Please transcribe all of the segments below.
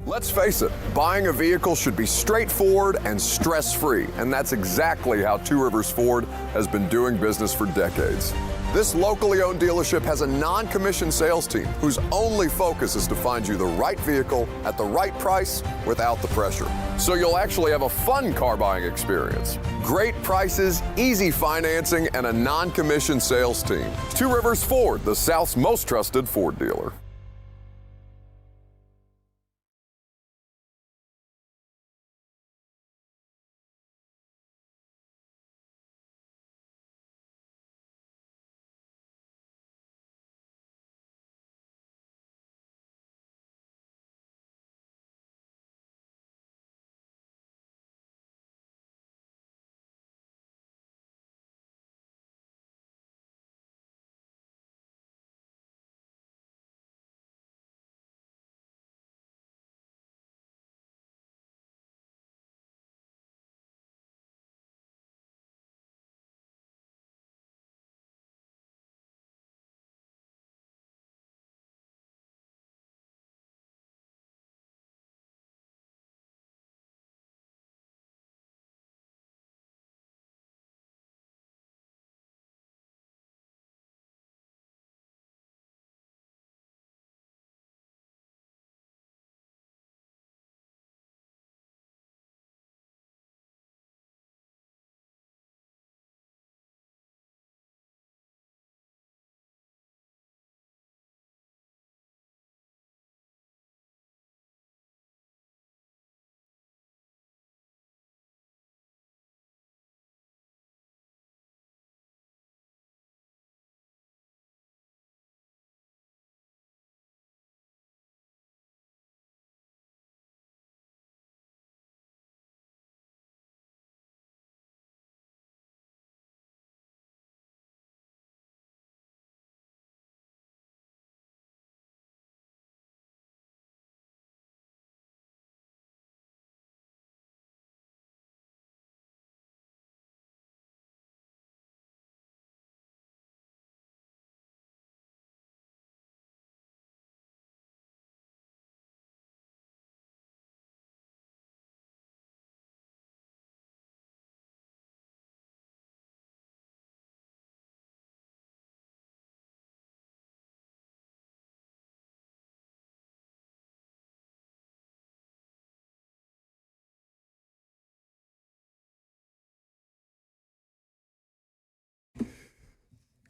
Let's face it, buying a vehicle should be straightforward and stress-free, and that's exactly how Two Rivers Ford has been doing business for decades. This locally owned dealership has a non-commissioned sales team whose only focus is to find you the right vehicle at the right price without the pressure. So you'll actually have a fun car buying experience. Great prices, easy financing, and a non-commissioned sales team. Two Rivers Ford, the South's most trusted Ford dealer.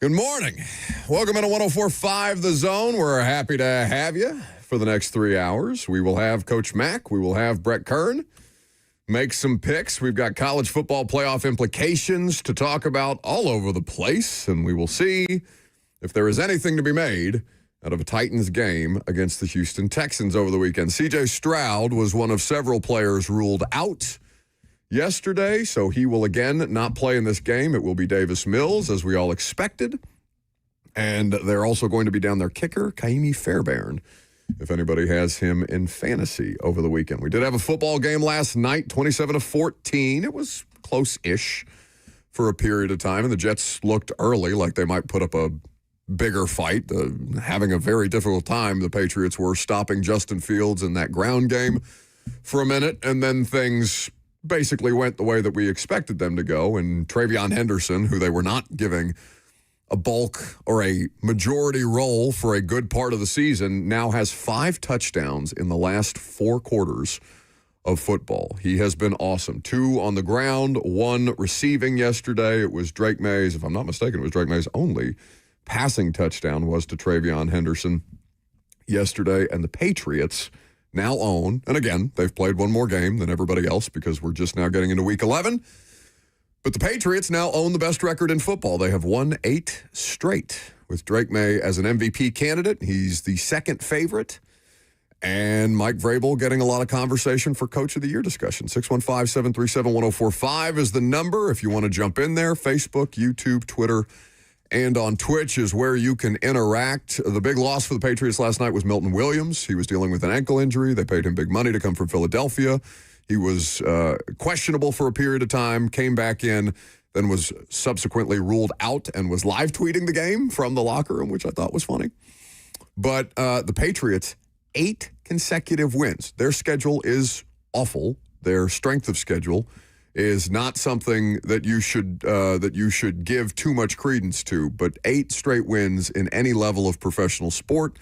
Good morning. Welcome into 104.5 The Zone. We're happy to have you for the next 3 hours. We will have Coach Mack. We will have Brett Kern make some picks. We've got college football playoff implications to talk about all over the place, and we will see if there is anything to be made out of a Titans game against the Houston Texans over the weekend. C.J. Stroud was one of several players ruled out yesterday, so he will again not play in this game. It will be Davis Mills, as we all expected. And they're also going to be down their kicker, Kaimi Fairbairn, if anybody has him in fantasy over the weekend. We did have a football game last night, 27-14. It was close-ish for a period of time, and the Jets looked early like they might put up a bigger fight. Having a very difficult time, the Patriots were stopping Justin Fields in that ground game for a minute, and then things basically went the way that we expected them to go, and TreVeyon Henderson, who they were not giving a bulk or a majority role for a good part of the season, now has 5 touchdowns in the last 4 quarters of football. He has been awesome. 2 on the ground, 1 receiving yesterday. It was Drake May's, if I'm not mistaken, it was Drake May's only passing touchdown was to TreVeyon Henderson yesterday, and the Patriots now own, and again, they've played one more game than everybody else because we're just now getting into week 11. But the Patriots now own the best record in football. They have won 8 straight with Drake May as an MVP candidate. He's the second favorite. And Mike Vrabel getting a lot of conversation for Coach of the Year discussion. 615-737-1045 is the number if you want to jump in there. Facebook, YouTube, Twitter, and on Twitch is where you can interact. The big loss for the Patriots last night was Milton Williams. He was dealing with an ankle injury. They paid him big money to come from Philadelphia. He was questionable for a period of time, came back in, then was subsequently ruled out and was live tweeting the game from the locker room, which I thought was funny. But the Patriots 8 consecutive wins. Their schedule is awful. Their strength of schedule is not something that you should give too much credence to. But 8 straight wins in any level of professional sport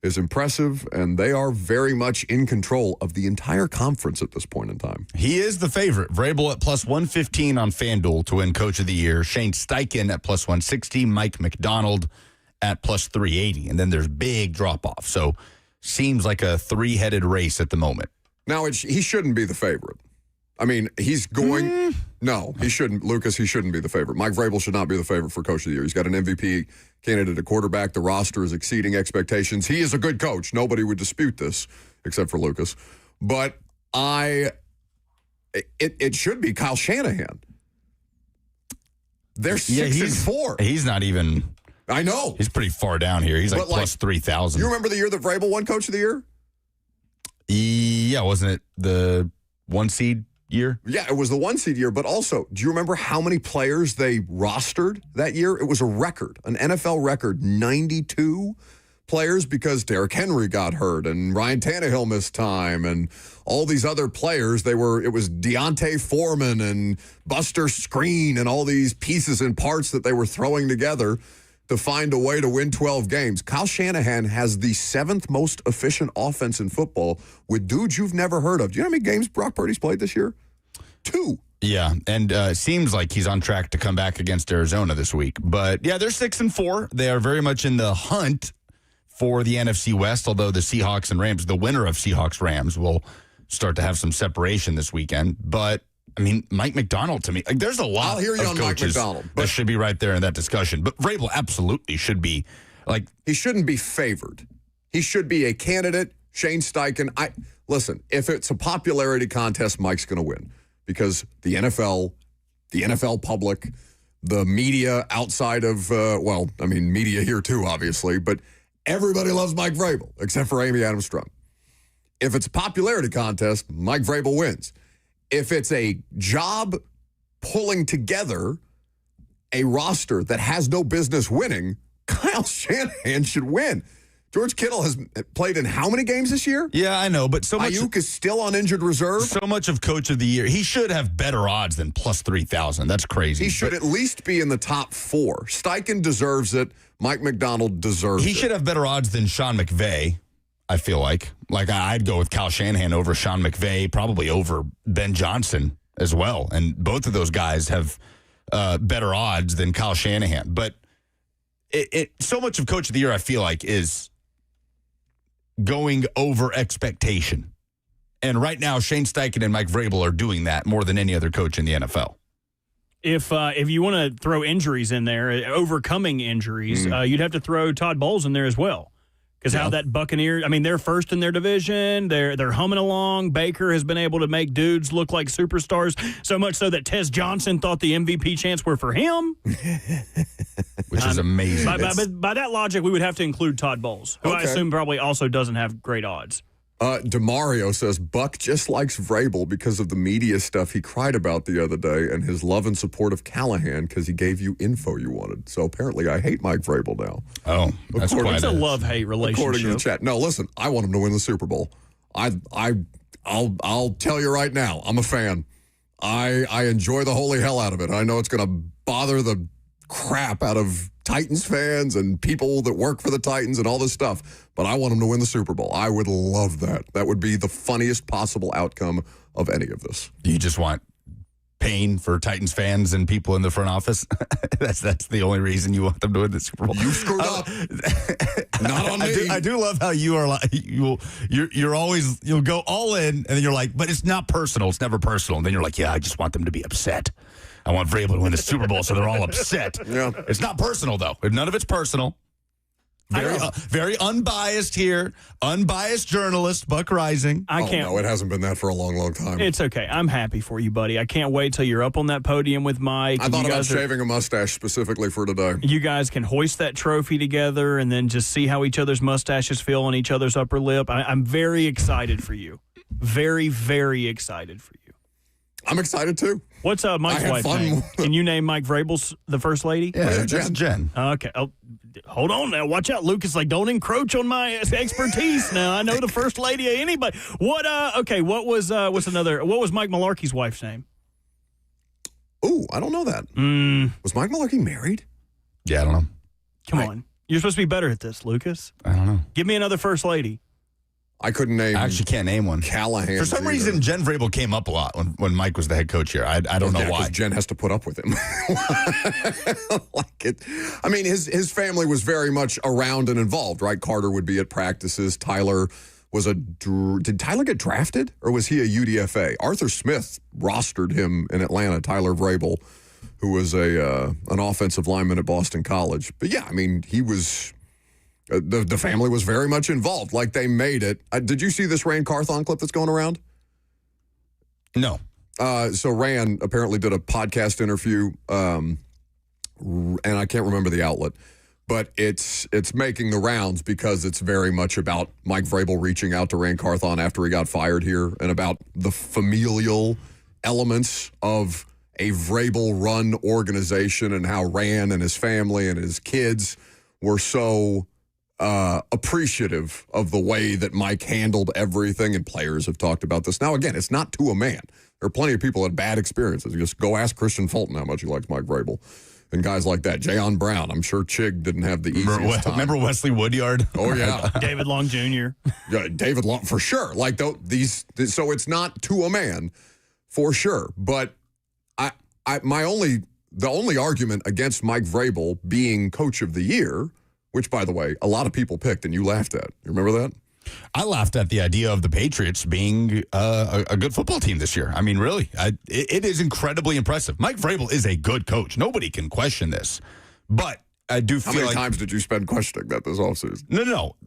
is impressive, and they are very much in control of the entire conference at this point in time. He is the favorite. Vrabel at plus 115 on FanDuel to win Coach of the Year. Shane Steichen at plus 160. Mike McDonald at plus 380. And then there's big drop-off. So seems like a 3-headed race at the moment. Now, he shouldn't be the favorite. I mean, he's going... No, he shouldn't. Lucas, he shouldn't be the favorite. Mike Vrabel should not be the favorite for Coach of the Year. He's got an MVP candidate at quarterback. The roster is exceeding expectations. He is a good coach. Nobody would dispute this, except for Lucas. But it should be Kyle Shanahan. They're 6-4. He's not even... I know. He's pretty far down here. He's like plus 3,000. You remember the year that Vrabel won Coach of the Year? Yeah, wasn't it the 1 seed year? Yeah, it was the 1 seed year, but also, do you remember how many players they rostered that year? It was a record, an NFL record, 92 players, because Derrick Henry got hurt and Ryan Tannehill missed time and all these other players. It was Deontay Foreman and Buster Screen and all these pieces and parts that they were throwing together to find a way to win 12 games. Kyle Shanahan has the 7th most efficient offense in football with dudes you've never heard of. Do you know how many games Brock Purdy's played this year? 2. Yeah, and it seems like he's on track to come back against Arizona this week. But, yeah, they're 6-4. They are very much in the hunt for the NFC West, although the Seahawks and Rams, the winner of Seahawks-Rams, will start to have some separation this weekend. But, I mean, Mike McDonald, to me, like, there's a lot I'll hear you of on coaches Mike McDonald, that should be right there in that discussion. But Vrabel absolutely should be, like... He shouldn't be favored. He should be a candidate. Shane Steichen. Listen, if it's a popularity contest, Mike's going to win. Because the NFL public, the media outside of, media here too, obviously, but everybody loves Mike Vrabel, except for Amy Adams-Strunk. If it's a popularity contest, Mike Vrabel wins. If it's a job pulling together a roster that has no business winning, Kyle Shanahan should win. George Kittle has played in how many games this year? Yeah, I know, but so much... Ayuk is still on injured reserve. So much of Coach of the Year. He should have better odds than plus 3,000. That's crazy. He should at least be in the top 4. Steichen deserves it. Mike McDonald deserves it. He should have better odds than Sean McVay, I feel like. Like, I'd go with Kyle Shanahan over Sean McVay, probably over Ben Johnson as well. And both of those guys have better odds than Kyle Shanahan. But so much of Coach of the Year, I feel like, is going over expectation. And right now, Shane Steichen and Mike Vrabel are doing that more than any other coach in the NFL. If you want to throw injuries in there, overcoming injuries, you'd have to throw Todd Bowles in there as well. Because how that Buccaneers, I mean, they're first in their division. They're humming along. Baker has been able to make dudes look like superstars, so much so that Tez Johnson thought the MVP chants were for him. Which is amazing. By that logic, we would have to include Todd Bowles, who I assume probably also doesn't have great odds. DeMario says, Buck just likes Vrabel because of the media stuff he cried about the other day and his love and support of Callahan because he gave you info you wanted. So apparently I hate Mike Vrabel now. Oh, that's quite it's a love-hate relationship. According to the chat. No, listen, I want him to win the Super Bowl. I'll tell you right now, I'm a fan. I enjoy the holy hell out of it. I know it's going to bother the crap out of Titans fans and people that work for the Titans and all this stuff, but I want them to win the Super Bowl. I would love that. That would be the funniest possible outcome of any of this. You just want pain for Titans fans and people in the front office? That's the only reason you want them to win the Super Bowl. You screwed up. Not on me. I do love how you are like you'll go all in and then you're like, but it's not personal. It's never personal. And then you're like, yeah, I just want them to be upset. I want Vrabel to win the Super Bowl so they're all upset. Yeah. It's not personal, though. None of it's personal. Very unbiased here. Unbiased journalist, Buck Rising. No, it hasn't been that for a long, long time. It's okay. I'm happy for you, buddy. I can't wait till you're up on that podium with Mike. I thought about shaving a mustache specifically for today. You guys can hoist that trophy together and then just see how each other's mustaches feel on each other's upper lip. I'm very excited for you. Very, very excited for you. I'm excited too. What's Mike's I had wife's fun. name? Can you name Mike Vrabel's the first lady? Yeah, Jen. that's Jen. Okay. Oh, hold on now. Watch out, Lucas. Like, don't encroach on my expertise. Now I know the first lady of anybody. What? Okay. What was Mike Mularkey's wife's name? Ooh, I don't know that. Was Mike Mularkey married? Yeah, I don't know. Come on. You're supposed to be better at this, Lucas. I don't know. Give me another first lady. I couldn't name. I actually can't name one. Callahan. For some reason, Jen Vrabel came up a lot when Mike was the head coach here. I don't know why. Jen has to put up with him. Like it. I mean, his family was very much around and involved, right? Carter would be at practices. Tyler was did Tyler get drafted or was he a UDFA? Arthur Smith rostered him in Atlanta. Tyler Vrabel, who was an offensive lineman at Boston College. But yeah, I mean, he was. The family was very much involved. Like they made it. Did you see this Rand Carthon clip that's going around? No. So Rand apparently did a podcast interview, and I can't remember the outlet, but it's making the rounds because it's very much about Mike Vrabel reaching out to Rand Carthon after he got fired here and about the familial elements of a Vrabel-run organization and how Rand and his family and his kids were so appreciative of the way that Mike handled everything, and players have talked about this. Now, again, it's not to a man. There are plenty of people that had bad experiences. You just go ask Christian Fulton how much he likes Mike Vrabel and guys like that. Jayon Brown, I'm sure Chig didn't have the easiest time. Remember Wesley Woodyard? Oh, yeah. David Long Jr. Yeah, David Long, for sure. Like, so it's not to a man, for sure. But the only argument against Mike Vrabel being coach of the year, which, by the way, a lot of people picked and you laughed at. You remember that? I laughed at the idea of the Patriots being a good football team this year. I mean, really, it is incredibly impressive. Mike Vrabel is a good coach. Nobody can question this. But I do feel How many like... times did you spend questioning that this offseason? No.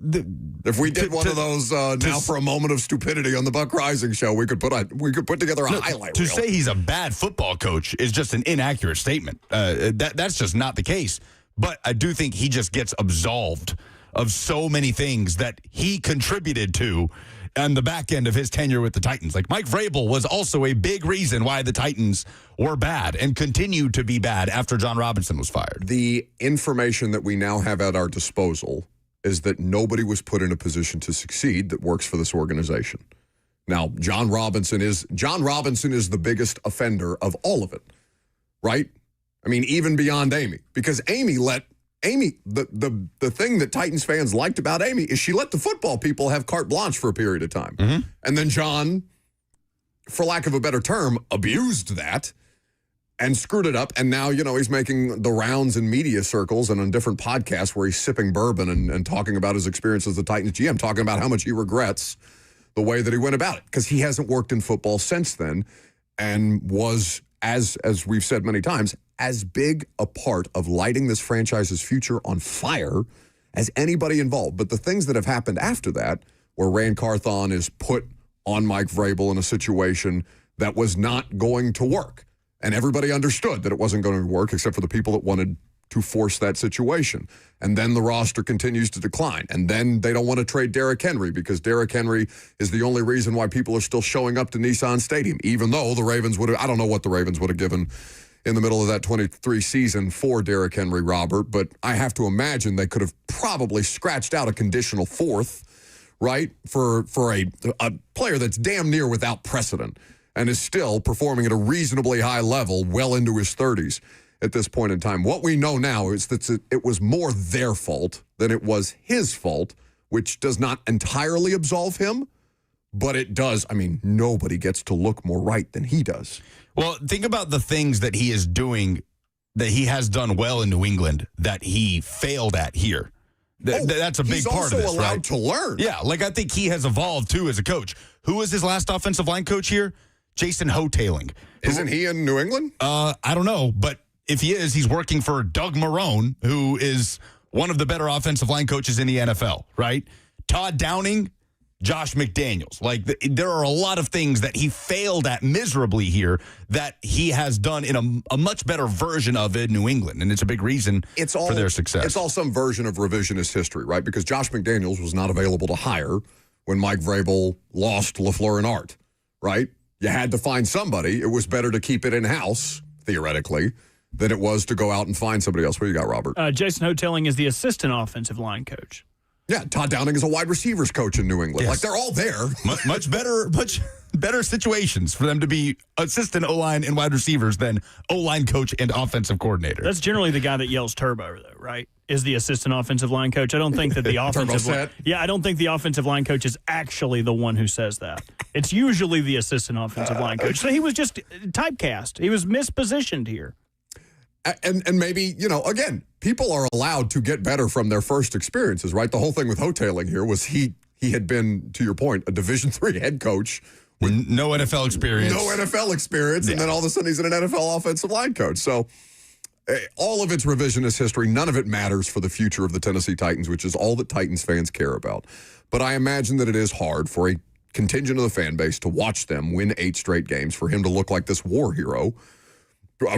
If we did one of those now for a moment of stupidity on the Buck Rising show, we could put together a highlight to reel. say he's a bad football coach is just an inaccurate statement. That's just not the case. But I do think he just gets absolved of so many things that he contributed to on the back end of his tenure with the Titans. Like, Mike Vrabel was also a big reason why the Titans were bad and continued to be bad after John Robinson was fired. The information that we now have at our disposal is that nobody was put in a position to succeed that works for this organization. Now, John Robinson is the biggest offender of all of it, right? I mean, even beyond Amy, because Amy, the thing that Titans fans liked about Amy is she let the football people have carte blanche for a period of time. Mm-hmm. And then John, for lack of a better term, abused that and screwed it up. And now, he's making the rounds in media circles and on different podcasts where he's sipping bourbon and talking about his experience as the Titans GM, talking about how much he regrets the way that he went about it, because he hasn't worked in football since then and was, as we've said many times, as big a part of lighting this franchise's future on fire as anybody involved. But the things that have happened after that, where Rand Carthon is put on Mike Vrabel in a situation that was not going to work, and everybody understood that it wasn't going to work except for the people that wanted to force that situation. And then the roster continues to decline. And then they don't want to trade Derrick Henry because Derrick Henry is the only reason why people are still showing up to Nissan Stadium, even though the Ravens would have, I don't know what the Ravens would have given in the middle of that 23 season for Derrick Henry, Robert, but I have to imagine they could have probably scratched out a conditional fourth, right, for a player that's damn near without precedent and is still performing at a reasonably high level well into his 30s at this point in time. What we know now is that it was more their fault than it was his fault, which does not entirely absolve him, but it does. I mean, nobody gets to look more right than he does. Well, think about the things that he is doing, that he has done well in New England, that he failed at here. That's a big part of this, right? He's also allowed to learn. Yeah, like I think he has evolved, too, as a coach. Who was his last offensive line coach here? Jason Hotaling. Isn't he in New England? I don't know, but if he is, he's working for Doug Marrone, who is one of the better offensive line coaches in the NFL, right? Todd Downing, Josh McDaniels. Like, there are a lot of things that he failed at miserably here that he has done in a much better version of in New England, and it's a big reason for their success. It's all some version of revisionist history, right? Because Josh McDaniels was not available to hire when Mike Vrabel lost LaFleur and Art, right? you had to find somebody. It was better to keep it in-house, theoretically, than it was to go out and find somebody else. What do you got, Robert? Jason Hotelling is the assistant offensive line coach. Yeah, Todd Downing is a wide receivers coach in New England. Yes. Like, they're all there. Much better situations for them to be assistant O-line and wide receivers than O-line coach and offensive coordinator. That's generally the guy that yells turbo, though, right? Is the assistant offensive line coach. I don't think that the offensive line, I don't think the offensive line coach is actually the one who says that. It's usually the assistant offensive line coach. So he was just typecast. He was mispositioned here. And maybe, again, people are allowed to get better from their first experiences, right? The whole thing with Hotelling here was he had been, to your point, a Division III head coach with no NFL experience. And then all of a sudden he's an NFL offensive line coach. So all of it's revisionist history. None of it matters for the future of the Tennessee Titans, which is all that Titans fans care about. But I imagine that it is hard for a contingent of the fan base to watch them win 8 straight games, for him to look like this war hero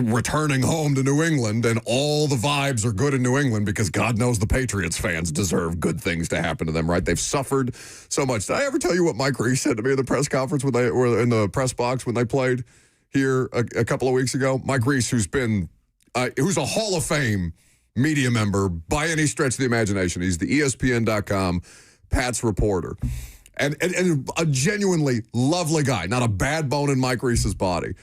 returning home to New England, and all the vibes are good in New England because God knows the Patriots fans deserve good things to happen to them, right? They've suffered so much. Did I ever tell you what Mike Reese said to me in the press conference when they were in the press box when they played here a couple of weeks ago? Mike Reese, who's a Hall of Fame media member by any stretch of the imagination. He's the ESPN.com Pats reporter. And a genuinely lovely guy, not a bad bone in Mike Reese's body.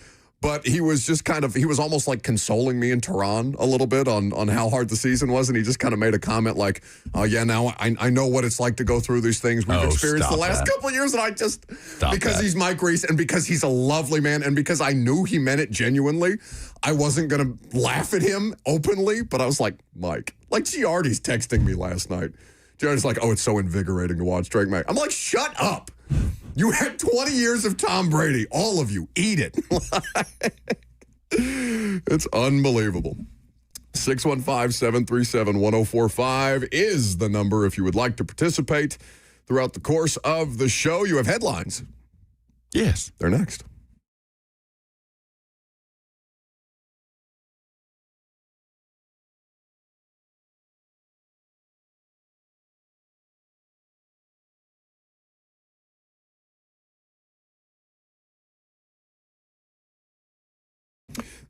But he was just he was almost like consoling me in Tehran a little bit on how hard the season was. And he just kind of made a comment like, oh, yeah, now I know what it's like to go through these things we've experienced the last couple of years. And I just, because he's Mike Reese and because he's a lovely man and because I knew he meant it genuinely, I wasn't going to laugh at him openly. But I was like, Mike, like Giardi's texting me last night. Giardi's like, oh, it's so invigorating to watch Drake May. I'm like, shut up. You had 20 years of Tom Brady. All of you. Eat it. It's unbelievable. 615-737-1045 is the number if you would like to participate throughout the course of the show. You have headlines. Yes. They're next.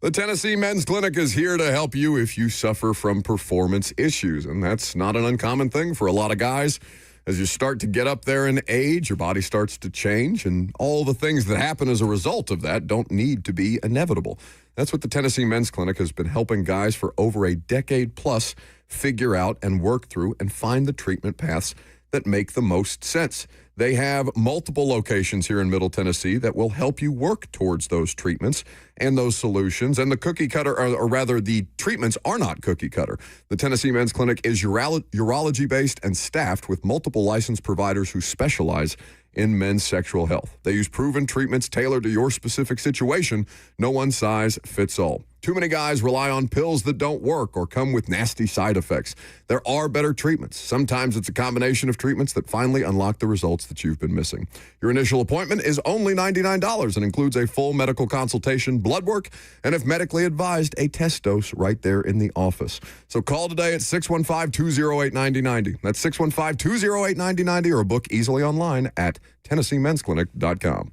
The Tennessee Men's Clinic is here to help you if you suffer from performance issues. And that's not an uncommon thing for a lot of guys. As you start to get up there in age, your body starts to change, and all the things that happen as a result of that don't need to be inevitable. That's what the Tennessee Men's Clinic has been helping guys for over a decade plus figure out and work through and find the treatment paths that make the most sense. They have multiple locations here in Middle Tennessee that will help you work towards those treatments and those solutions. And the cookie cutter, or rather the treatments are not cookie cutter. The Tennessee Men's Clinic is urology-based and staffed with multiple licensed providers who specialize in men's sexual health. They use proven treatments tailored to your specific situation. No one size fits all. Too many guys rely on pills that don't work or come with nasty side effects. There are better treatments. Sometimes it's a combination of treatments that finally unlock the results that you've been missing. Your initial appointment is only $99 and includes a full medical consultation, blood work, and if medically advised, a test dose right there in the office. So call today at 615-208-9090. That's 615-208-9090 or book easily online at TennesseeMen'sClinic.com.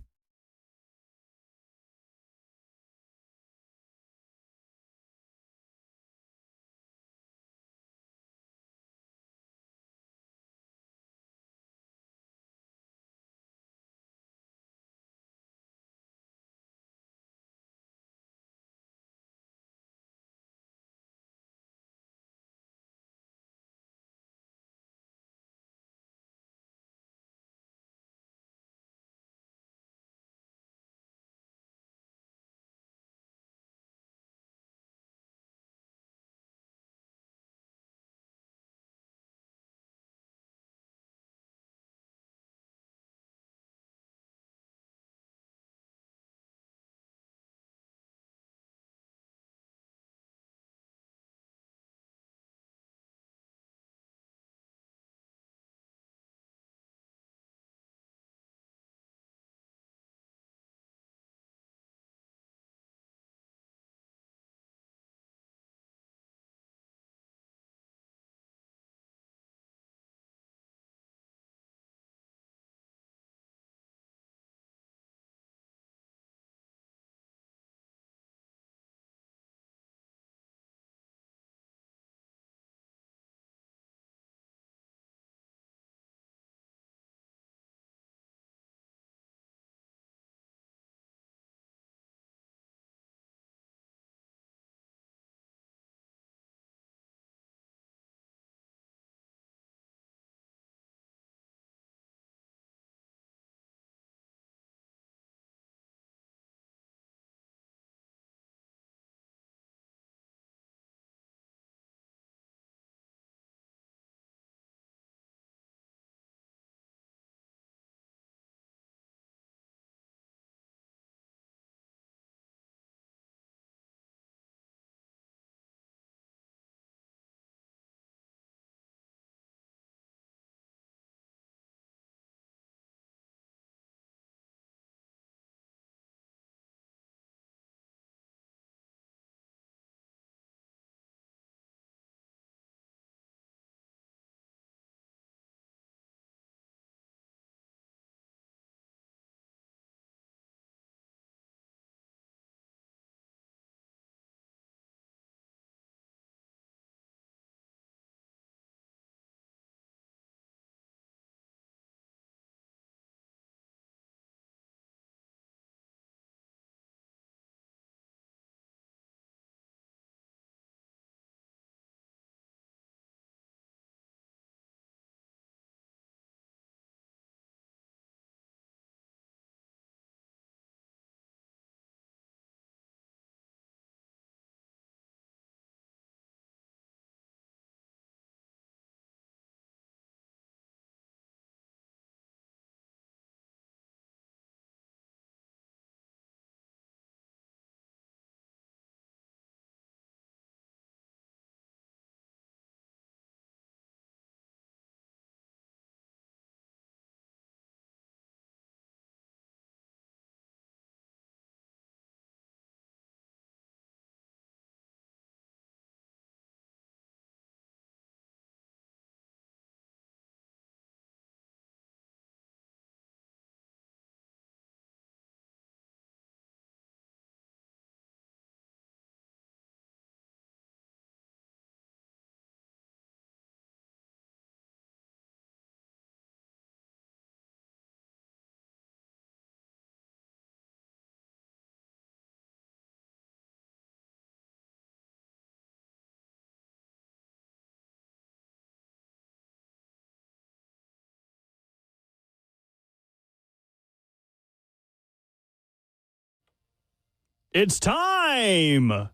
It's time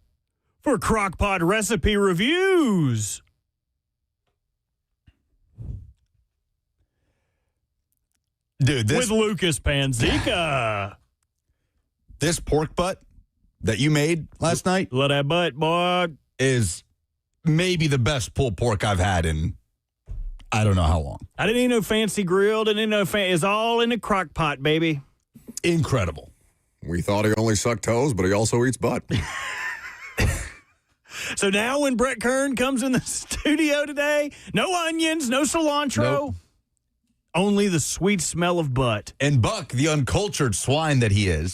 for Crockpot Recipe Reviews. Dude, With Lucas Panzica. this pork butt that you made last night Let that butt, boy. is maybe the best pulled pork I've had in I don't know how long. I didn't eat no fancy grill. Didn't eat no it's all in the crock pot, baby. Incredible. We thought he only sucked toes, but he also eats butt. So now when Brett Kern comes in the studio today, no onions, no cilantro, Nope. only the sweet smell of butt. And Buck, the uncultured swine that he is,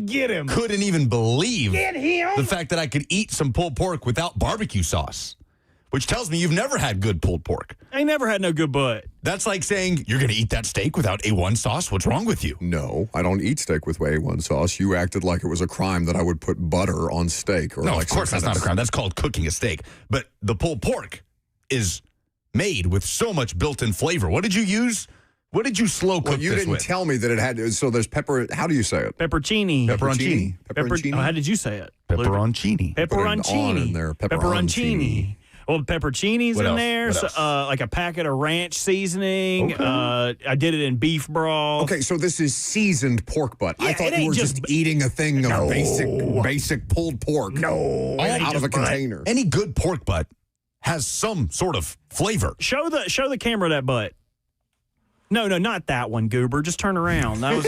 Get him. couldn't even believe Get him. the fact that I could eat some pulled pork without barbecue sauce, which tells me you've never had good pulled pork. I ain't never had no good butt. That's like saying you're going to eat that steak without A1 sauce. What's wrong with you? No, I don't eat steak with A1 sauce. You acted like it was a crime that I would put butter on steak. Or No, like of course that's not a crime. That's called cooking a steak. But the pulled pork is made with so much built-in flavor. What did you use? What did you slow cook Well, you this didn't with? tell me that it had. So there's pepper. How do you say it? Pepperoncini. Pepperoncini. Pepperoncini. How did you say it? Pepperoncini. Put an on in there. Pepperoncini. Well, pepperoncini's What in else? there. What So, else? like a packet of ranch seasoning. Okay. I did it in beef broth. Okay, so this is seasoned pork butt. I Yeah, thought it you ain't were just- just eating a thing of basic pulled pork. No, out of a container. Any good pork butt has some sort of flavor. Show the camera that butt. No, not that one, Goober. Just turn around. That was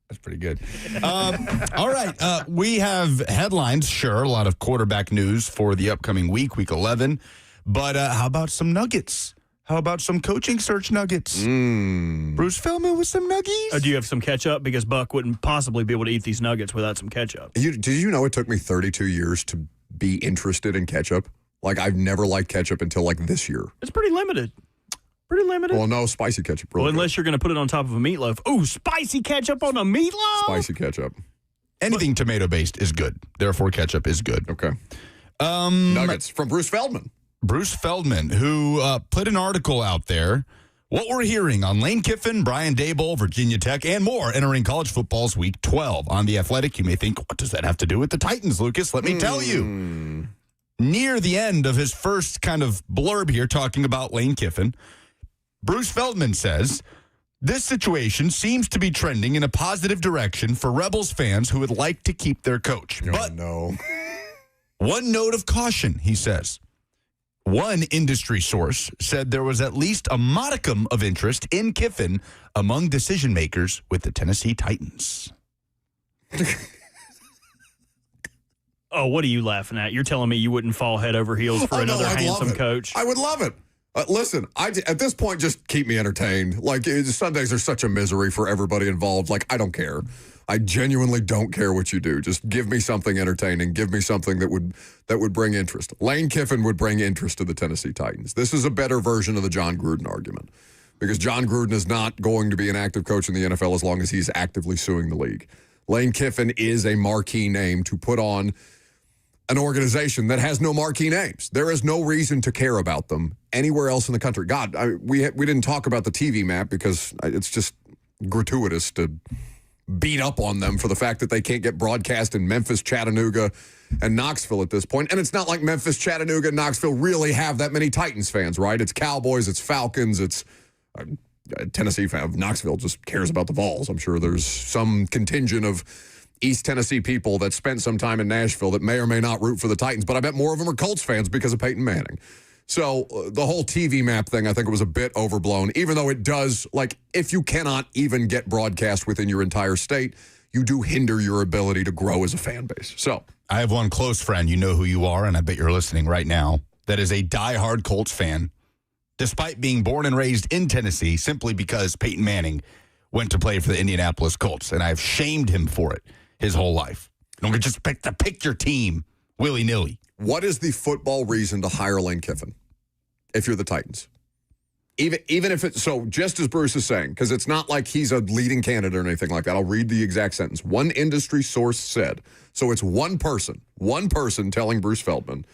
That's pretty good. All right. We have headlines, sure, a lot of quarterback news for the upcoming week 11. But how about some nuggets? How about some coaching search nuggets? Bruce Feldman with some nuggies? do you have some ketchup? Because Buck wouldn't possibly be able to eat these nuggets without some ketchup. Did you know it took me 32 years to be interested in ketchup? Like, I've never liked ketchup until like this year. It's pretty limited. Pretty limited. Well, no, spicy ketchup. Well, Really good. unless you're going to put it on top of a meatloaf. Ooh, spicy ketchup on a meatloaf? Spicy ketchup. Anything tomato-based is good. Therefore, ketchup is good. Okay. Nuggets from Bruce Feldman. Bruce Feldman, who put an article out there. What we're hearing on Lane Kiffin, Brian Daboll, Virginia Tech, and more entering college football's Week 12. On The Athletic, you may think, what does that have to do with the Titans, Lucas? Let me tell you. Near the end of his first kind of blurb here talking about Lane Kiffin, Bruce Feldman says, this situation seems to be trending in a positive direction for Rebels fans who would like to keep their coach. But no. one note of caution, he says. One industry source said there was at least a modicum of interest in Kiffin among decision makers with the Tennessee Titans. Oh, what are you laughing at? You're telling me you wouldn't fall head over heels for another I'd love handsome it. coach? I would love it. Listen, at this point, just keep me entertained. Like, Sundays are such a misery for everybody involved. Like, I don't care. I genuinely don't care what you do. Just give me something entertaining. Give me something that would bring interest. Lane Kiffin would bring interest to the Tennessee Titans. This is a better version of the John Gruden argument, because John Gruden is not going to be an active coach in the NFL as long as he's actively suing the league. Lane Kiffin is a marquee name to put on an organization that has no marquee names. There is no reason to care about them anywhere else in the country. God, we didn't talk about the TV map because it's just gratuitous to beat up on them for the fact that they can't get broadcast in Memphis, Chattanooga, and Knoxville at this point. And it's not like Memphis, Chattanooga, and Knoxville really have that many Titans fans, right? It's Cowboys, it's Falcons, it's Tennessee fan. Knoxville just cares about the Vols. I'm sure there's some contingent of East Tennessee people that spent some time in Nashville that may or may not root for the Titans, but I bet more of them are Colts fans because of Peyton Manning. So the whole TV map thing, I think it was a bit overblown, even though it does, like, if you cannot even get broadcast within your entire state, you do hinder your ability to grow as a fan base. So I have one close friend, you know who you are, and I bet you're listening right now, that is a diehard Colts fan, despite being born and raised in Tennessee, simply because Peyton Manning went to play for the Indianapolis Colts, and I've shamed him for it his whole life. Don't just pick your team willy-nilly. what is the football reason to hire Lane Kiffin if you're the Titans? Even if it's, so just as Bruce is saying, because it's not like he's a leading candidate or anything like that. I'll read the exact sentence. One industry source said, so it's one person telling Bruce Feldman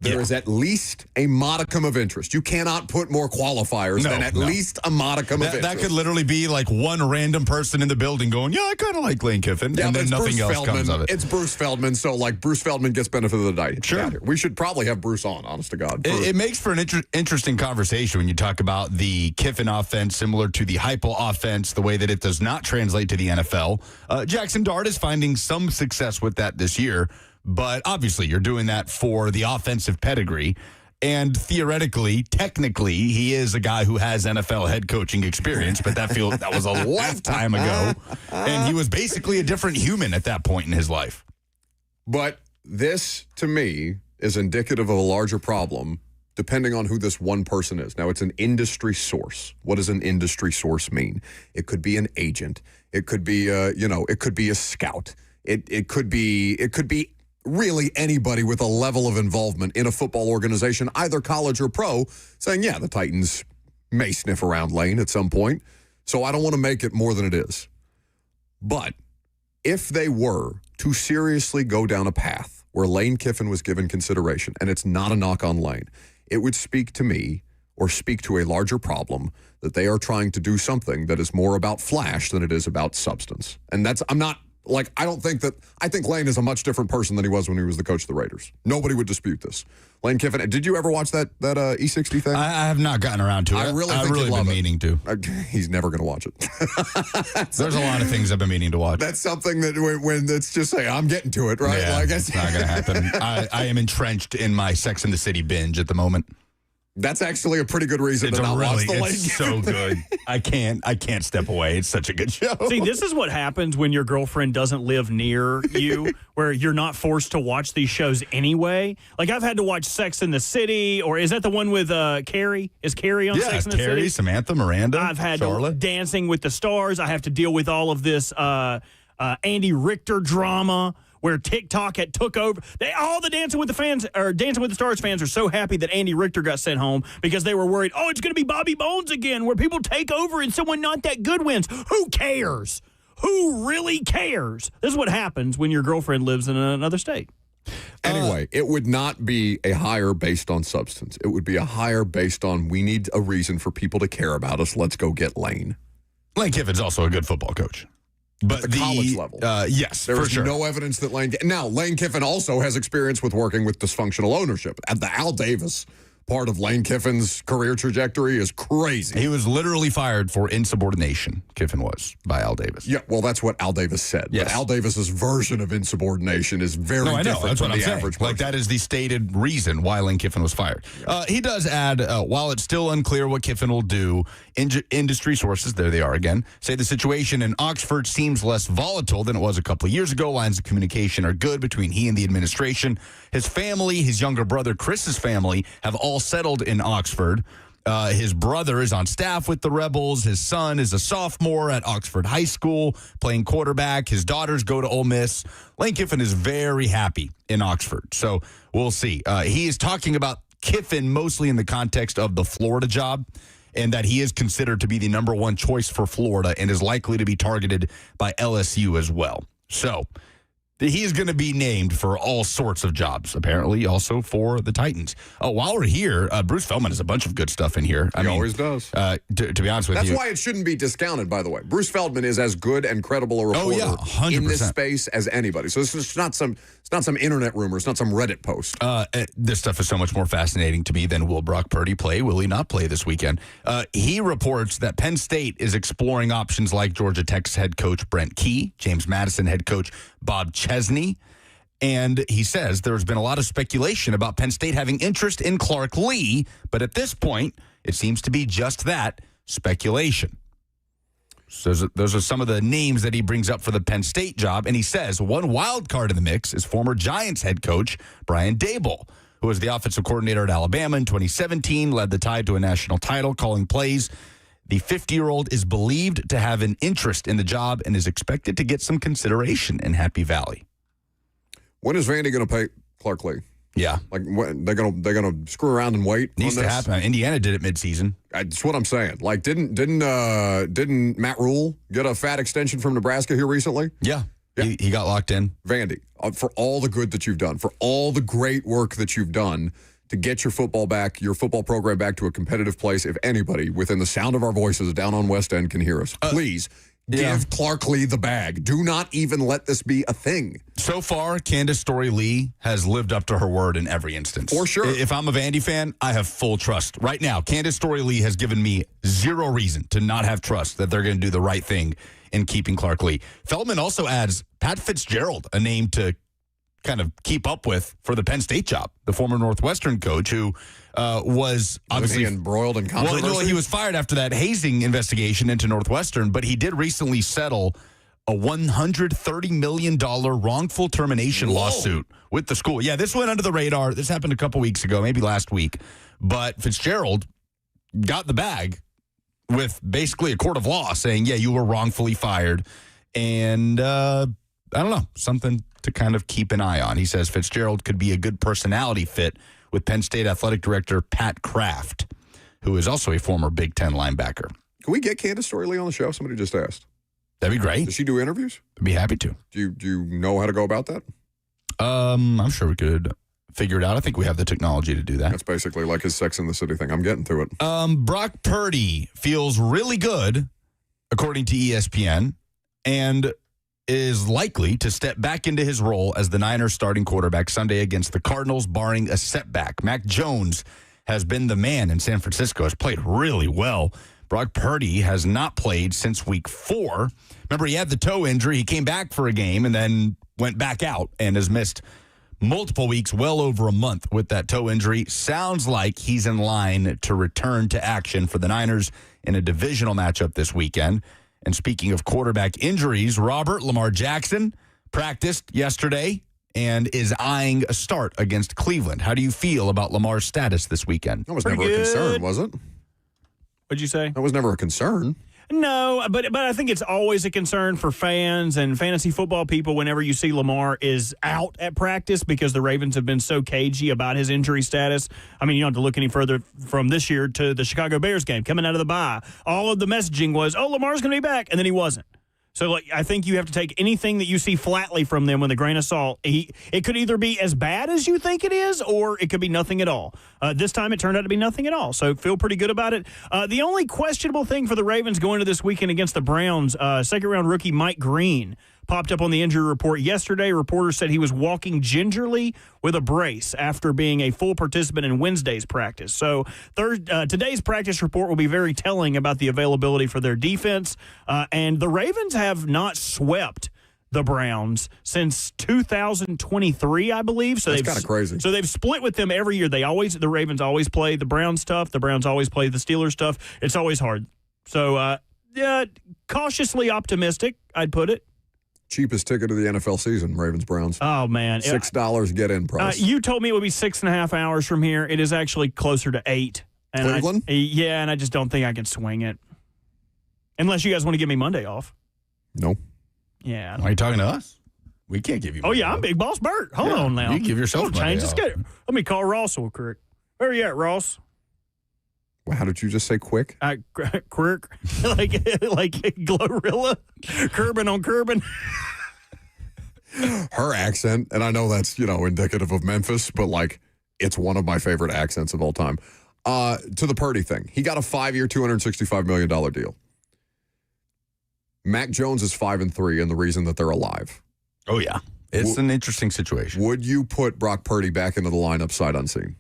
there is at least a modicum of interest. You cannot put more qualifiers than at least a modicum of interest. That could literally be like one random person in the building going, yeah, I kind of like Lane Kiffin, and then nothing else comes of it. It's Bruce Feldman, so like Bruce Feldman gets benefit of the doubt. Sure. We should probably have Bruce on, honest to God. It makes for an interesting conversation when you talk about the Kiffin offense, similar to the Heupel offense, the way that it does not translate to the NFL. Jackson Dart is finding some success with that this year, but obviously you're doing that for the offensive pedigree. And theoretically, technically, he is a guy who has NFL head coaching experience, but that was a lifetime ago. And he was basically a different human at that point in his life. But this, to me, is indicative of a larger problem, depending on who this one person is. Now, it's an industry source. What does an industry source mean? It could be an agent. It could be, it could be a scout. It could be really anybody with a level of involvement in a football organization, either college or pro, saying, yeah, the Titans may sniff around Lane at some point, so I don't want to make it more than it is. But if they were to seriously go down a path where Lane Kiffin was given consideration, and it's not a knock on Lane, it would speak to me or speak to a larger problem that they are trying to do something that is more about flash than it is about substance. And I think Lane is a much different person than he was when he was the coach of the Raiders. Nobody would dispute this. Lane Kiffin, did you ever watch that E60 thing? I have not gotten around to it. I've really been meaning to. He's never going to watch it. There's a lot of things I've been meaning to watch. That's something that when it's just say, I'm getting to it, right? Yeah, it's not going to happen. I am entrenched in my Sex and the City binge at the moment. That's actually a pretty good reason to not watch the Lane. It's so good. I can't step away. It's such a good show. See, this is what happens when your girlfriend doesn't live near you, where you're not forced to watch these shows anyway. Like, I've had to watch Sex and the City, or is that the one with Carrie? Is Carrie on Sex and the City? Carrie, Samantha, Miranda, I've had Charlotte. Dancing with the Stars. I have to deal with all of this Andy Richter drama, where TikTok had took over. All the Dancing with the Stars fans are so happy that Andy Richter got sent home because they were worried, it's going to be Bobby Bones again, where people take over and someone not that good wins. Who cares? Who really cares? This is what happens when your girlfriend lives in another state. Anyway, it would not be a hire based on substance. It would be a hire based on, we need a reason for people to care about us. Let's go get Lane. Lane Kiffin's also a good football coach. But at the college level. Yes, There's for sure. no evidence that Lane Kiffin also has experience with working with dysfunctional ownership. At the Al Davis part of Lane Kiffin's career trajectory is crazy. He was literally fired for insubordination, Kiffin was, by Al Davis. Yeah, well, that's what Al Davis said. Yes. But Al Davis's version of insubordination is very different from the average person. Like, that is the stated reason why Lane Kiffin was fired. He does add, while it's still unclear what Kiffin will do, industry sources, there they are again, say the situation in Oxford seems less volatile than it was a couple of years ago. Lines of communication are good between he and the administration. His family, his younger brother Chris's family, have all settled in Oxford. His brother is on staff with the Rebels. His son is a sophomore at Oxford High School playing quarterback. His daughters go to Ole Miss. Lane Kiffin is very happy in Oxford. So we'll see. He is talking about Kiffin mostly in the context of the Florida job, and that he is considered to be the number one choice for Florida and is likely to be targeted by LSU as well. So he's going to be named for all sorts of jobs, apparently, also for the Titans. While we're here, Bruce Feldman has a bunch of good stuff in here. He always does. To be honest with you. That's why it shouldn't be discounted, by the way. Bruce Feldman is as good and credible a reporter 100%. in this space as anybody. So this is not some internet rumor. It's not some Reddit post. This stuff is so much more fascinating to me than will Brock Purdy play, will he not play this weekend? He reports that Penn State is exploring options like Georgia Tech's head coach Brent Key, James Madison head coach Bob Chesney. And he says there's been a lot of speculation about Penn State having interest in Clark Lee, but at this point, it seems to be just that, speculation. So those are some of the names that he brings up for the Penn State job. And he says one wild card in the mix is former Giants head coach Brian Daboll, who was the offensive coordinator at Alabama in 2017, led the Tide to a national title, calling plays. The 50-year-old is believed to have an interest in the job and is expected to get some consideration in Happy Valley. When is Vandy going to pay Clark Lee? Yeah, like they're gonna screw around and wait. Needs to happen. Indiana did it midseason. That's what I'm saying. Like, didn't Matt Rule get a fat extension from Nebraska here recently? Yeah. He got locked in. Vandy, for all the good that you've done, for all the great work that you've done, to get your football program back to a competitive place. If anybody within the sound of our voices down on West End can hear us, please give Clark Lee the bag. Do not even let this be a thing. So far, Candace Storey Lee has lived up to her word in every instance. For sure. If I'm a Vandy fan, I have full trust. Right now, Candace Storey Lee has given me zero reason to not have trust that they're going to do the right thing in keeping Clark Lee. Feldman also adds Pat Fitzgerald, a name to kind of keep up with for the Penn State job, the former Northwestern coach who was obviously embroiled in controversy. Well, no, he was fired after that hazing investigation into Northwestern, but he did recently settle a $130 million wrongful termination lawsuit with the school. Yeah, this went under the radar. This happened a couple weeks ago, maybe last week. But Fitzgerald got the bag with basically a court of law saying, yeah, you were wrongfully fired. And I don't know, something to kind of keep an eye on. He says Fitzgerald could be a good personality fit with Penn State Athletic Director Pat Kraft, who is also a former Big Ten linebacker. Can we get Candace Storey Lee on the show? Somebody just asked. That'd be great. Does she do interviews? I'd be happy to. Do you know how to go about that? I'm sure we could figure it out. I think we have the technology to do that. That's basically like his Sex and the City thing. I'm getting to it. Brock Purdy feels really good, according to ESPN, and is likely to step back into his role as the Niners starting quarterback Sunday against the Cardinals, barring a setback. Mac Jones has been the man in San Francisco, has played really well. Brock Purdy has not played since week 4. Remember, he had the toe injury. He came back for a game and then went back out and has missed multiple weeks, well over a month with that toe injury. Sounds like he's in line to return to action for the Niners in a divisional matchup this weekend. And speaking of quarterback injuries, Lamar Jackson practiced yesterday and is eyeing a start against Cleveland. How do you feel about Lamar's status this weekend? That was never a concern, was it? What'd you say? That was never a concern. No, but I think it's always a concern for fans and fantasy football people whenever you see Lamar is out at practice because the Ravens have been so cagey about his injury status. I mean, you don't have to look any further from this year to the Chicago Bears game coming out of the bye. All of the messaging was, Lamar's going to be back, and then he wasn't. So I think you have to take anything that you see flatly from them with a grain of salt. It could either be as bad as you think it is, or it could be nothing at all. This time it turned out to be nothing at all, so feel pretty good about it. The only questionable thing for the Ravens going into this weekend against the Browns, second-round rookie Mike Green popped up on the injury report yesterday. Reporters said he was walking gingerly with a brace after being a full participant in Wednesday's practice. So today's practice report will be very telling about the availability for their defense. And the Ravens have not swept the Browns since 2023, I believe. So that's kind of crazy. So they've split with them every year. The Ravens always play the Browns tough. The Browns always play the Steelers tough. It's always hard. So, cautiously optimistic, I'd put it. Cheapest ticket of the NFL season, Ravens-Browns. Oh, man. $6 get-in price. You told me it would be 6.5 hours from here. It is actually closer to 8. And Cleveland? And I just don't think I can swing it. Unless you guys want to give me Monday off. No. Yeah. Why are you talking to us? We can't give you Monday I'm Big Boss Bert. Hold on now. You give yourself Monday change the off. schedule. Let me call Ross real quick. Where are you at, Ross? Well, how did you just say quick? Quirk. like Glorilla. Curbin on Curbin. Her accent, and I know that's, indicative of Memphis, but it's one of my favorite accents of all time. To the Purdy thing. He got a 5-year, $265 million deal. Mac Jones is 5-3, and the reason that they're alive. Oh, yeah. It's an interesting situation. Would you put Brock Purdy back into the lineup sight unseen?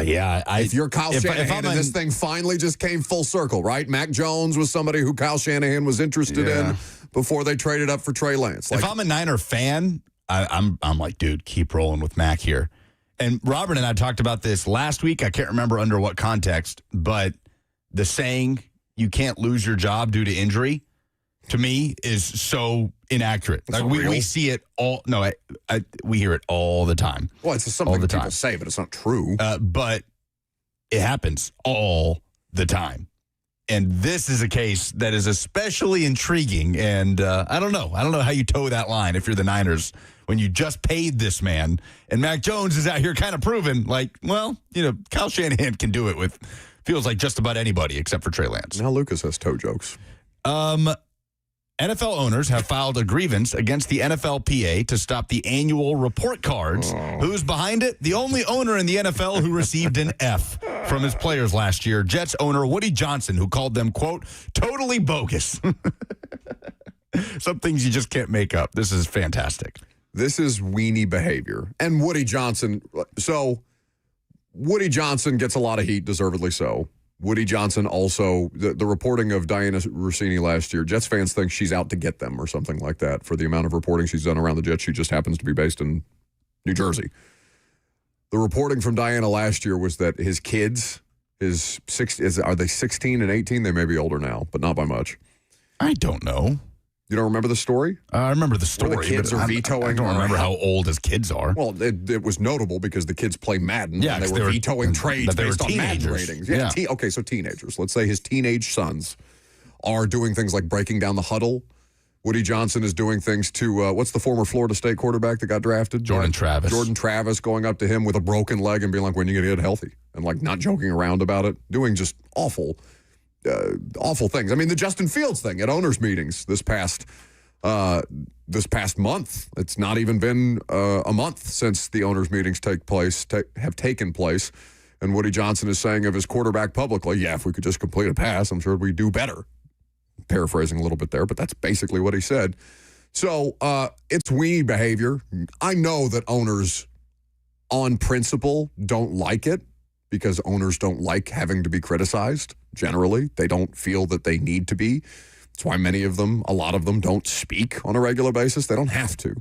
Yeah. If you're Kyle Shanahan and this thing finally just came full circle, right? Mac Jones was somebody who Kyle Shanahan was interested in before they traded up for Trey Lance. If I'm a Niner fan, I'm like, dude, keep rolling with Mac here. And Robert and I talked about this last week. I can't remember under what context, but the saying, you can't lose your job due to injury, to me, is so inaccurate. We see it all. No, we hear it all the time. Well, it's something that people say, but it's not true. But it happens all the time. And this is a case that is especially intriguing. And I don't know. I don't know how you toe that line if you're the Niners when you just paid this man. And Mac Jones is out here kind of proving Kyle Shanahan can do it with, feels like just about anybody except for Trey Lance. Now Lucas has toe jokes. NFL owners have filed a grievance against the NFLPA to stop the annual report cards. Who's behind it? The only owner in the NFL who received an F from his players last year, Jets owner Woody Johnson, who called them, quote, totally bogus. Some things you just can't make up. This is fantastic. This is weenie behavior. And Woody Johnson, so Woody Johnson gets a lot of heat, deservedly so. Woody Johnson also, the reporting of Diana Rossini last year, Jets fans think she's out to get them or something like that for the amount of reporting she's done around the Jets. She just happens to be based in New Jersey. The reporting from Diana last year was that his kids, are they 16 and 18? They may be older now, but not by much. I don't know. You don't remember the story? I remember the story. Where the kids are vetoing. I don't remember how old his kids are. Well, it was notable because the kids play Madden. Yeah, and they were vetoing trades based on Madden ratings. Yeah. Okay, so teenagers. Let's say his teenage sons are doing things like breaking down the huddle. Woody Johnson is doing things to, what's the former Florida State quarterback that got drafted? Jordan Travis. Jordan Travis going up to him with a broken leg and being like, when are you going to get healthy? And like not joking around about it. Doing just awful things. I mean, the Justin Fields thing at owners' meetings this past month. It's not even been a month since the owners' meetings have taken place. And Woody Johnson is saying of his quarterback publicly, yeah, if we could just complete a pass, I'm sure we'd do better. Paraphrasing a little bit there, but that's basically what he said. So it's weenie behavior. I know that owners on principle don't like it because owners don't like having to be criticized. Generally, they don't feel that they need to be. That's why a lot of them don't speak on a regular basis. They don't have to.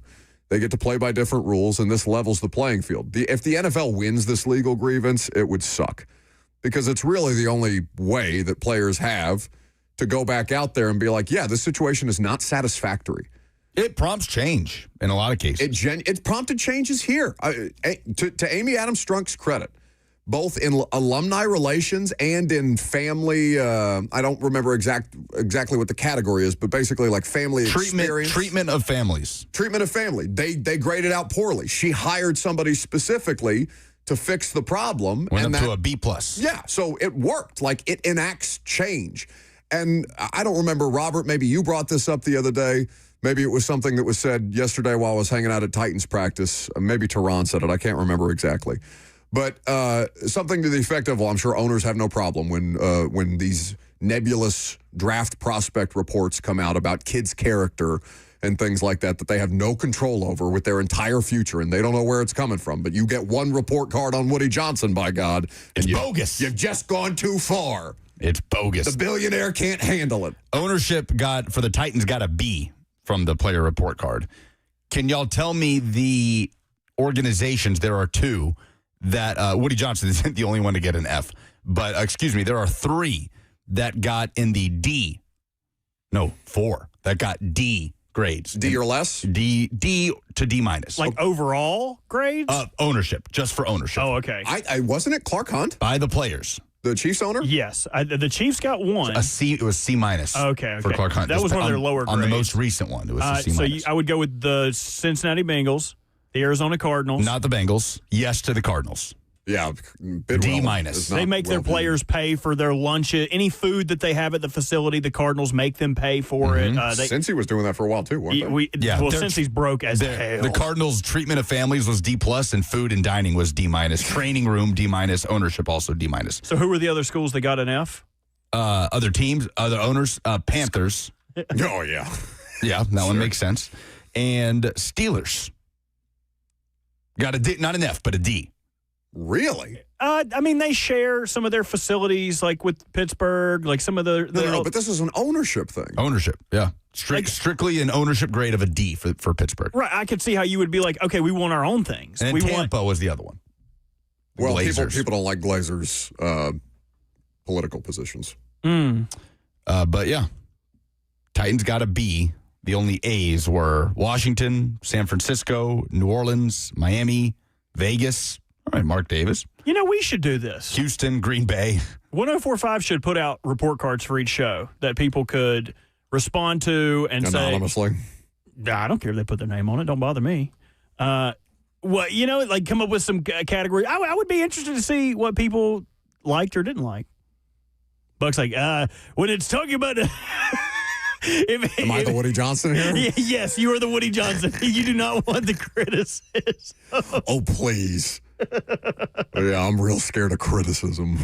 They get to play by different rules, and this levels the playing field. If the NFL wins this legal grievance, it would suck because it's really the only way that players have to go back out there and be like, yeah, this situation is not satisfactory. It prompts change in a lot of cases. It prompted changes here. To Amy Adams Strunk's credit, both in alumni relations and in family, I don't remember exactly what the category is, but basically like family experience. Treatment of families. Treatment of family. They graded out poorly. She hired somebody specifically to fix the problem. Went up to a B+. Yeah, so it worked. Like it enacts change. And I don't remember, Robert, maybe you brought this up the other day. Maybe it was something that was said yesterday while I was hanging out at Titans practice. Maybe Tehran said it. I can't remember exactly. But something to the effect of, well, I'm sure owners have no problem when these nebulous draft prospect reports come out about kids' character and things like that they have no control over with their entire future, and they don't know where it's coming from. But you get one report card on Woody Johnson, by God. It's bogus. You've just gone too far. It's bogus. The billionaire can't handle it. Ownership for the Titans got a B from the player report card. Can y'all tell me the organizations? There are two that Woody Johnson isn't the only one to get an F, but there are three that got in the D. No, four that got D grades. D or less? D to D-. Like overall grades? Ownership, just for ownership. Oh, okay. I wasn't it Clark Hunt? By the players. The Chiefs owner? Yes. The Chiefs got one. A C. It was C-. Okay. For Clark Hunt. That was one of their lower grades. On the most recent one, it was a C-. So I would go with the Cincinnati Bengals, the Arizona Cardinals. Not the Bengals. Yes to the Cardinals. Yeah. D-. They make their players pay for their lunch. Any food that they have at the facility, the Cardinals make them pay for it. Cincy was doing that for a while, too, weren't they? Cincy's broke as hell. The Cardinals' treatment of families was D+, and food and dining was D-. Training room, D-. Ownership also D-. So who were the other schools that got an F? Other teams, other owners, Panthers. Oh, yeah. Yeah, that one makes sense. And Steelers. Got a D, not an F, but a D. Really? I mean, they share some of their facilities, like with Pittsburgh, like some of the... No, but this is an ownership thing. Ownership, yeah. Strictly an ownership grade of a D for Pittsburgh. Right, I could see how you would be like, okay, we want our own things. And Tampa was the other one. Well, people don't like Glazer's political positions. But yeah, Titans got a B. The only A's were Washington, San Francisco, New Orleans, Miami, Vegas. All right, Mark Davis. You know, we should do this. Houston, Green Bay. 1045 should put out report cards for each show that people could respond to and anonymously. Say, I don't care if they put their name on it. Don't bother me. Well, you know, like come up with some category. I would be interested to see what people liked or didn't like. Buck's like, when it's talking about Am I the Woody Johnson here? Yes, you are the Woody Johnson. You do not want the criticism. Oh, please. Yeah, I'm real scared of criticism.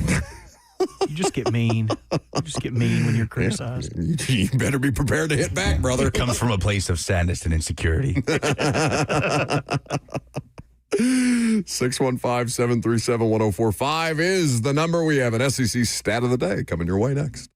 You just get mean. You just get mean when you're criticized. You better be prepared to hit back, brother. It comes from a place of sadness and insecurity. 615-737-1045 is the number. We have an SEC stat of the day coming your way next.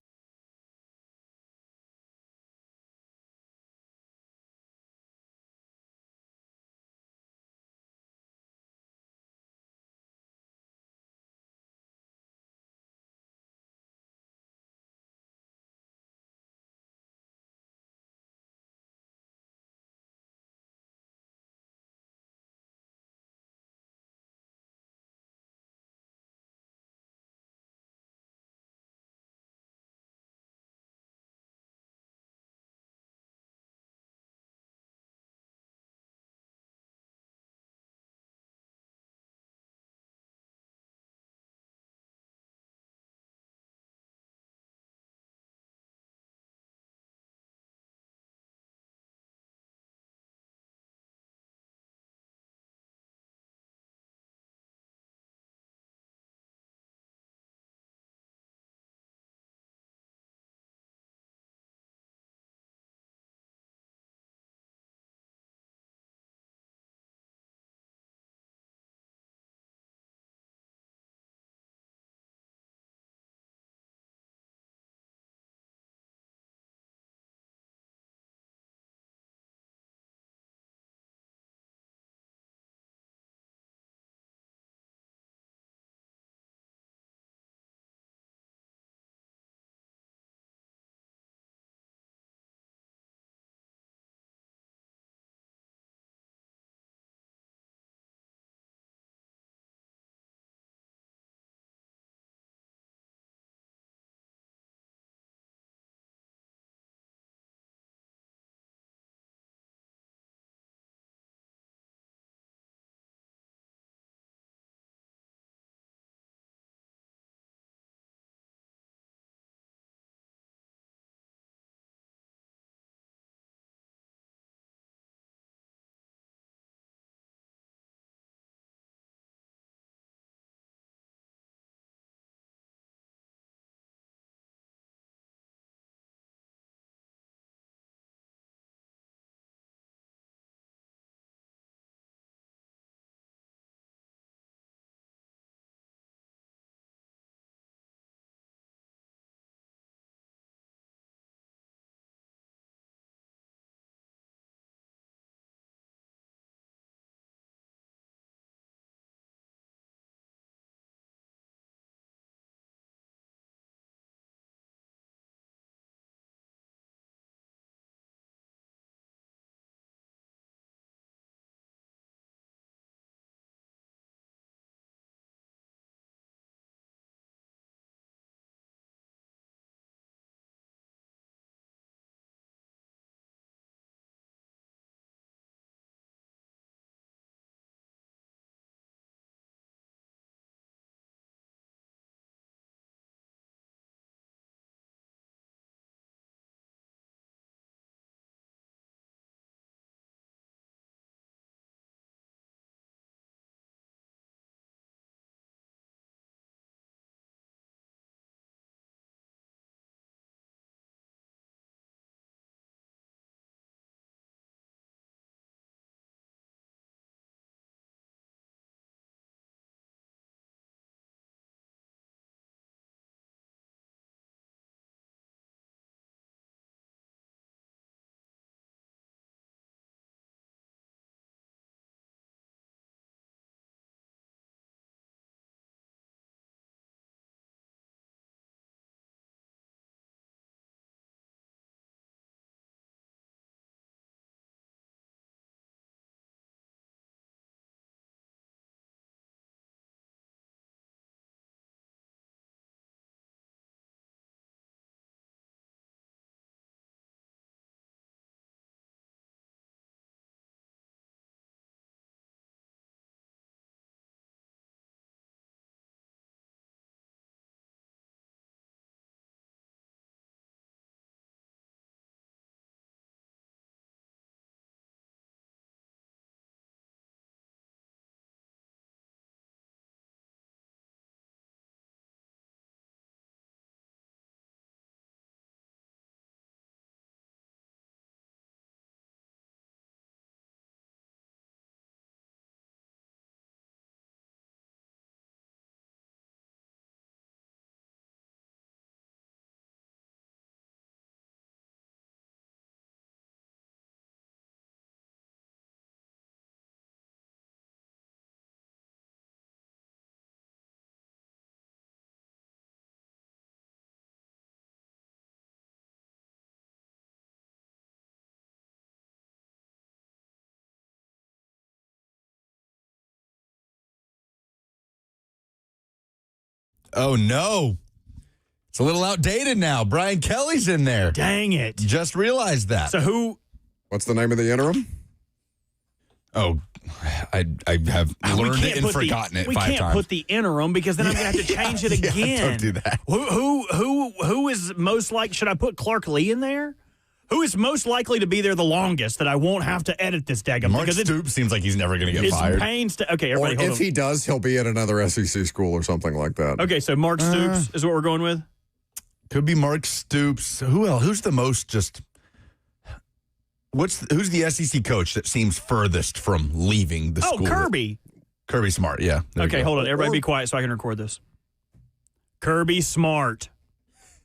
Oh, no. It's a little outdated now. Brian Kelly's in there. Dang it. Just realized that. So who? What's the name of the interim? Oh, I have learned it and forgotten it 5 times. We can't put the interim because then I'm going to have to change it again. Don't do that. Who is most like? Should I put Clark Lee in there? Who is most likely to be there the longest that I won't have to edit this daggum? Mark Stoops seems like he's never going to get fired. Okay, Or everybody, hold if on. he does, he'll be at another SEC school or something like that. Okay, so Mark Stoops is what we're going with. Could be Mark Stoops. Who else? Who's the most just? Who's the SEC coach that seems furthest from leaving the school? Oh, Kirby. Kirby Smart, yeah. Okay, hold on. Everybody be quiet so I can record this. Kirby Smart.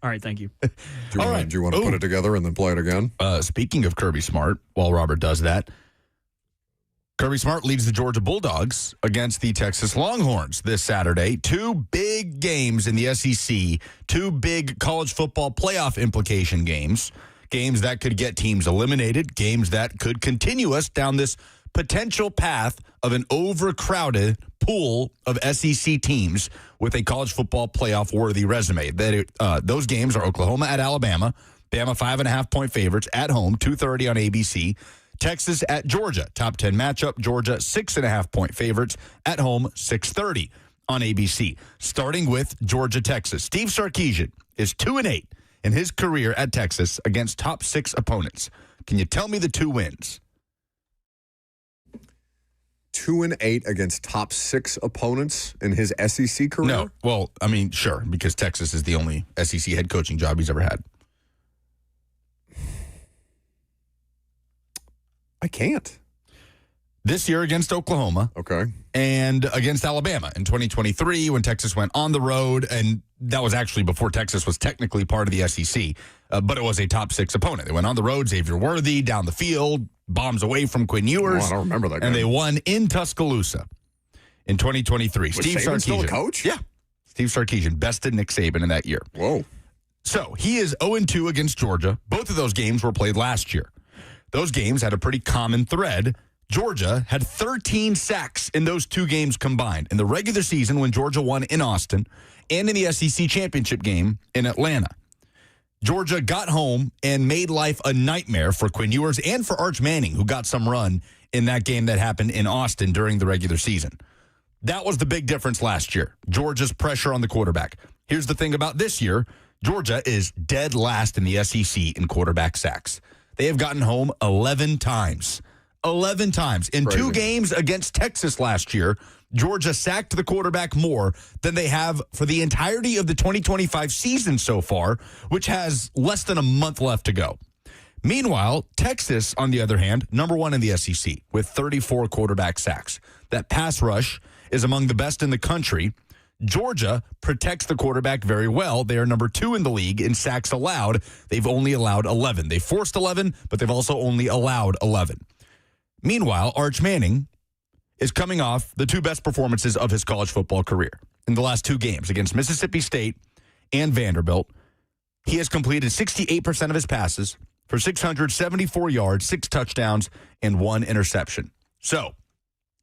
All right, thank you. Do you want to put it together and then play it again? Speaking of Kirby Smart, while Robert does that, Kirby Smart leads the Georgia Bulldogs against the Texas Longhorns this Saturday. 2 big games in the SEC, 2 big college football playoff implication games. Games that could get teams eliminated, games that could continue us down this potential path of an overcrowded pool of SEC teams with a college football playoff-worthy resume. Those games are Oklahoma at Alabama, Bama 5.5-point favorites at home, 2:30 on ABC. Texas at Georgia, top 10 matchup. Georgia 6.5-point favorites at home, 6:30 on ABC. Starting with Georgia, Texas. Steve Sarkisian is 2-8 in his career at Texas against top 6 opponents. Can you tell me the 2 wins? 2-8 against top 6 opponents in his SEC career? No. Well, I mean, sure, because Texas is the only SEC head coaching job he's ever had. I can't. This year against Oklahoma. Okay. And against Alabama in 2023 when Texas went on the road. And that was actually before Texas was technically part of the SEC. But it was a top 6 opponent. They went on the road, Xavier Worthy, down the field, bombs away from Quinn Ewers. Oh, I don't remember that game. And they won in Tuscaloosa in 2023. Was Steve Saban Sarkisian. still a coach? Yeah. Steve Sarkisian bested Nick Saban in that year. Whoa. So he is 0-2 against Georgia. Both of those games were played last year. Those games had a pretty common thread. Georgia had 13 sacks in those 2 games combined. In the regular season when Georgia won in Austin and in the SEC championship game in Atlanta. Georgia got home and made life a nightmare for Quinn Ewers and for Arch Manning, who got some run in that game that happened in Austin during the regular season. That was the big difference last year, Georgia's pressure on the quarterback. Here's the thing about this year. Georgia is dead last in the SEC in quarterback sacks. They have gotten home 11 times. 11 times. In Crazy. 2 games against Texas last year, Georgia sacked the quarterback more than they have for the entirety of the 2025 season so far, which has less than a month left to go. Meanwhile, Texas, on the other hand, number 1 in the SEC with 34 quarterback sacks. That pass rush is among the best in the country. Georgia protects the quarterback very well. They are number 2 in the league in sacks allowed. They've only allowed 11. They forced 11, but they've also only allowed 11. Meanwhile, Arch Manning is coming off the 2 best performances of his college football career. In the last 2 games against Mississippi State and Vanderbilt, he has completed 68% of his passes for 674 yards, 6 touchdowns, and 1 interception. So,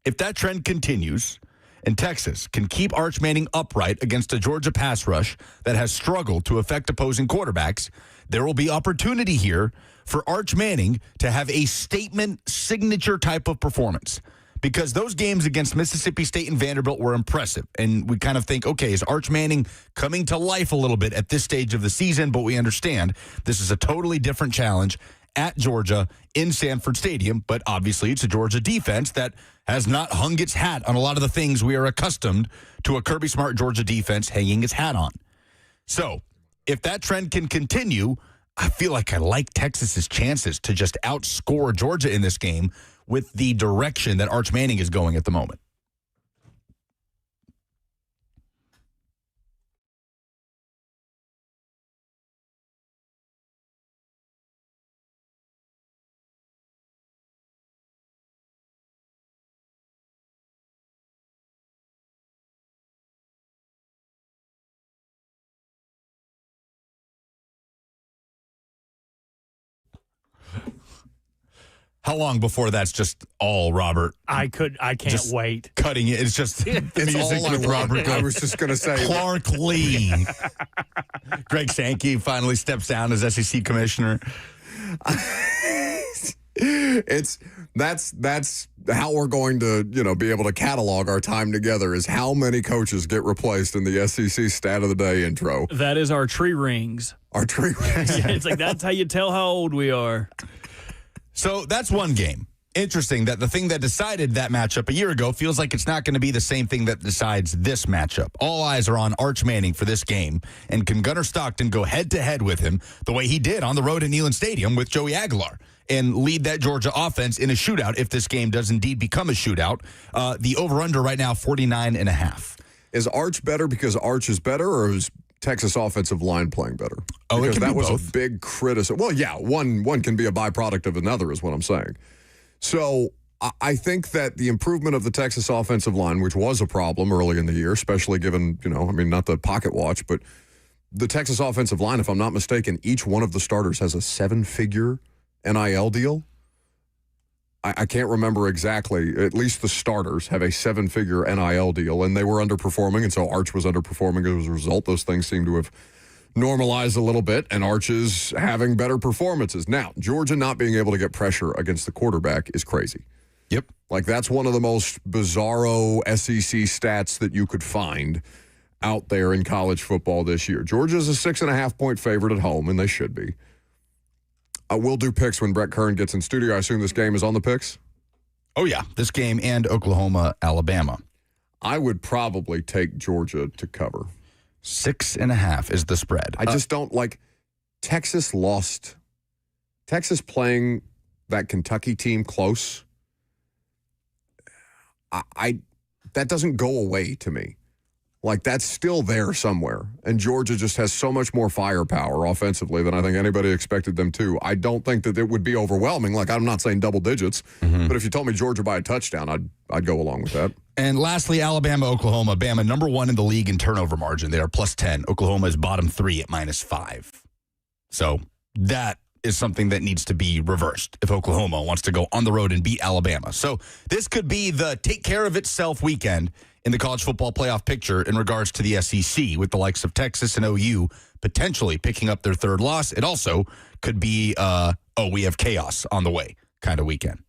if that trend continues and Texas can keep Arch Manning upright against a Georgia pass rush that has struggled to affect opposing quarterbacks, there will be opportunity here for Arch Manning to have a statement signature type of performance. Because those games against Mississippi State and Vanderbilt were impressive. And we kind of think, okay, is Arch Manning coming to life a little bit at this stage of the season? But we understand this is a totally different challenge at Georgia in Sanford Stadium. But obviously it's a Georgia defense that has not hung its hat on a lot of the things we are accustomed to a Kirby Smart Georgia defense hanging its hat on. So if that trend can continue, I feel like I like Texas's chances to just outscore Georgia in this game with the direction that Arch Manning is going at the moment. How long before that's just all Robert? I can't Just wait. Cutting it. It's just the It's music all I with want. Robert. I was just going to say, Clark Lee. Greg Sankey finally steps down as SEC commissioner. that's how we're going to be able to catalog our time together is how many coaches get replaced in the SEC stat of the day intro. That is our tree rings. Our tree. It's like that's how you tell how old we are. So that's one game. Interesting that the thing that decided that matchup a year ago feels like it's not going to be the same thing that decides this matchup. All eyes are on Arch Manning for this game. And can Gunnar Stockton go head-to-head with him the way he did on the road at Neyland Stadium with Joey Aguilar and lead that Georgia offense in a shootout if this game does indeed become a shootout? The over-under right now, 49.5. Is Arch better because Arch is better, or is Texas offensive line playing better? Oh, because it can that be was both. a big criticism. Well, yeah, one can be a byproduct of another, is what I'm saying. So I think that the improvement of the Texas offensive line, which was a problem early in the year, especially given, not the pocket watch, but the Texas offensive line, if I'm not mistaken, each one of the starters has a 7-figure NIL deal. I can't remember exactly. At least the starters have a 7-figure NIL deal, and they were underperforming, and so Arch was underperforming as a result. Those things seem to have normalized a little bit, and Arch is having better performances. Now, Georgia not being able to get pressure against the quarterback is crazy. Yep. Like, that's one of the most bizarro SEC stats that you could find out there in college football this year. Georgia's a 6.5-point favorite at home, and they should be. We'll do picks when Brett Kern gets in studio. I assume this game is on the picks? Oh, yeah. This game and Oklahoma, Alabama. I would probably take Georgia to cover. 6.5 is the spread. I just don't like Texas lost. Texas playing that Kentucky team close. I that doesn't go away to me. Like, that's still there somewhere. And Georgia just has so much more firepower offensively than I think anybody expected them to. I don't think that it would be overwhelming. Like, I'm not saying double digits, but if you told me Georgia by a touchdown, I'd go along with that. And lastly, Alabama, Oklahoma. Bama, number 1 in the league in turnover margin. They are plus 10. Oklahoma is bottom 3 at minus 5. So that is something that needs to be reversed if Oklahoma wants to go on the road and beat Alabama. So this could be the take care of itself weekend in the college football playoff picture in regards to the SEC, with the likes of Texas and OU potentially picking up their third loss. It also could be, we have chaos on the way kind of weekend.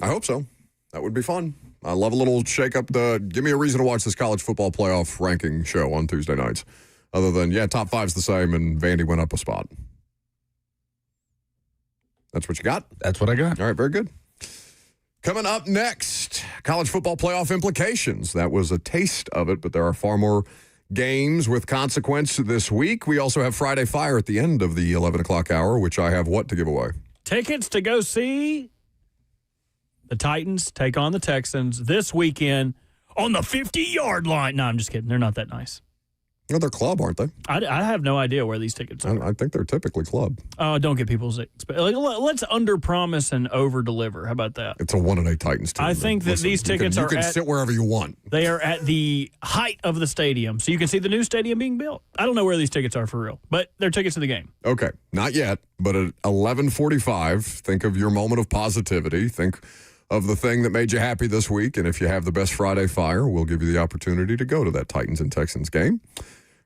I hope so. That would be fun. I love a little shake-up. Give me a reason to watch this college football playoff ranking show on Tuesday nights. Other than, top 5's the same, and Vandy went up a spot. That's what you got? That's what I got. All right, very good. Coming up next, college football playoff implications. That was a taste of it, but there are far more games with consequence this week. We also have Friday Fire at the end of the 11 o'clock hour, which I have what to give away? Tickets to go see the Titans take on the Texans this weekend on the 50-yard line. No, I'm just kidding. They're not that nice. Well, they're club, aren't they? I have no idea where these tickets are. I think they're typically club. Don't get people's let's under-promise and over-deliver. How about that? It's a 1-8 Titans team. I think that these tickets you can sit wherever you want. They are at the height of the stadium, so you can see the new stadium being built. I don't know where these tickets are for real, but they're tickets to the game. Okay, not yet, but at 11:45, think of your moment of positivity. Think of the thing that made you happy this week, and if you have the best Friday Fire, we'll give you the opportunity to go to that Titans and Texans game.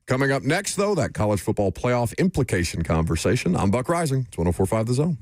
Coming up next, though, that college football playoff implication conversation. I'm Buck Rising. It's 104.5 The Zone.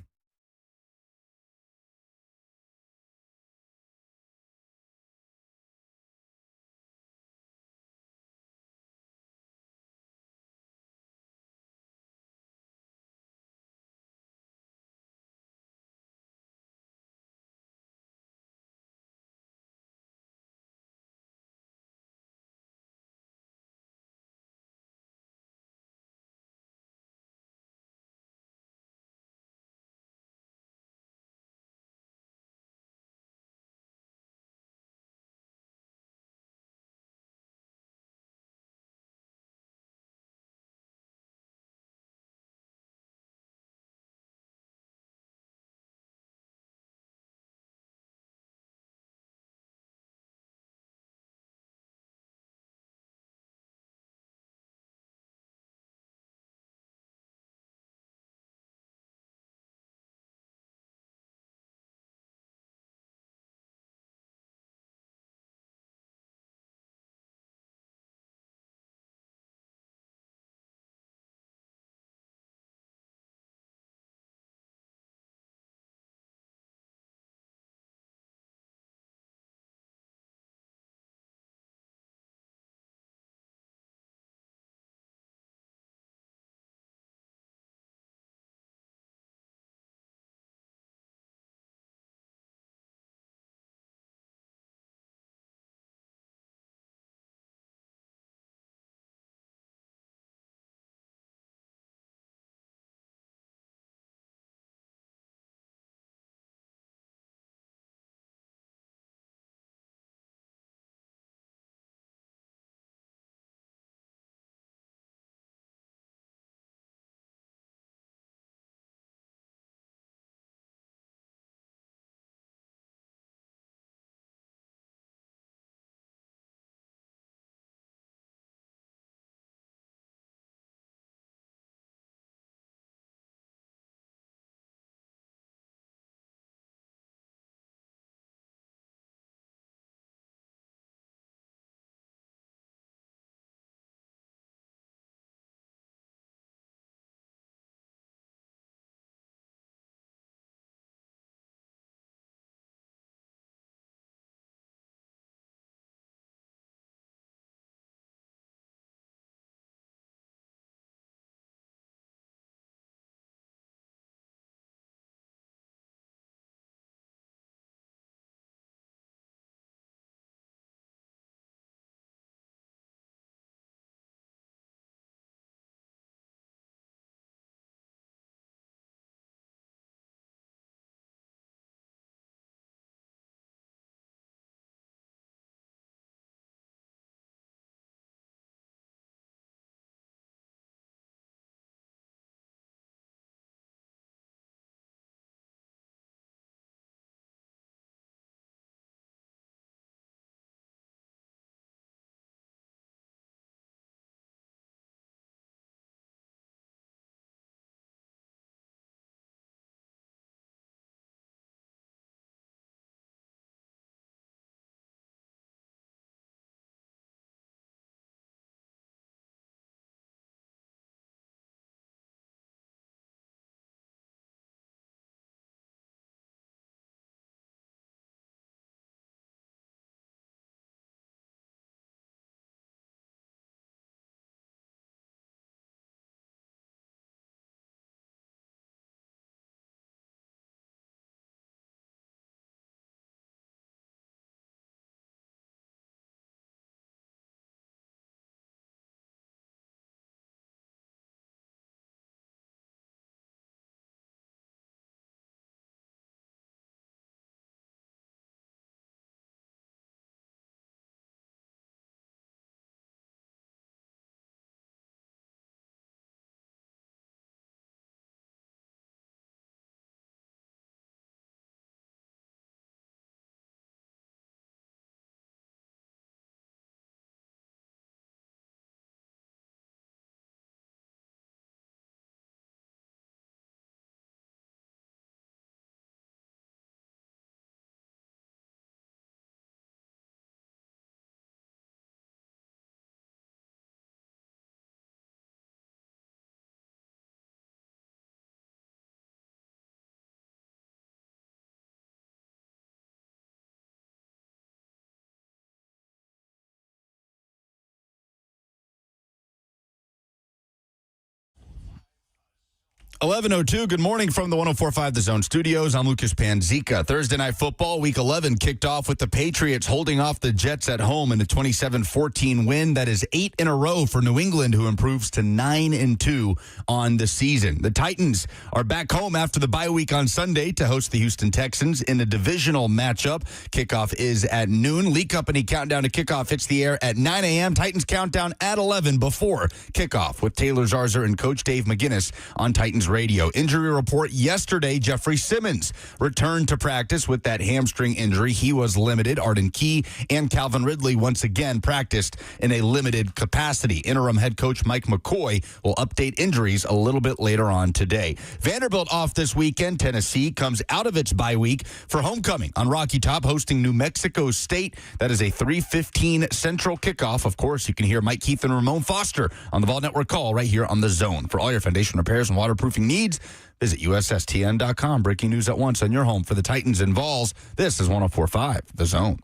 11:02. Good morning from the 104.5 The Zone studios. I'm Lucas Panzica. Thursday Night Football, Week 11 kicked off with the Patriots holding off the Jets at home in a 27-14 win. That is 8 in a row for New England, who improves to 9-2 on the season. The Titans are back home after the bye week on Sunday to host the Houston Texans in a divisional matchup. Kickoff is at noon. Lee Company countdown to kickoff hits the air at 9 a.m. Titans countdown at 11 before kickoff with Taylor Zarzour and Coach Dave McGinnis on Titans Radio. Injury report yesterday, Jeffrey Simmons returned to practice with that hamstring injury. He was limited. Arden Key and Calvin Ridley once again practiced in a limited capacity. Interim head coach Mike McCoy will update injuries a little bit later on today. Vanderbilt off this weekend. Tennessee comes out of its bye week for homecoming on Rocky Top, hosting New Mexico State. That is a 3:15 Central kickoff. Of course, you can hear Mike Keith and Ramon Foster on the Vol Network Call right here on The Zone. For all your foundation repairs and waterproofing needs, visit USSTN.com. Breaking news at once on your home for the Titans and Vols. This is 104.5 The Zone.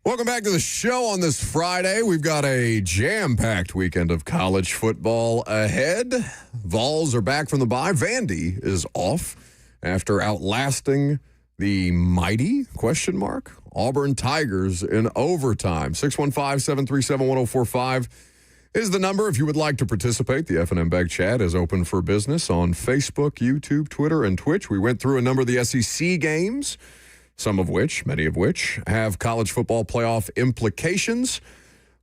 Welcome back to the show on this Friday. We've got a jam-packed weekend of college football ahead. Vols are back from the bye. Vandy is off after outlasting the mighty, Auburn Tigers in overtime. 615-737-1045 is the number if you would like to participate. The F&M Bag Chat is open for business on Facebook, YouTube, Twitter, and Twitch. We went through a number of the SEC games, many of which, have college football playoff implications.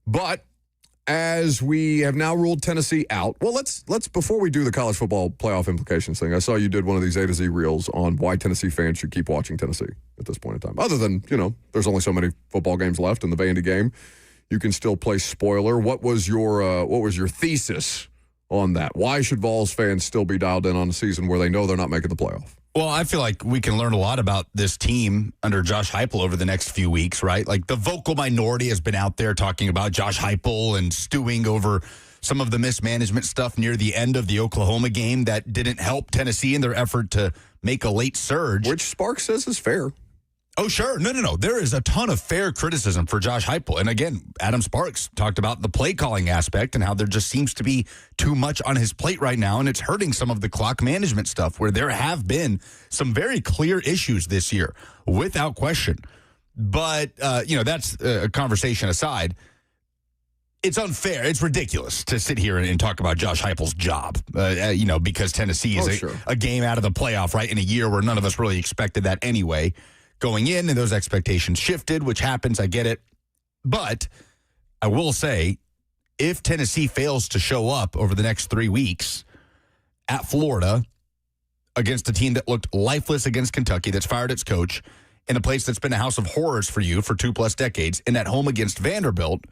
But as we have now ruled Tennessee out, well, let's before we do the college football playoff implications thing, I saw you did one of these A to Z reels on why Tennessee fans should keep watching Tennessee at this point in time. Other than, there's only so many football games left in the Vandy game. You can still play spoiler. What was your thesis on that? Why should Vols fans still be dialed in on a season where they know they're not making the playoff? Well, I feel like we can learn a lot about this team under Josh Heupel over the next few weeks, right? Like the vocal minority has been out there talking about Josh Heupel and stewing over some of the mismanagement stuff near the end of the Oklahoma game that didn't help Tennessee in their effort to make a late surge. Which Sparks says is fair. Oh, sure. No. There is a ton of fair criticism for Josh Heupel. And again, Adam Sparks talked about the play calling aspect and how there just seems to be too much on his plate right now. And it's hurting some of the clock management stuff where there have been some very clear issues this year, without question. But, that's a conversation aside. It's unfair. It's ridiculous to sit here and talk about Josh Heupel's job, because Tennessee is a game out of the playoff, right, in a year where none of us really expected that anyway. Going in, and those expectations shifted, which happens. I get it. But I will say, if Tennessee fails to show up over the next 3 weeks at Florida against a team that looked lifeless against Kentucky, that's fired its coach, in a place that's been a house of horrors for you for 2+ decades, and at home against Vanderbilt,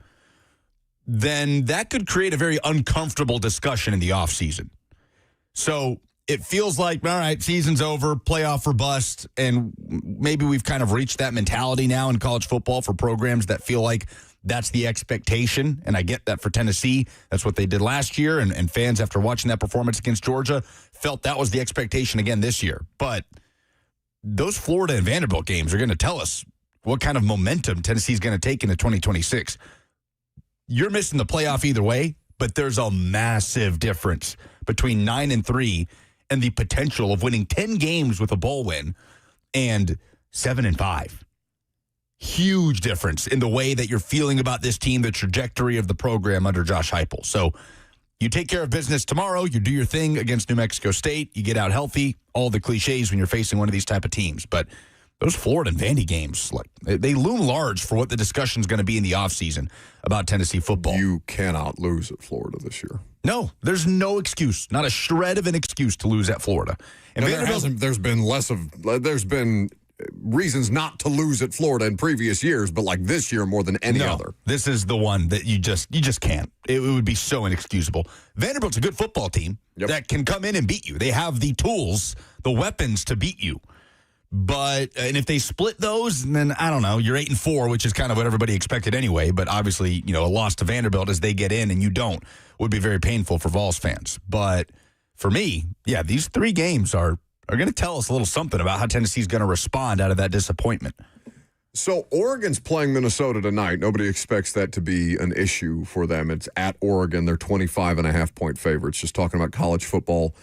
then that could create a very uncomfortable discussion in the offseason. So it feels like, all right, season's over, playoff or bust, and maybe we've kind of reached that mentality now in college football for programs that feel like that's the expectation, and I get that for Tennessee. That's what they did last year, and fans, after watching that performance against Georgia, felt that was the expectation again this year. But those Florida and Vanderbilt games are going to tell us what kind of momentum Tennessee's going to take into 2026. You're missing the playoff either way, but there's a massive difference between 9-3 and the potential of winning 10 games with a bowl win and 7-5. Huge difference in the way that you're feeling about this team, the trajectory of the program under Josh Heupel. So you take care of business tomorrow, you do your thing against New Mexico State, you get out healthy, all the cliches when you're facing one of these type of teams. But those Florida and Vandy games, they loom large for what the discussion is going to be in the offseason about Tennessee football. You cannot lose at Florida this year. No, there's no excuse, not a shred of an excuse to lose at Florida. And there's been reasons not to lose at Florida in previous years, but like this year more than any other. This is the one that you just can't. It would be so inexcusable. Vanderbilt's a good football team that can come in and beat you. They have the tools, the weapons to beat you. And if they split those, then I don't know. You're 8-4, which is kind of what everybody expected anyway. But obviously, a loss to Vanderbilt as they get in and you don't would be very painful for Vols fans. But for me, yeah, these 3 games are going to tell us a little something about how Tennessee's going to respond out of that disappointment. So Oregon's playing Minnesota tonight. Nobody expects that to be an issue for them. It's at Oregon. They're 25.5-point favorites. Just talking about college football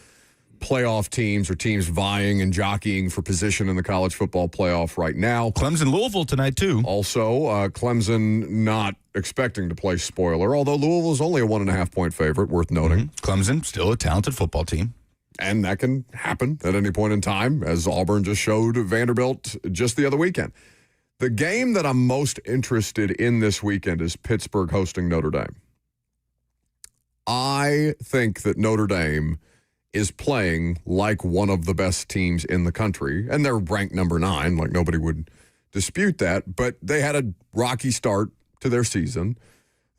playoff teams or teams vying and jockeying for position in the college football playoff right now. Clemson, Louisville tonight, too. Also, Clemson not expecting to play spoiler, although Louisville's only a 1.5-point favorite, worth noting. Clemson, still a talented football team. And that can happen at any point in time, as Auburn just showed Vanderbilt just the other weekend. The game that I'm most interested in this weekend is Pittsburgh hosting Notre Dame. I think that Notre Dame is playing like one of the best teams in the country, and they're ranked number 9, like nobody would dispute that, but they had a rocky start to their season.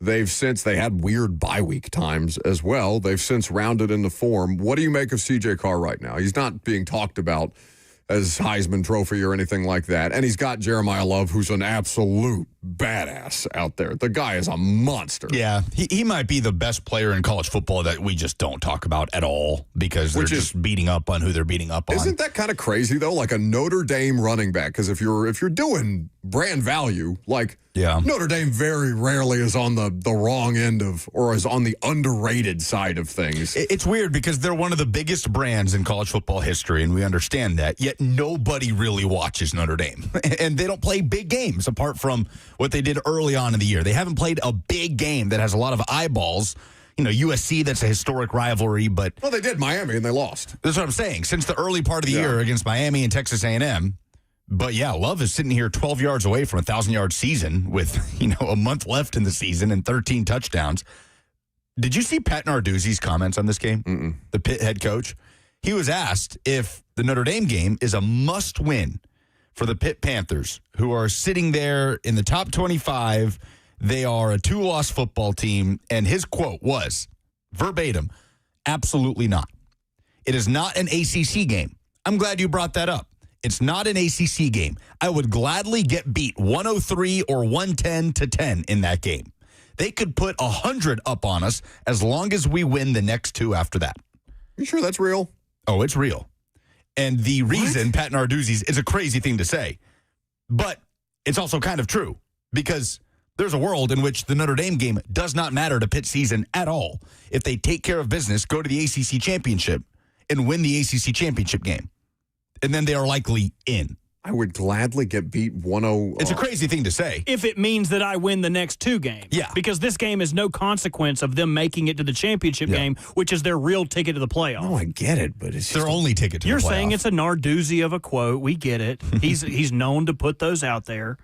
They had weird bye week times as well. They've since rounded into form. What do you make of C.J. Carr right now? He's not being talked about as Heisman Trophy or anything like that. And he's got Jeremiah Love, who's an absolute badass out there. The guy is a monster. Yeah, he might be the best player in college football that we just don't talk about at all because they're just beating up on who they're beating up on. Isn't that kind of crazy, though? Like a Notre Dame running back. Because if you're doing brand value, like Notre Dame very rarely is on the wrong end of or is on the underrated side of things. It's weird because they're one of the biggest brands in college football history, and we understand that, yet nobody really watches Notre Dame. And they don't play big games apart from what they did early on in the year. They haven't played a big game that has a lot of eyeballs. USC, that's a historic rivalry, but... Well, they did Miami, and they lost. That's what I'm saying. Since the early part of the year against Miami and Texas A&M. But, yeah, Love is sitting here 12 yards away from a 1,000-yard season with, a month left in the season and 13 touchdowns. Did you see Pat Narduzzi's comments on this game? The Pitt head coach? He was asked if the Notre Dame game is a must-win for the Pitt Panthers, who are sitting there in the top 25. They are a 2-loss football team. And his quote was, verbatim, absolutely not. It is not an ACC game. I'm glad you brought that up. It's not an ACC game. I would gladly get beat 103 or 110-10 in that game. They could put 100 up on us as long as we win the next 2 after that. You sure that's real? Oh, it's real. And the reason Pat Narduzzi's is a crazy thing to say, but it's also kind of true because there's a world in which the Notre Dame game does not matter to Pitt's season at all. If they take care of business, go to the ACC championship and win the ACC championship game, and then they are likely in. I would gladly get beat 1-0. It's a crazy thing to say. If it means that I win the next 2 games. Yeah. Because this game is no consequence of them making it to the championship game, which is their real ticket to the playoff. No, I get it, but it's their only ticket to the playoff. You're saying it's a Narduzzi of a quote. We get it. He's known to put those out there.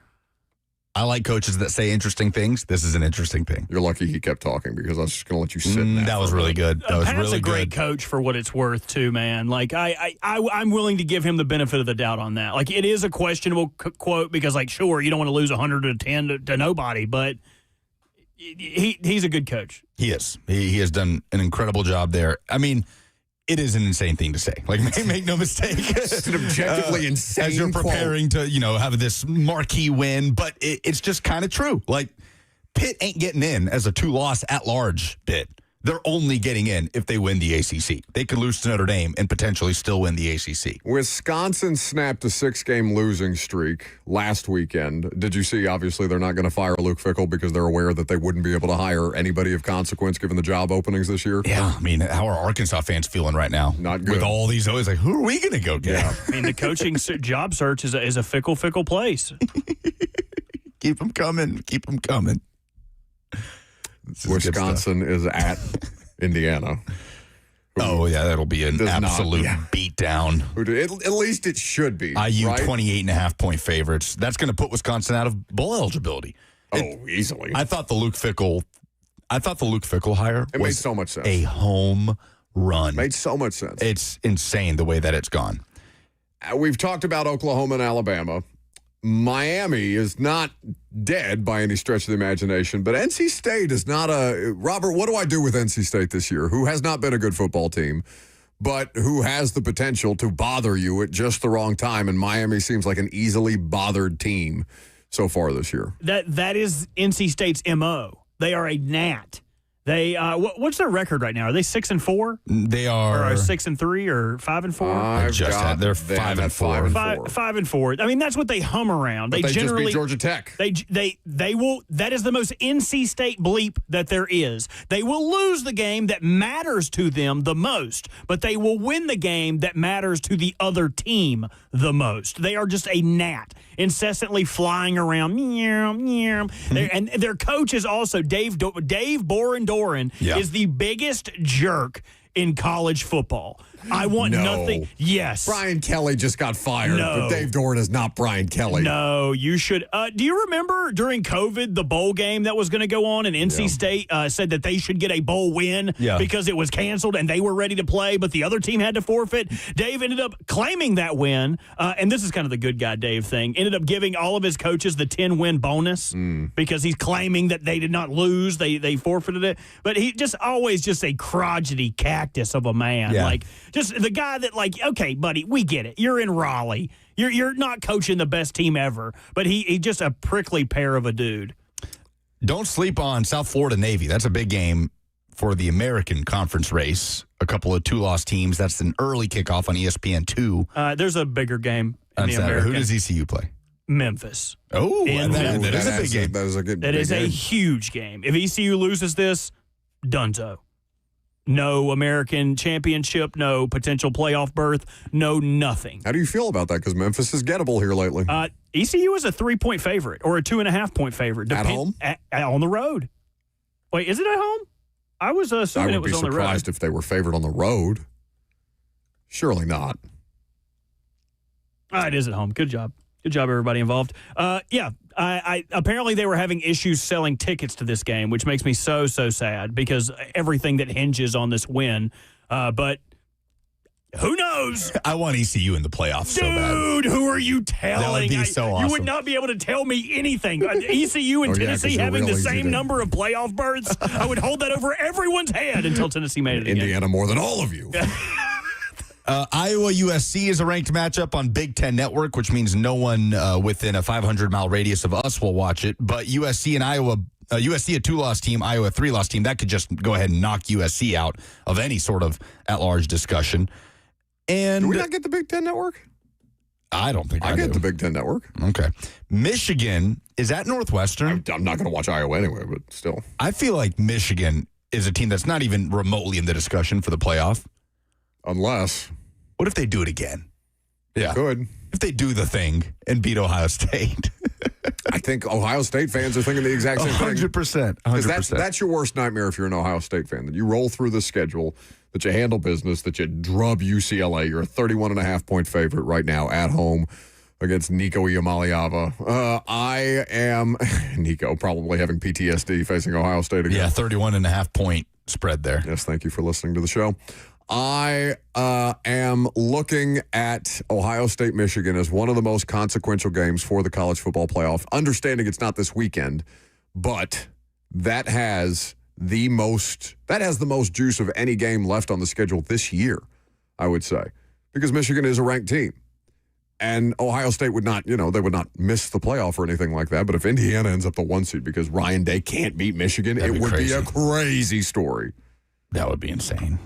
I like coaches that say interesting things. This is an interesting thing. You're lucky he kept talking because I was just going to let you sit in that. That was really good. That was Pat's really a great coach for what it's worth, too, man. Like, I'm willing to give him the benefit of the doubt on that. Like, it is a questionable quote because, like, sure, you don't want to lose 110 to nobody, but he's a good coach. He is. He has done an incredible job there. I mean, it is an insane thing to say. Like, make no mistake. It's an objectively insane as you're preparing to, have this marquee win, but it's just kind of true. Like, Pitt ain't getting in as a 2-loss at-large bid. They're only getting in if they win the ACC. They could lose to Notre Dame and potentially still win the ACC. Wisconsin snapped a 6-game losing streak last weekend. Did you see, obviously, they're not going to fire Luke Fickell because they're aware that they wouldn't be able to hire anybody of consequence given the job openings this year? Yeah, I mean, how are Arkansas fans feeling right now? Not good. With all these always like, who are we going to go get? Yeah. I mean, the coaching job search is a fickle place. Keep them coming. Keep them coming. Wisconsin is at Indiana. Oh, yeah, that'll be an absolute beatdown. At least it should be. IU right? 28.5-point favorites. That's going to put Wisconsin out of bowl eligibility. Easily. I thought the Luke Fickell hire It made so much sense. A home run. Made so much sense. It's insane the way that it's gone. We've talked about Oklahoma and Alabama. Miami is not dead by any stretch of the imagination, but NC State is not Robert, what do I do with NC State this year, who has not been a good football team, but who has the potential to bother you at just the wrong time. And Miami seems like an easily bothered team so far this year. That is NC State's MO. They are a gnat. They what's their record right now? Are they 6-4? They are or 6-3 or 5-4? They're 5-4. 5-4. I mean, that's what they hum around. But they generally just beat Georgia Tech. They will. That is the most NC State bleep that there is. They will lose the game that matters to them the most, but they will win the game that matters to the other team the most. They are just a gnat, incessantly flying around. Meow, meow. And their coach is also Dave Doran is the biggest jerk in college football. I want nothing. Yes. Brian Kelly just got fired, but Dave Doran is not Brian Kelly. No, you should. Do you remember during COVID, the bowl game that was going to go on, and NC State said that they should get a bowl win because it was canceled and they were ready to play, but the other team had to forfeit? Dave ended up claiming that win, and this is kind of the good guy Dave thing, ended up giving all of his coaches the 10-win bonus because he's claiming that they did not lose. They forfeited it. But he just always just a crotchety cactus of a man. Yeah. Like, just the guy that, like, okay, buddy, we get it. You're in Raleigh. You're not coaching the best team ever, but he just a prickly pear of a dude. Don't sleep on South Florida Navy. That's a big game for the American Conference race. A couple of two-loss teams. That's an early kickoff on ESPN2. There's a bigger game in the Saturday. American. Who does ECU play? Memphis. Oh, that is a big game. That is a good. That is a game. huge game. If ECU loses this, dunzo. No American championship, no potential playoff berth, no nothing. How do you feel about that? Because Memphis is gettable here lately. ECU is a 3-point favorite or a 2.5-point favorite. At home? On the road. Wait, is it at home? I was assuming it was on the road. I would be surprised if they were favored on the road. Surely not. It is at home. Good job. Good job, everybody involved. I apparently they were having issues selling tickets to this game, which makes me so sad because everything that hinges on this win. But who knows? I want ECU in the playoffs so bad. Dude, who are you telling? That would be so awesome. You would not be able to tell me anything. ECU and Tennessee having the same number of playoff berths, I would hold that over everyone's head until Tennessee made it again. Indiana more than all of you. Iowa USC is a ranked matchup on Big Ten Network, which means no one within a 500-mile radius of us will watch it. But USC and Iowa, USC a 2-loss team, Iowa a 3-loss team, that could just go ahead and knock USC out of any sort of at-large discussion. And do we not get the Big Ten Network? I don't think I get do. the Big Ten Network. Okay. Michigan is at Northwestern. I'm not going to watch Iowa anyway, but still. I feel like Michigan is a team that's not even remotely in the discussion for the playoff. Unless. What if they do it again? Yeah. Good. If they do the thing and beat Ohio State. I think Ohio State fans are thinking the exact same thing. 100%. 100%. That's your worst nightmare if you're an Ohio State fan, that you roll through the schedule, that you handle business, that you drub UCLA. You're a 31.5-point favorite right now at home against Nico Iamaleava. I am, Nico, probably having PTSD facing Ohio State again. Yeah, 31.5-point spread there. Yes, thank you for listening to the show. I am looking at Ohio State, Michigan as one of the most consequential games for the college football playoff. Understanding it's not this weekend, but that has the most juice of any game left on the schedule this year, I would say, because Michigan is a ranked team. And Ohio State would not, they would not miss the playoff or anything like that. But if Indiana ends up the 1 seed because Ryan Day can't beat Michigan, it would be a crazy story. That would be insane.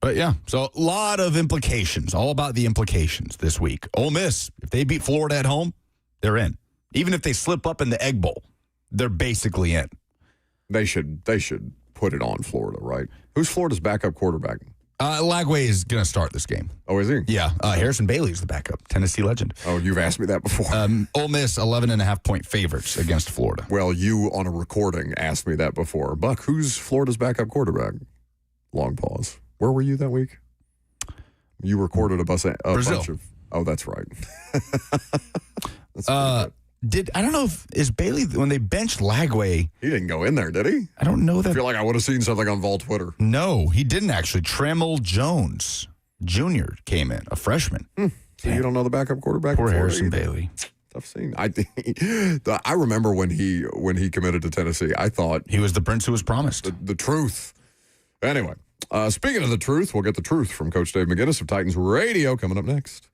But yeah, so a lot of implications, all about the implications this week. Ole Miss, if they beat Florida at home, they're in. Even if they slip up in the Egg Bowl, they're basically in. They should put it on Florida, right? Who's Florida's backup quarterback? Lagway is going to start this game. Oh, is he? Yeah. Harrison Bailey is the backup, Tennessee legend. Oh, you've asked me that before. Ole Miss, 11.5-point favorites against Florida. Well, you on a recording asked me that before. Buck, who's Florida's backup quarterback? Long pause. Where were you that week? You recorded a bunch of... Oh, that's right. That's I don't know if is Bailey when they benched Lagway. He didn't go in there, did he? I don't know that. I feel like I would have seen something on Vol Twitter. No, he didn't actually. Trammell Jones Jr. came in, a freshman. So you don't know the backup quarterback? Poor Harrison Bailey. Tough scene. I remember when he committed to Tennessee. I thought he was the prince who was promised. The truth. Anyway, Speaking of the truth, we'll get the truth from Coach Dave McGinnis of Titans Radio coming up next.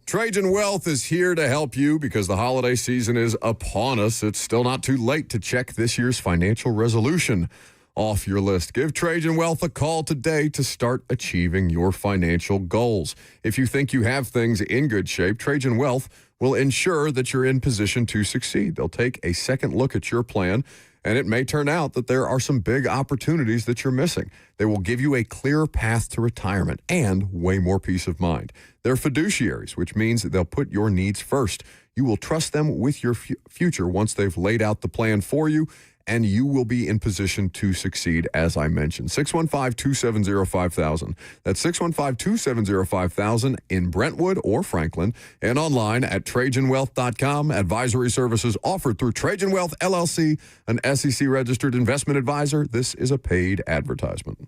Trajan Wealth is here to help you because the holiday season is upon us. It's still not too late to check this year's financial resolution off your list. Give Trajan Wealth a call today to start achieving your financial goals. If you think you have things in good shape, Trajan Wealth will ensure that you're in position to succeed. They'll take a second look at your plan, and it may turn out that there are some big opportunities that you're missing. They will give you a clear path to retirement and way more peace of mind. They're fiduciaries, which means that they'll put your needs first. You will trust them with your future once they've laid out the plan for you, and you will be in position to succeed, as I mentioned. 615-270-5000. That's 615-270-5000 in Brentwood or Franklin, and online at TrajanWealth.com. Advisory services offered through Trajan Wealth, LLC, an SEC-registered investment advisor. This is a paid advertisement.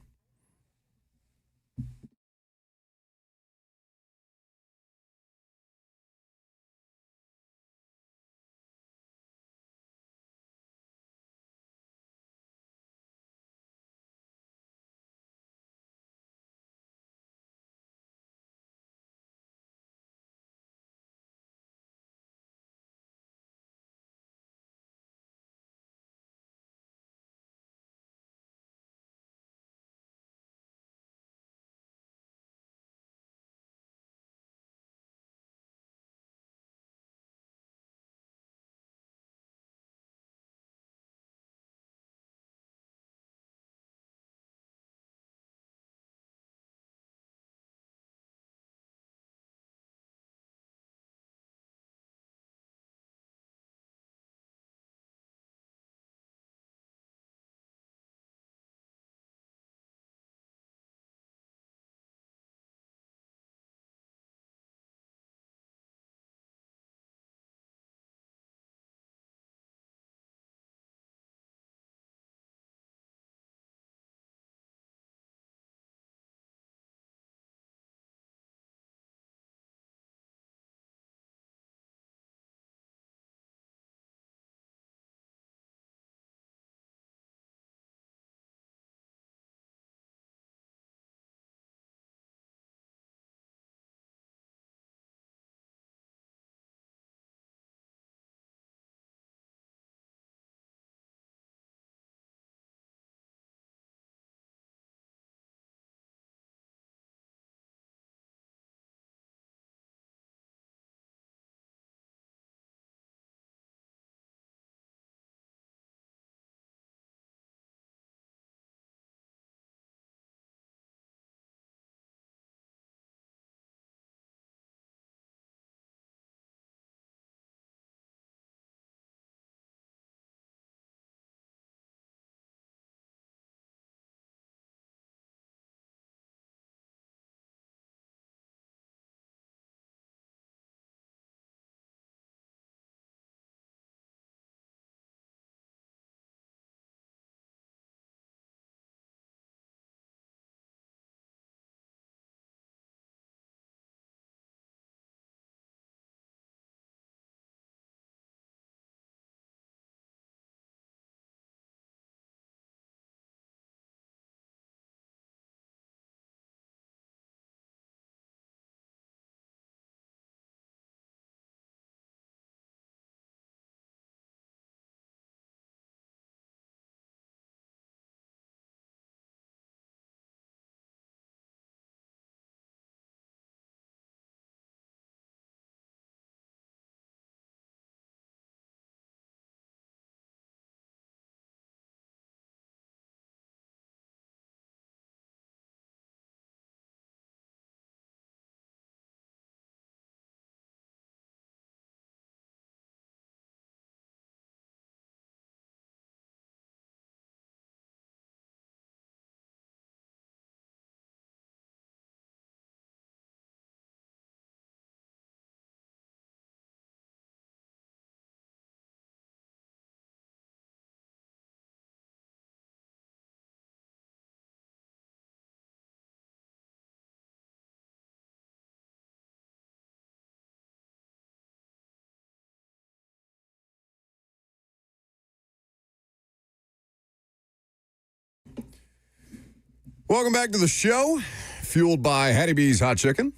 Welcome back to the show, fueled by Hattie B's Hot Chicken,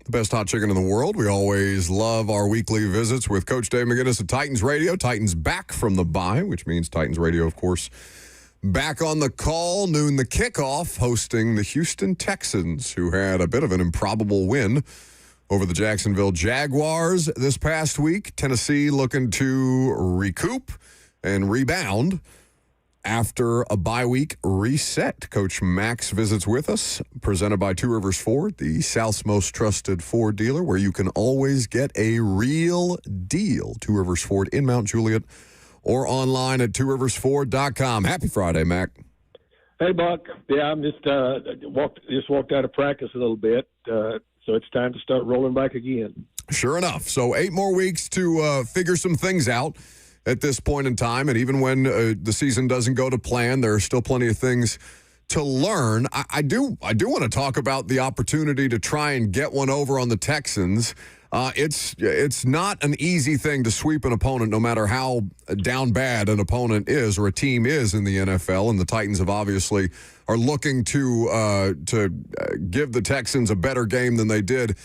the best hot chicken in the world. We always love our weekly visits with Coach Dave McGinnis at Titans Radio. Titans back from the bye, which means Titans Radio, of course, back on the call, noon the kickoff, hosting the Houston Texans, who had a bit of an improbable win over the Jacksonville Jaguars this past week. Tennessee looking to recoup and rebound after a bye week reset. Coach Max visits with us, presented by Two Rivers Ford, the South's most trusted Ford dealer, where you can always get a real deal. Two Rivers Ford in Mount Juliet or online at tworiversford.com. Happy Friday, Mac. Hey, Buck. Yeah, I'm just walked out of practice a little bit, so it's time to start rolling back again. Sure enough. So 8 more weeks to figure some things out at this point in time. And even when the season doesn't go to plan, there are still plenty of things to learn. I do want to talk about the opportunity to try and get one over on the Texans. It's not an easy thing to sweep an opponent, no matter how down bad an opponent is or a team is in the NFL. And the Titans have obviously are looking to give the Texans a better game than they did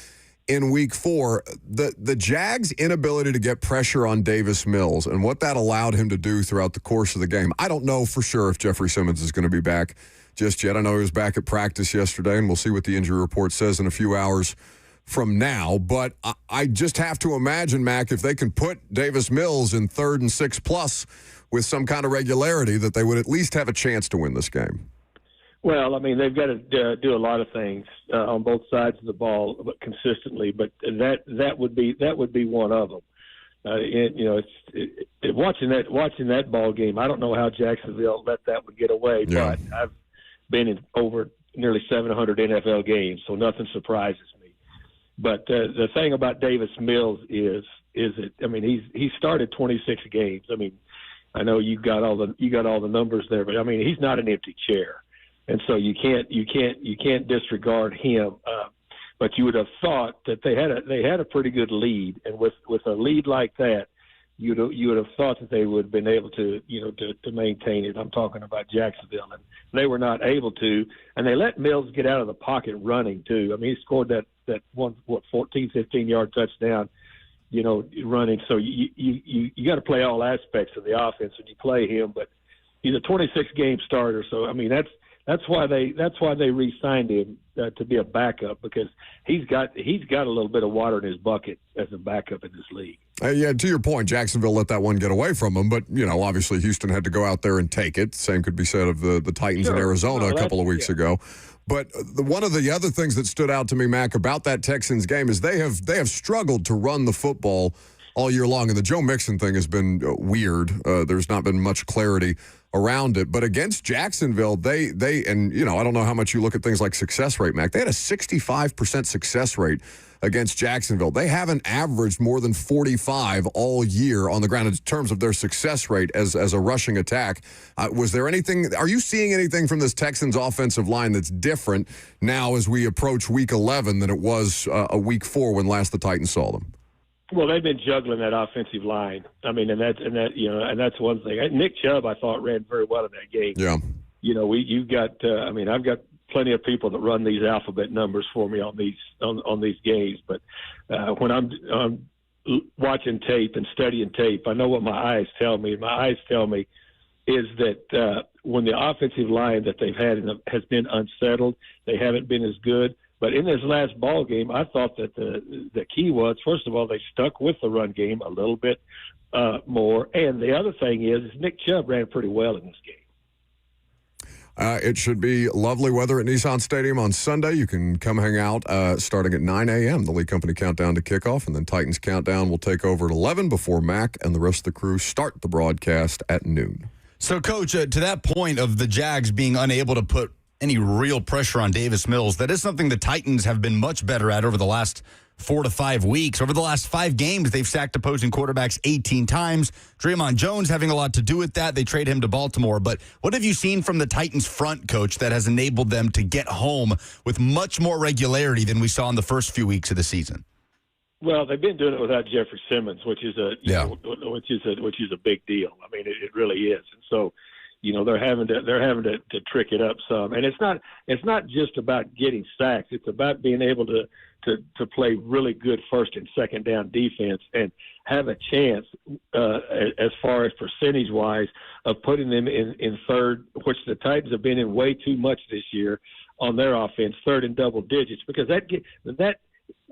in week 4. The Jags' inability to get pressure on Davis Mills and what that allowed him to do throughout the course of the game. I don't know for sure if Jeffrey Simmons is going to be back just yet. I know he was back at practice yesterday, and we'll see what the injury report says in a few hours from now. But I just have to imagine, Mac, if they can put Davis Mills in 3rd and 6+ with some kind of regularity, that they would at least have a chance to win this game. Well, I mean, they've got to do a lot of things on both sides of the ball consistently, but that would be one of them. Watching that ball game, I don't know how Jacksonville let that one get away. Yeah. But I've been in over nearly 700 NFL games, so nothing surprises me. But the thing about Davis Mills is that, I mean, he started 26 games. I mean, I know you got all the numbers there, but I mean, he's not an empty chair. And so you can't disregard him. But you would have thought that they had a pretty good lead, and with a lead like that, you would have thought that they would have been able to maintain it. I'm talking about Jacksonville, and they were not able to. And they let Mills get out of the pocket running too. I mean, he scored that 14, 15-yard touchdown, running. So you got to play all aspects of the offense when you play him. But he's a 26-game starter, so I mean that's why they re-signed him to be a backup, because he's got a little bit of water in his bucket as a backup in this league. Yeah, to your point, Jacksonville let that one get away from them, but obviously Houston had to go out there and take it. Same could be said of the Titans in Arizona a couple of weeks ago. But one of the other things that stood out to me, Mac, about that Texans game is they have struggled to run the football all year long, and the Joe Mixon thing has been weird. There's not been much clarity around it. But against Jacksonville, they and I don't know how much you look at things like success rate, Mac. They had a 65% success rate against Jacksonville. They haven't averaged more than 45 all year on the ground in terms of their success rate as a rushing attack. Was there anything? Are you seeing anything from this Texans offensive line that's different now as we approach Week 11 than it was a Week 4 when last the Titans saw them? Well, they've been juggling that offensive line. I mean, and that's one thing. Nick Chubb, I thought, ran very well in that game. Yeah. You've got. I've got plenty of people that run these alphabet numbers for me on these games. But when I'm watching tape and studying tape, I know what my eyes tell me. My eyes tell me is that when the offensive line that they've had has been unsettled, they haven't been as good. But in this last ball game, I thought that the key was, first of all, they stuck with the run game a little bit more. And the other thing is Nick Chubb ran pretty well in this game. It should be lovely weather at Nissan Stadium on Sunday. You can come hang out starting at 9 a.m., the Lee Company countdown to kickoff, and then Titans countdown will take over at 11 before Mac and the rest of the crew start the broadcast at noon. So, Coach, to that point of the Jags being unable to put any real pressure on Davis Mills, that is something the Titans have been much better at over the last 4 to 5 weeks. Over the last 5 games, they've sacked opposing quarterbacks 18 times. Draymond Jones having a lot to do with that. They trade him to Baltimore. But what have you seen from the Titans front, Coach, that has enabled them to get home with much more regularity than we saw in the first few weeks of the season? Well, they've been doing it without Jeffrey Simmons, which is a big deal. I mean, it really is. And so, They're having to trick it up some, and it's not just about getting sacks. It's about being able to play really good first and second down defense and have a chance as far as percentage wise of putting them in third, which the Titans have been in way too much this year on their offense, third and double digits, because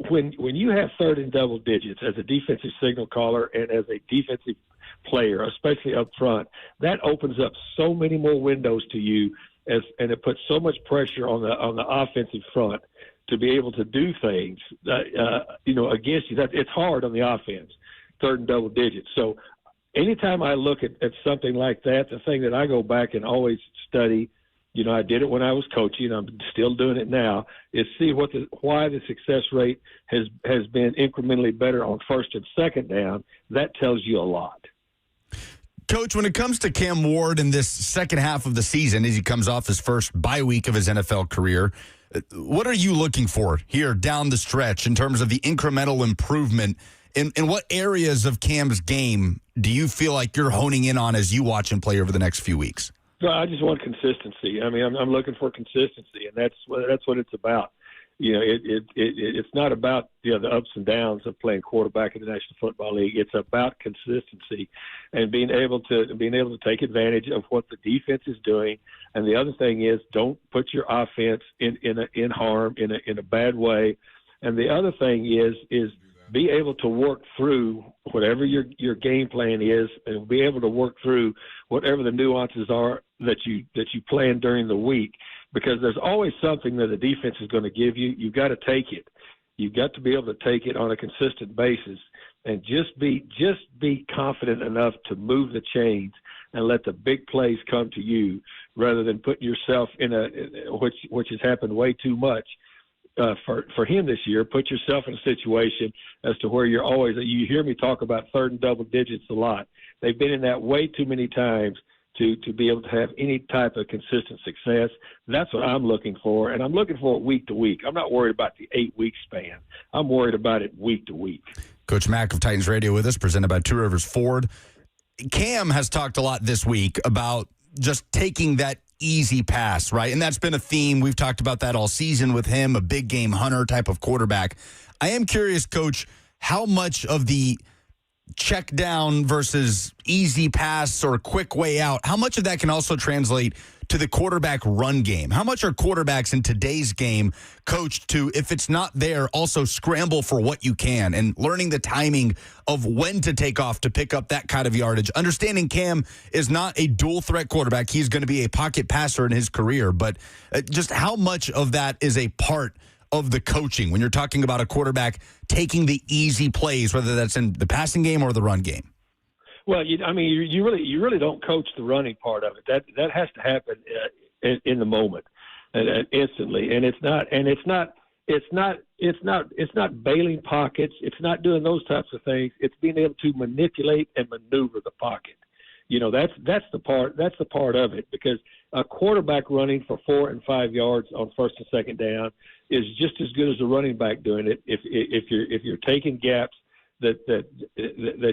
when you have third and double digits as a defensive signal caller and as a defensive player, especially up front, that opens up so many more windows to you, and it puts so much pressure on the offensive front to be able to do things, against you. It's hard on the offense, third and double digits. So anytime I look at something like that, the thing that I go back and always study, I did it when I was coaching, I'm still doing it now, is see why the success rate has been incrementally better on first and second down. That tells you a lot. Coach, when it comes to Cam Ward in this second half of the season, as he comes off his first bye week of his NFL career, what are you looking for here down the stretch in terms of the incremental improvement? In what areas of Cam's game do you feel like you're honing in on as you watch him play over the next few weeks? No, I just want consistency. I mean, I'm looking for consistency, and that's what it's about. It's not about the ups and downs of playing quarterback in the National Football League. It's about consistency and being able to take advantage of what the defense is doing. And the other thing is, don't put your offense in harm in a bad way. And the other thing is be able to work through whatever your game plan is, and be able to work through whatever the nuances are that you plan during the week, because there's always something that the defense is going to give you. You've got to take it. You've got to be able to take it on a consistent basis, and just be confident enough to move the chains and let the big plays come to you, rather than putting yourself in which has happened way too much. For him this year, put yourself in a situation as to where you hear me talk about third and double digits a lot. They've been in that way too many times to be able to have any type of consistent success. That's what I'm looking for, and I'm looking for it week to week. I'm not worried about the 8-week span. I'm worried about it week to week. Coach Mack of Titans Radio with us, presented by Two Rivers Ford. Cam has talked a lot this week about just taking that easy pass, right? And that's been a theme. We've talked about that all season with him, a big game hunter type of quarterback. I am curious, Coach, how much of the check down versus easy pass or quick way out, how much of that can also translate to the quarterback run game? How much are quarterbacks in today's game coached to, if it's not there, also scramble for what you can, and learning the timing of when to take off to pick up that kind of yardage? Understanding Cam is not a dual threat quarterback. He's going to be a pocket passer in his career, but just how much of that is a part of the coaching when you're talking about a quarterback taking the easy plays, whether that's in the passing game or the run game? Well, you really don't coach the running part of it. That has to happen in the moment, instantly. And it's not bailing pockets. It's not doing those types of things. It's being able to manipulate and maneuver the pocket. That's the part of it, because a quarterback running for 4 and 5 yards on first and second down is just as good as a running back doing it if you're taking gaps that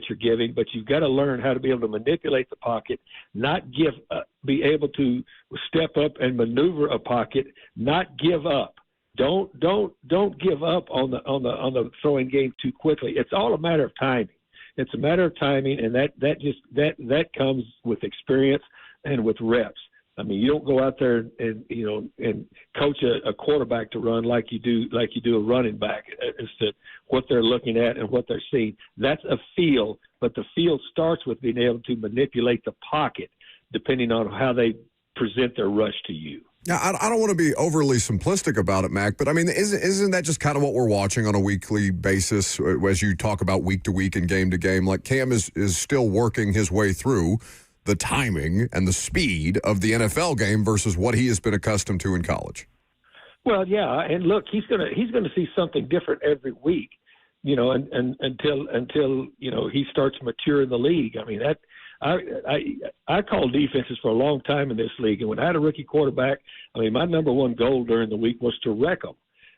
you're giving. But you've got to learn how to be able to manipulate the pocket, not be able to step up and maneuver a pocket, not give up. Don't give up on the throwing game too quickly. It's all a matter of timing. It's a matter of timing, and that comes with experience and with reps. I mean, you don't go out there and coach a quarterback to run like you do a running back as to what they're looking at and what they're seeing. That's a feel, but the feel starts with being able to manipulate the pocket depending on how they present their rush to you. Now, I don't want to be overly simplistic about it, Mac, but I mean, isn't that just kind of what we're watching on a weekly basis as you talk about week to week and game to game? Like, Cam is still working his way through the timing and the speed of the NFL game versus what he has been accustomed to in college. Well, yeah, and look, he's gonna see something different every week, and until he starts to mature in the league. I mean, that I called defenses for a long time in this league, and when I had a rookie quarterback, I mean, my number one goal during the week was to wreck them.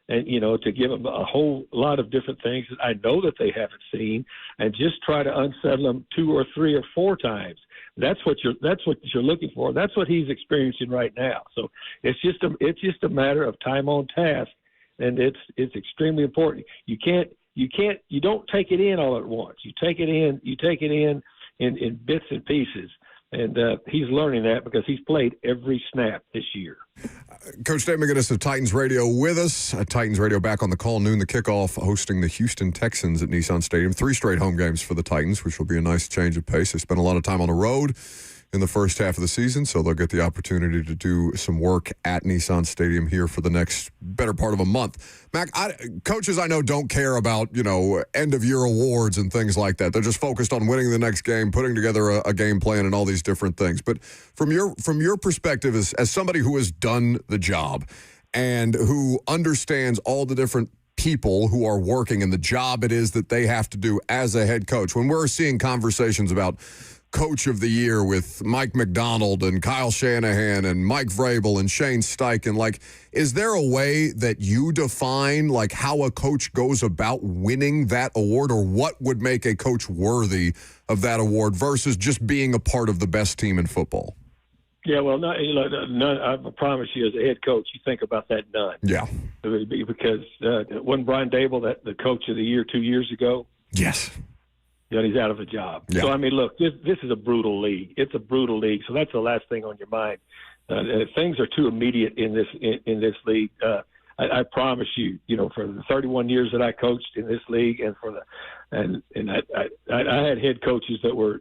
and to give them a whole lot of different things that I know that they haven't seen, and just try to unsettle them 2 or 3 or 4 times. That's what you're looking for. That's what he's experiencing right now. So it's just a matter of time on task, and it's extremely important. You don't take it in all at once. You take it in bits and pieces. And he's learning that because he's played every snap this year. Coach Dave McGinnis of Titans Radio with us. Titans Radio back on the call, noon the kickoff, hosting the Houston Texans at Nissan Stadium. 3 straight home games for the Titans, which will be a nice change of pace. They spent a lot of time on the road in the first half of the season, so they'll get the opportunity to do some work at Nissan Stadium here for the next better part of a month. Mac, coaches I know don't care about, end-of-year awards and things like that. They're just focused on winning the next game, putting together a game plan and all these different things. But from your perspective as somebody who has done the job and who understands all the different people who are working and the job it is that they have to do as a head coach, when we're seeing conversations about Coach of the Year with Mike McDonald and Kyle Shanahan and Mike Vrabel and Shane Steichen, is there a way that you define how a coach goes about winning that award, or what would make a coach worthy of that award versus just being a part of the best team in football? Yeah, well, none. I promise you, as a head coach, you think about that none. Yeah, because when Brian Dable, the Coach of the Year 2 years ago, yes. He's out of a job. Yeah. So, look, this is a brutal league. It's a brutal league. So that's the last thing on your mind. Things are too immediate in this league. I promise you, for the 31 years that I coached in this league, and I had head coaches that were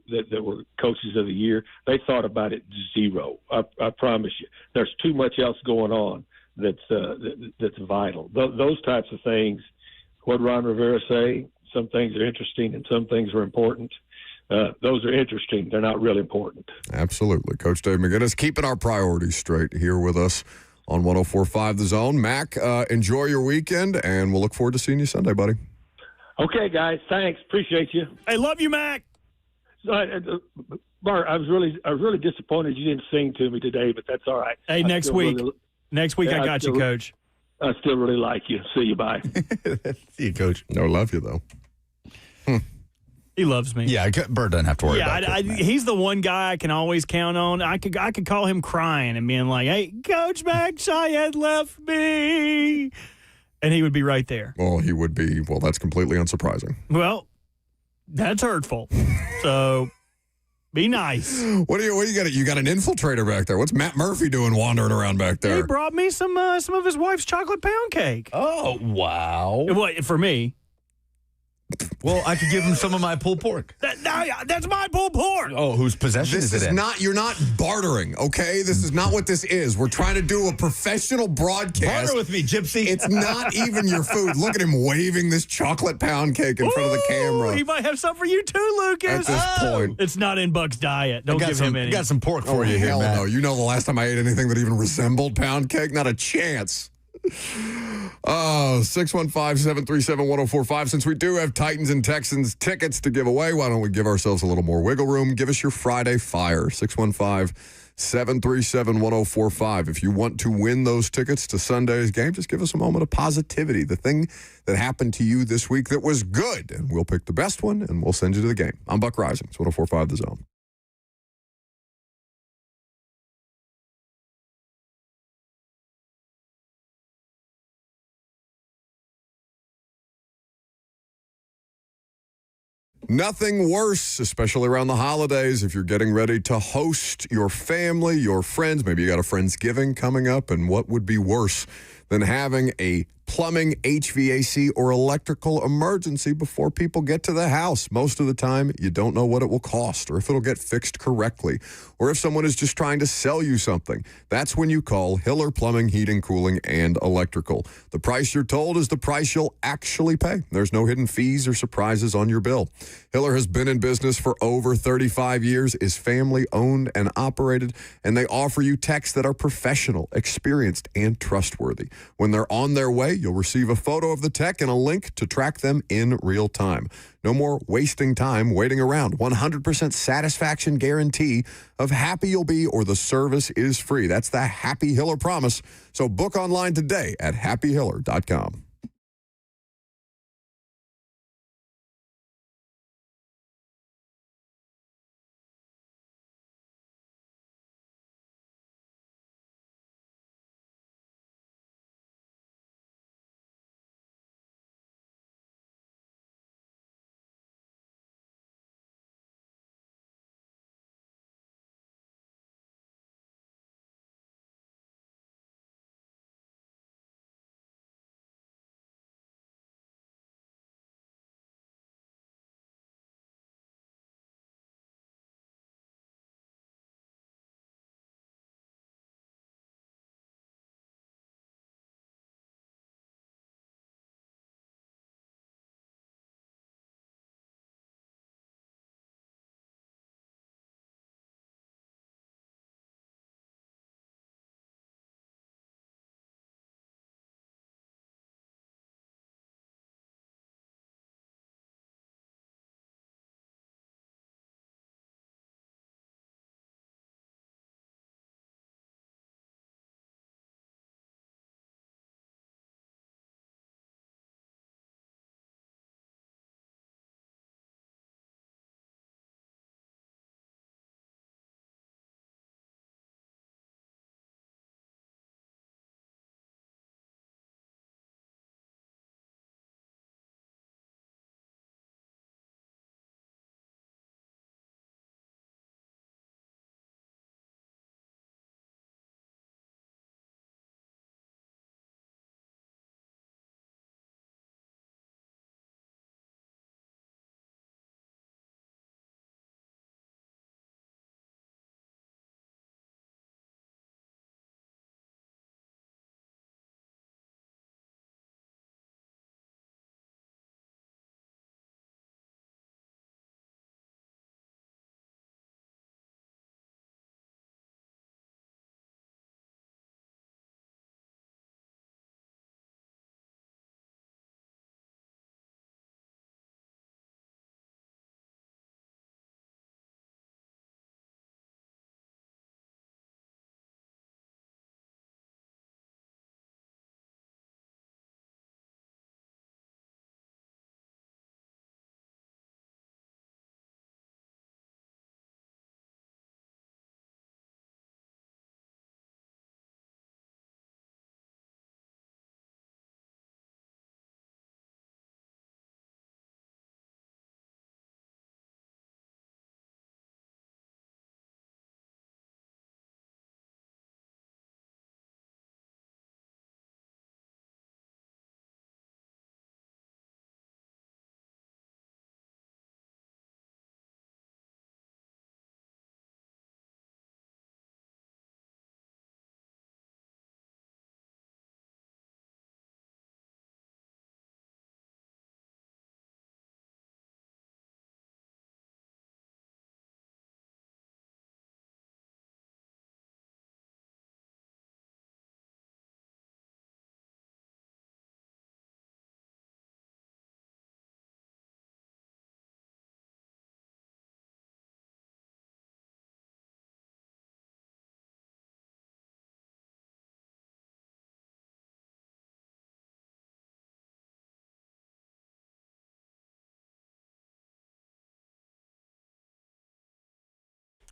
coaches of the year. They thought about it zero. I promise you. There's too much else going on that's vital. Those types of things. What Ron Rivera say? Some things are interesting and some things are important. Those are interesting. They're not real important. Absolutely. Coach Dave McGinnis keeping our priorities straight here with us on 104.5 The Zone. Mac, enjoy your weekend, and we'll look forward to seeing you Sunday, buddy. Okay, guys. Thanks. Appreciate you. I love you, Mac. Bart, I was really disappointed you didn't sing to me today, but that's all right. Hey, next week I got you, Coach. I still really like you. See you. Bye. See you, Coach. No, love you, though. He loves me. Yeah, Bird doesn't have to worry about it. He's the one guy I can always count on. I could call him crying and being like, "Hey, Coach Mac Cheyenne left me," and he would be right there. Well, he would be. Well, that's completely unsurprising. Well, that's hurtful. So be nice. What do you got? You got an infiltrator back there. What's Matt Murphy doing wandering around back there? He brought me some of his wife's chocolate pound cake. Oh, wow. What, for me? Well, I could give him some of my pulled pork. That's my pulled pork. Oh, whose possession This is it in? you're not bartering, okay? This is not what this is. We're trying to do a professional broadcast. Barter with me, Gypsy. It's not even your food. Look at him waving this chocolate pound cake in front of the camera. He might have some for you too, Lucas. At this point. It's not in Buck's diet. Don't give him any. Got some pork for you here, hell Matt. no. You know the last time I ate anything that even resembled pound cake? Not a chance. 615-737-1045. Since we do have Titans and Texans tickets to give away, why don't we give ourselves a little more wiggle room? Give us your Friday fire. 615-737-1045. If you want to win those tickets to Sunday's game, just give us a moment of positivity. The thing that happened to you this week that was good. And we'll pick the best one, and we'll send you to the game. I'm Buck Rising. It's 104.5 The Zone. Nothing worse, especially around the holidays, if you're getting ready to host your family, your friends. Maybe you got a Friendsgiving coming up, and what would be worse than having a plumbing, HVAC, or electrical emergency before people get to the house? Most of the time, you don't know what it will cost or if it'll get fixed correctly or if someone is just trying to sell you something. That's when you call Hiller Plumbing, Heating, Cooling, and Electrical. The price you're told is the price you'll actually pay. There's no hidden fees or surprises on your bill. Hiller has been in business for over 35 years, is family-owned and operated, and they offer you techs that are professional, experienced, and trustworthy. When they're on their way, away, you'll receive a photo of the tech and a link to track them in real time. No more wasting time waiting around. 100% satisfaction guarantee of happy you'll be or the service is free. That's the Happy Hiller promise. So book online today at happyhiller.com.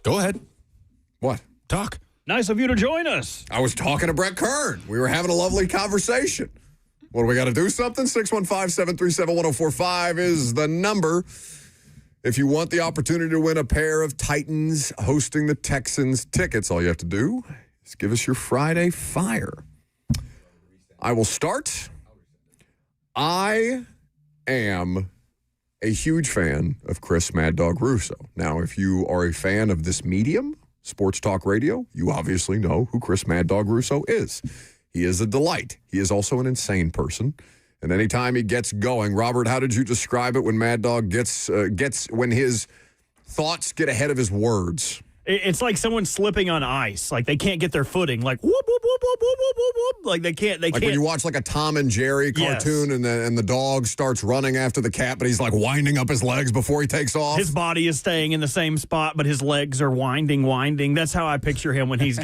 Go ahead. What? Talk. Nice of you to join us. I was talking to Brett Kern. We were having a lovely conversation. What do we got to do something? 615-737-1045 is the number. If you want the opportunity to win a pair of Titans hosting the Texans tickets, all you have to do is give us your Friday Fire. I will start. I am a huge fan of Chris Mad Dog Russo. Now, if you are a fan of this medium, Sports Talk Radio, you obviously know who Chris Mad Dog Russo is. He is a delight. He is also an insane person. And anytime he gets going, Robert, how did you describe it when Mad Dog gets when his thoughts get ahead of his words? It's like someone slipping on ice. Like they can't get their footing. Like whoop whoop whoop whoop whoop whoop whoop whoop. Like they can't. Like when you watch like a Tom and Jerry cartoon, and the dog starts running after the cat, but he's like winding up his legs before he takes off. His body is staying in the same spot, but his legs are winding. That's how I picture him when he's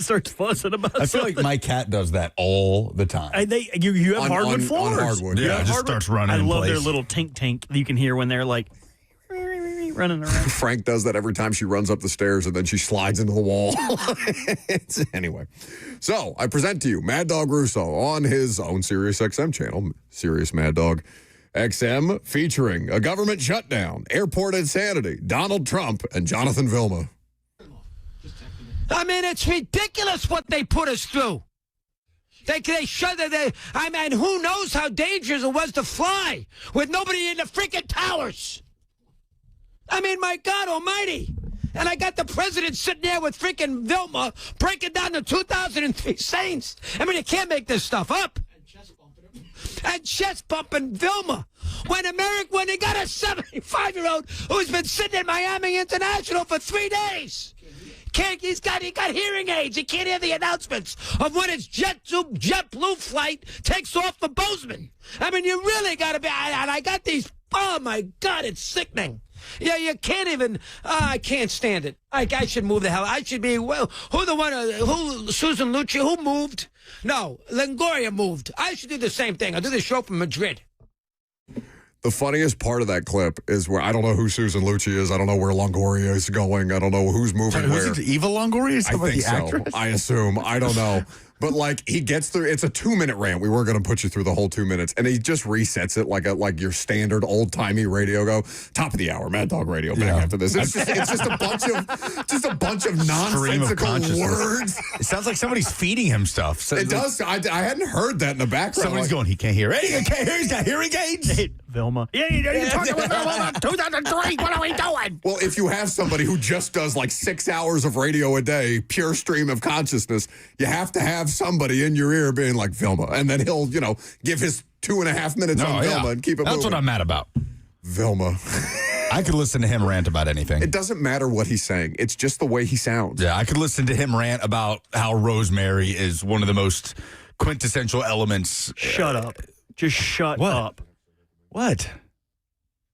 starts fussing about. I feel like my cat does that all the time. You have hardwood floors. On hardwood. Yeah, it just starts running. I in love place. their little tink you can hear when they're like running around. Frank does that every time she runs up the stairs and then she slides into the wall. Anyway, so I present to you Mad Dog Russo on his own Sirius XM channel, Sirius Mad Dog XM, featuring a government shutdown, airport insanity, Donald Trump, and Jonathan Vilma. I mean, it's ridiculous what they put us through. They shut it. I mean, who knows how dangerous it was to fly with nobody in the freaking towers? I mean, my God almighty. And I got the president sitting there with freaking Vilma breaking down the 2003 Saints. I mean, you can't make this stuff up. And chest bumping Vilma. When they got a 75-year-old who's been sitting in Miami International for 3 days. He got hearing aids. He can't hear the announcements of when his JetBlue flight takes off for Bozeman. I mean, you really got to be. And I got these. Oh my God, it's sickening. Yeah, you can't even. I can't stand it. I should move the hell. I should be. Well, who Susan Lucci? Who moved? No, Longoria moved. I should do the same thing. I'll do the show from Madrid. The funniest part of that clip is where I don't know who Susan Lucci is. I don't know where Longoria is going. I don't know who's moving where. Was it Eva Longoria? Is that I like think the actress? so. I assume. I don't know. But like he gets through, it's a 2-minute rant. We weren't going to put you through the whole 2 minutes, and he just resets it like your standard old timey radio go. Top of the hour, Mad Dog Radio. Back after this, it's just a bunch of nonsensical words. It sounds like somebody's feeding him stuff. So It does. I hadn't heard that in the background. Somebody's going. He can't hear. Hey, he can't hear. He's got hearing aids. Vilma. Yeah, you're talking about Vilma. 2003. What are we doing? Well, if you have somebody who just does like 6 hours of radio a day, pure stream of consciousness, you have to have somebody in your ear being like Vilma, and then he'll, give his 2.5 minutes on Vilma and keep it moving. That's what I'm mad about. Vilma. I could listen to him rant about anything. It doesn't matter what he's saying. It's just the way he sounds. Yeah, I could listen to him rant about how Rosemary is one of the most quintessential elements. Shut up. Just shut up. What?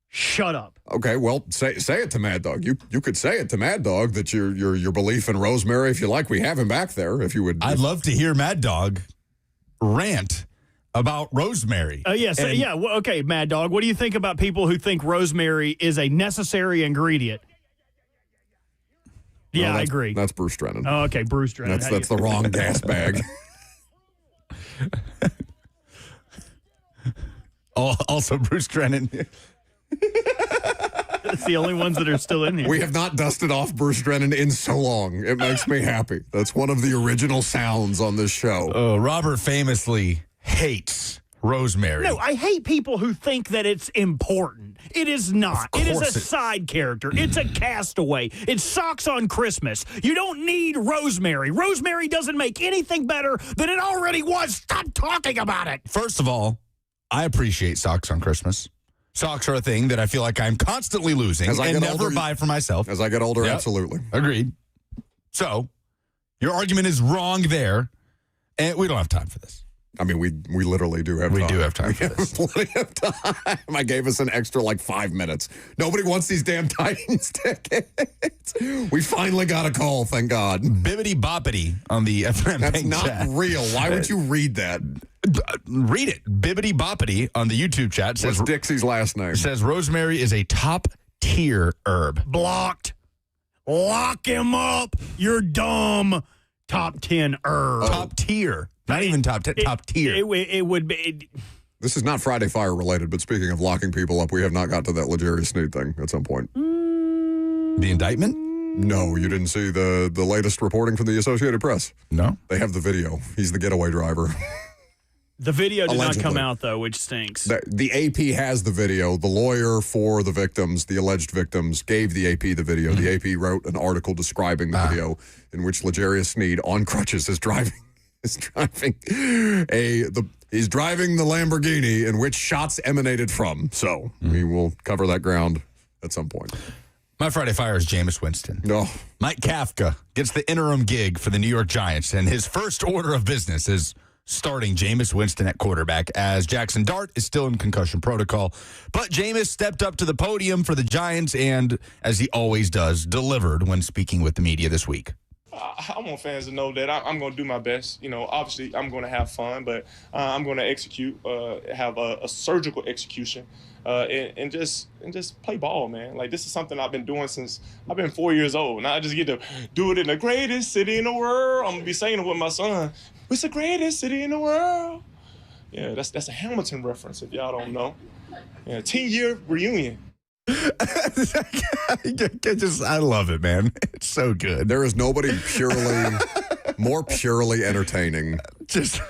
Shut up. Okay, well, say it to Mad Dog. You could say it to Mad Dog that your belief in Rosemary, if you like, we have him back there. If you would, I'd love to hear Mad Dog rant about Rosemary. Okay, Mad Dog. What do you think about people who think rosemary is a necessary ingredient? Yeah, I agree. That's Bruce Drennan. Oh, okay, Bruce Drennan. That's the wrong gas bag. Also, Bruce Drennan. That's the only ones that are still in here. We have not dusted off Bruce Drennan in so long. It makes me happy. That's one of the original sounds on this show. Robert famously hates Rosemary. No, I hate people who think that it's important. It is not. It is a side character. It's a castaway. It sucks on Christmas. You don't need Rosemary. Rosemary doesn't make anything better than it already was. Stop talking about it. First of all, I appreciate socks on Christmas. Socks are a thing that I feel like I'm constantly losing and never buy for myself. As I get older, absolutely. Agreed. So, your argument is wrong there, and we don't have time for this. I mean, we literally do have time. We do have time for this. Plenty of time. I gave us an extra 5 minutes. Nobody wants these damn Titans tickets. We finally got a call, thank God. Bibbity boppity on the FM That's Bank not chat. real. Why would you read that? Read it. Bibbity boppity on the YouTube chat says What's Dixie's last name? Says rosemary is a top tier herb. Blocked. Lock him up. You're dumb. Top 10 herb. Top tier. Not even top 10, top tier. It would be. This is not Friday Fire related, but speaking of locking people up, we have not got to that L'Jarius Sneed thing at some point. The indictment? No, you didn't see the latest reporting from the Associated Press. No. They have the video. He's the getaway driver. The video did Allegedly. not come out, though, which stinks. The AP has the video. The lawyer for the victims, the alleged victims, gave the AP the video. The AP wrote an article describing the video in which L'Jarius Sneed, on crutches, is driving the Lamborghini in which shots emanated from. So we will cover that ground at some point. My Friday Fire is Jameis Winston. No. Mike Kafka gets the interim gig for the New York Giants, and his first order of business is starting Jameis Winston at quarterback as Jackson Dart is still in concussion protocol. But Jameis stepped up to the podium for the Giants and, as he always does, delivered when speaking with the media this week. I want fans to know that I'm going to do my best. You know, obviously I'm going to have fun, but I'm going to execute, have a surgical execution, and just play ball, man. Like, this is something I've been doing since I've been 4 years old. Now I just get to do it in the greatest city in the world. I'm going to be saying it with my son. It's the greatest city in the world. Yeah, that's a Hamilton reference if y'all don't know. Yeah, 10-year reunion. I love it, man. It's so good. There is nobody more purely entertaining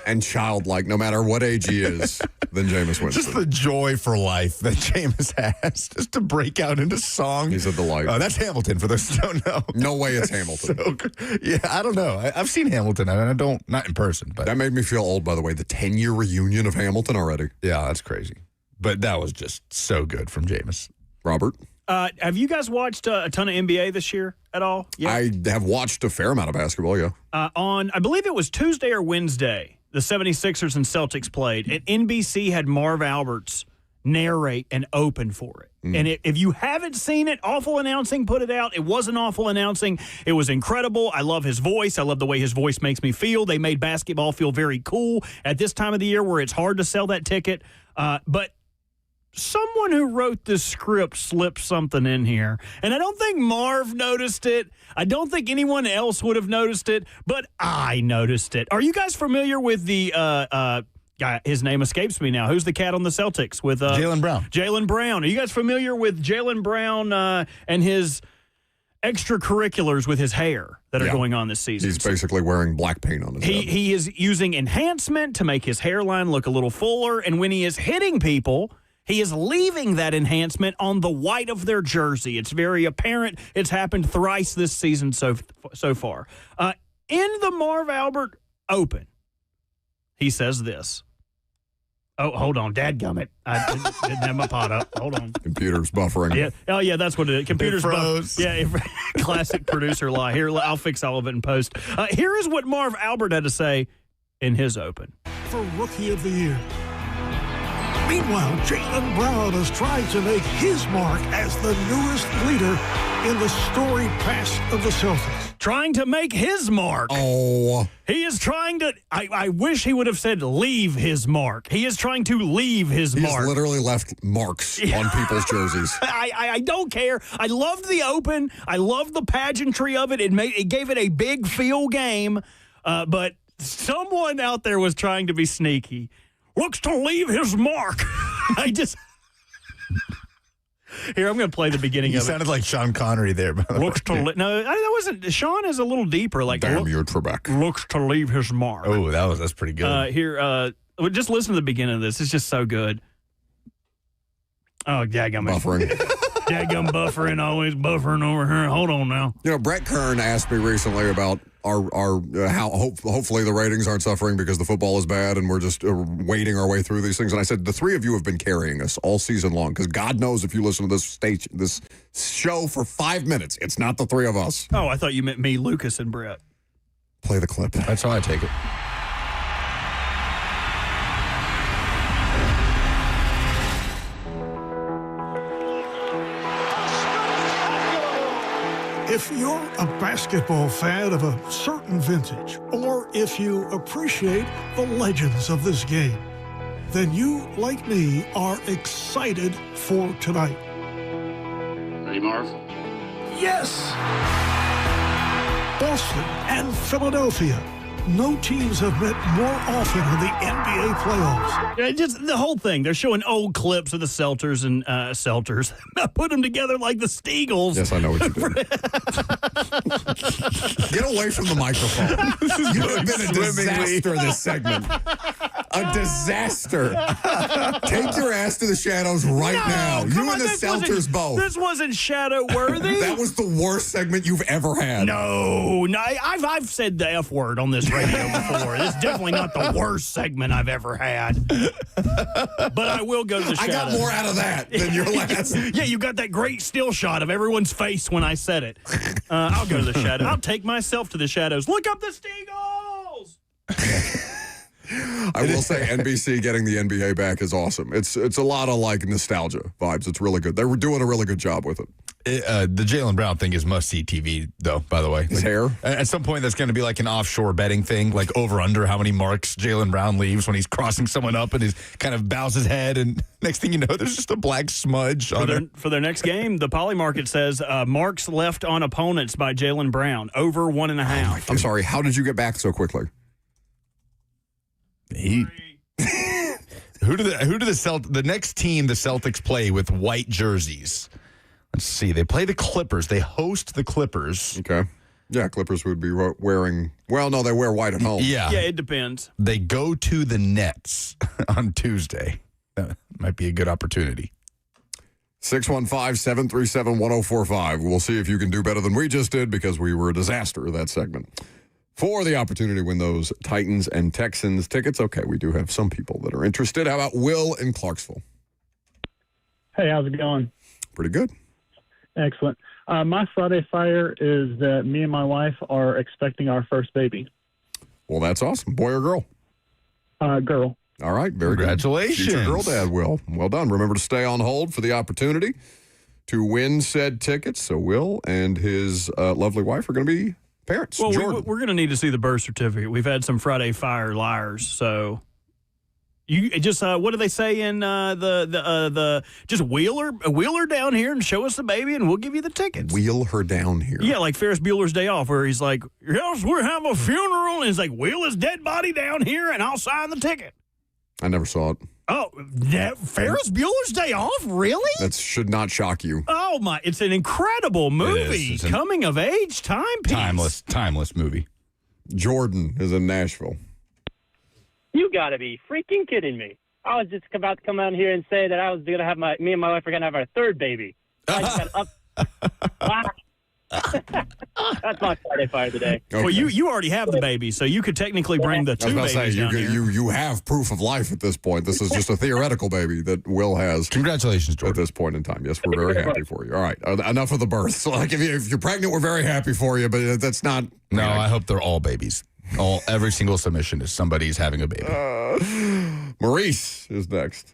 and childlike, no matter what age he is, than Jameis Winston. Just the joy for life that Jameis has, just to break out into song. He's a delight. That's Hamilton, for those who don't know. No way it's Hamilton. So good. Yeah, I don't know. I've seen Hamilton, and I don't, not in person. But that made me feel old, by the way. The 10-year reunion of Hamilton already. Yeah, that's crazy. But that was just so good from Jameis. Robert? Have you guys watched a ton of NBA this year at all? Yeah. I have watched a fair amount of basketball, yeah. On, I believe it was Tuesday or Wednesday, the 76ers and Celtics played, and NBC had Marv Alberts narrate and open for it. And if you haven't seen it, Awful Announcing put it out. It wasn't Awful Announcing. It was incredible. I love his voice. I love the way his voice makes me feel. They made basketball feel very cool at this time of the year where it's hard to sell that ticket. But someone who wrote this script slipped something in here, and I don't think Marv noticed it. I don't think anyone else would have noticed it, but I noticed it. Are you guys familiar with the guy? His name escapes me now. Who's the cat on the Celtics? With Jaylen Brown. Jaylen Brown. Are you guys familiar with Jaylen Brown and his extracurriculars with his hair that are going on this season? He's basically wearing black paint on his head. He is using enhancement to make his hairline look a little fuller, and when he is hitting people, he is leaving that enhancement on the white of their jersey. It's very apparent. It's happened thrice this season so far. In the Marv Albert Open, he says this. Oh, hold on. Dadgummit. I didn't have my pot up. Hold on. Computer's buffering. Yeah. Oh, yeah, that's what it is. Computer's froze. Yeah, classic producer lie. Here, I'll fix all of it in post. Here is what Marv Albert had to say in his Open. For Rookie of the Year. Meanwhile, Jaylen Brown is trying to make his mark as the newest leader in the storied past of the Celtics. Trying to make his mark. Oh. He is trying to, I wish he would have said leave his mark. He is trying to leave his mark. He's literally left marks on people's jerseys. I don't care. I loved the Open. I loved the pageantry of it. It gave it a big feel game. But someone out there was trying to be sneaky. Looks to leave his mark. Here, I'm going to play the beginning of it. You sounded like Sean Connery there. Looks to no, that wasn't. Sean is a little deeper. Like, damn you, Trebek. Looks to leave his mark. Oh, that's pretty good. Here, just listen to the beginning of this. It's just so good. Oh, daggum buffering. Daggum buffering, always buffering over here. Hold on now. You know, Brett Kern asked me recently about our how hopefully the ratings aren't suffering because the football is bad and we're just wading our way through these things. And I said the three of you have been carrying us all season long because God knows if you listen to this show for 5 minutes, it's not the three of us. Oh, I thought you meant me, Lucas, and Brett. Play the clip. That's how I take it. If you're a basketball fan of a certain vintage, or if you appreciate the legends of this game, then you, like me, are excited for tonight. Ready, Marv? Yes! Boston and Philadelphia. No teams have met more often in the NBA playoffs. Just the whole thing. They're showing old clips of the Celters and Celters. Put them together like the Steagles. Yes, I know what you did. Get away from the microphone. You have been a disaster this segment. A disaster. Take your ass to the shadows right now. come You on, and the this Seltzers wasn't- both. This wasn't shadow worthy. That was the worst segment you've ever had. No, I've said the F word on this radio before. This is definitely not the worst segment I've ever had. But I will go to the I shadows. got more out of that than your last. Yeah, you got that great still shot of everyone's face when I said it. I'll go to the shadows. I'll take myself to the shadows. Look up the Steagles! I will say NBC getting the NBA back is awesome. It's a lot of like nostalgia vibes. It's really good. They were doing a really good job with it. The Jaylen Brown thing is must-see TV, though, by the way. His hair? At some point, that's going to be like an offshore betting thing, like over-under how many marks Jaylen Brown leaves when he's crossing someone up and he kind of bows his head, and next thing you know, there's just a black smudge on it. For their next game, the Poly Market says marks left on opponents by Jaylen Brown, over 1.5. I'm sorry. How did you get back so quickly? Who do the next team the Celtics play with white jerseys? Let's see. They play the Clippers. They host the Clippers. Okay. Yeah, Clippers would be wearing. Well, no, they wear white at home. Yeah, Yeah, it depends. they go to the Nets on Tuesday. That might be a good opportunity. 615-737-1045. We'll see if you can do better than we just did because we were a disaster that segment. For the opportunity to win those Titans and Texans tickets, okay, we do have some people that are interested. How about Will in Clarksville? Hey, how's it going? Pretty good. Excellent. My Friday fire is that me and my wife are expecting our first baby. Well, that's awesome. Boy or girl? Girl. All right, very Congratulations. good. Future girl dad, Will. Well done. Remember to stay on hold for the opportunity to win said tickets. So Will and his lovely wife are going to be parents. Well, Jordan. we're going to need to see the birth certificate. We've had some Friday Fire liars, so you just what do they say in the just wheel her down here and show us the baby, and we'll give you the tickets. Wheel her down here. Yeah, like Ferris Bueller's Day Off, where he's like, "Yes, we have a funeral," and he's like, "Wheel his dead body down here, and I'll sign the ticket." I never saw it. Oh, Ferris Bueller's Day Off, really? That should not shock you. Oh my! It's an incredible movie, It's an coming of age timepiece. Timeless movie. Jordan is in Nashville. You got to be freaking kidding me. I was just about to come out here and say that I was going to have me and my wife are going to have our third baby. I just got up. Wow. That's my Friday fire today. Okay. Well, you already have the baby, so you could technically bring the I was two about to babies say, down here. you have proof of life at this point. This is just a theoretical baby that Will has Congratulations, at Jordan. this point in time. Yes, we're very happy for you. All right, enough of the births. Like if you're pregnant, we're very happy for you, but that's not. No, I hope they're all babies. Every single submission is somebody's having a baby. Maurice is next.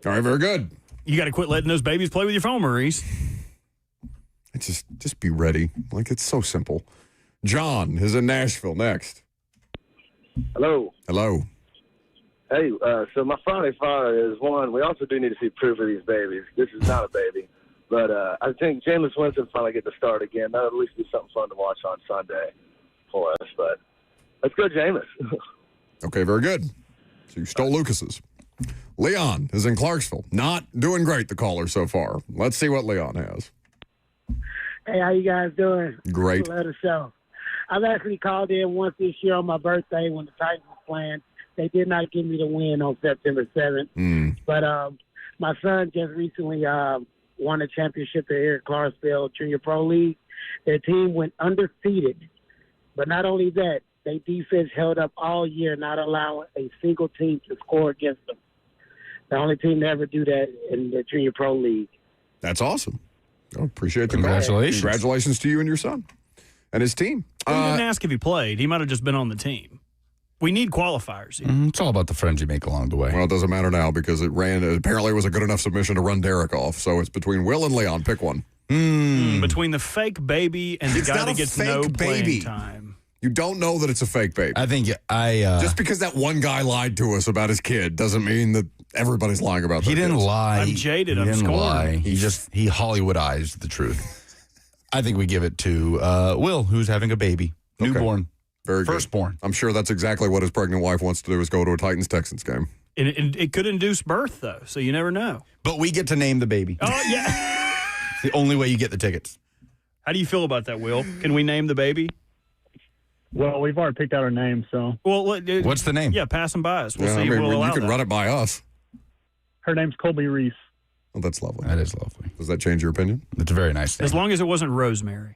All right, very good. You got to quit letting those babies play with your phone, Maurice. Just be ready. Like it's so simple. John is in Nashville next. Hello. Hello. Hey, so my Friday fire is one, we also do need to see proof of these babies. This is not a baby. But I think Jameis Winston finally get to start again. That'll at least be something fun to watch on Sunday for us. But let's go, Jameis. Okay, very good. So you stole Lucas's. Leon is in Clarksville. Not doing great, the caller so far. Let's see what Leon has. Hey, how you guys doing? Great. Love the show. I've actually called in once this year on my birthday when the Titans were playing. They did not give me the win on September 7th. But my son just recently won a championship here at Clarksville Junior Pro League. Their team went undefeated. But not only that, their defense held up all year, not allowing a single team to score against them. The only team to ever do that in the Junior Pro League. That's awesome. I appreciate the Congratulations. call. Congratulations to you and your son and his team. He didn't ask if he played. He might have just been on the team. We need qualifiers here. It's all about the friends you make along the way. Well, it doesn't matter now because apparently it was a good enough submission to run Derek off. So it's between Will and Leon. Pick one. Between the fake baby and the It's guy not that a gets fake no playing baby. time. You don't know that it's a fake baby. I think Just because that one guy lied to us about his kid doesn't mean that everybody's lying about that. he didn't lie. I'm jaded. He I'm didn't scorned. lie. He Hollywoodized the truth. I think we give it to Will, who's having a baby, newborn, Very good. firstborn. I'm sure that's exactly what his pregnant wife wants to do is go to a Titans-Texans game. It could induce birth, though, so you never know. But we get to name the baby. Oh, yeah. It's the only way you get the tickets. How do you feel about that, Will? Can we name the baby? Well, we've already picked out our name, so. Well, what's the name? Yeah, pass them by us. We'll Yeah, see. I mean, We'll allow you can that. run it by us. Her name's Colby Reese. Oh, that's lovely. That is lovely. Does that change your opinion? It's a very nice name. As long as it wasn't Rosemary.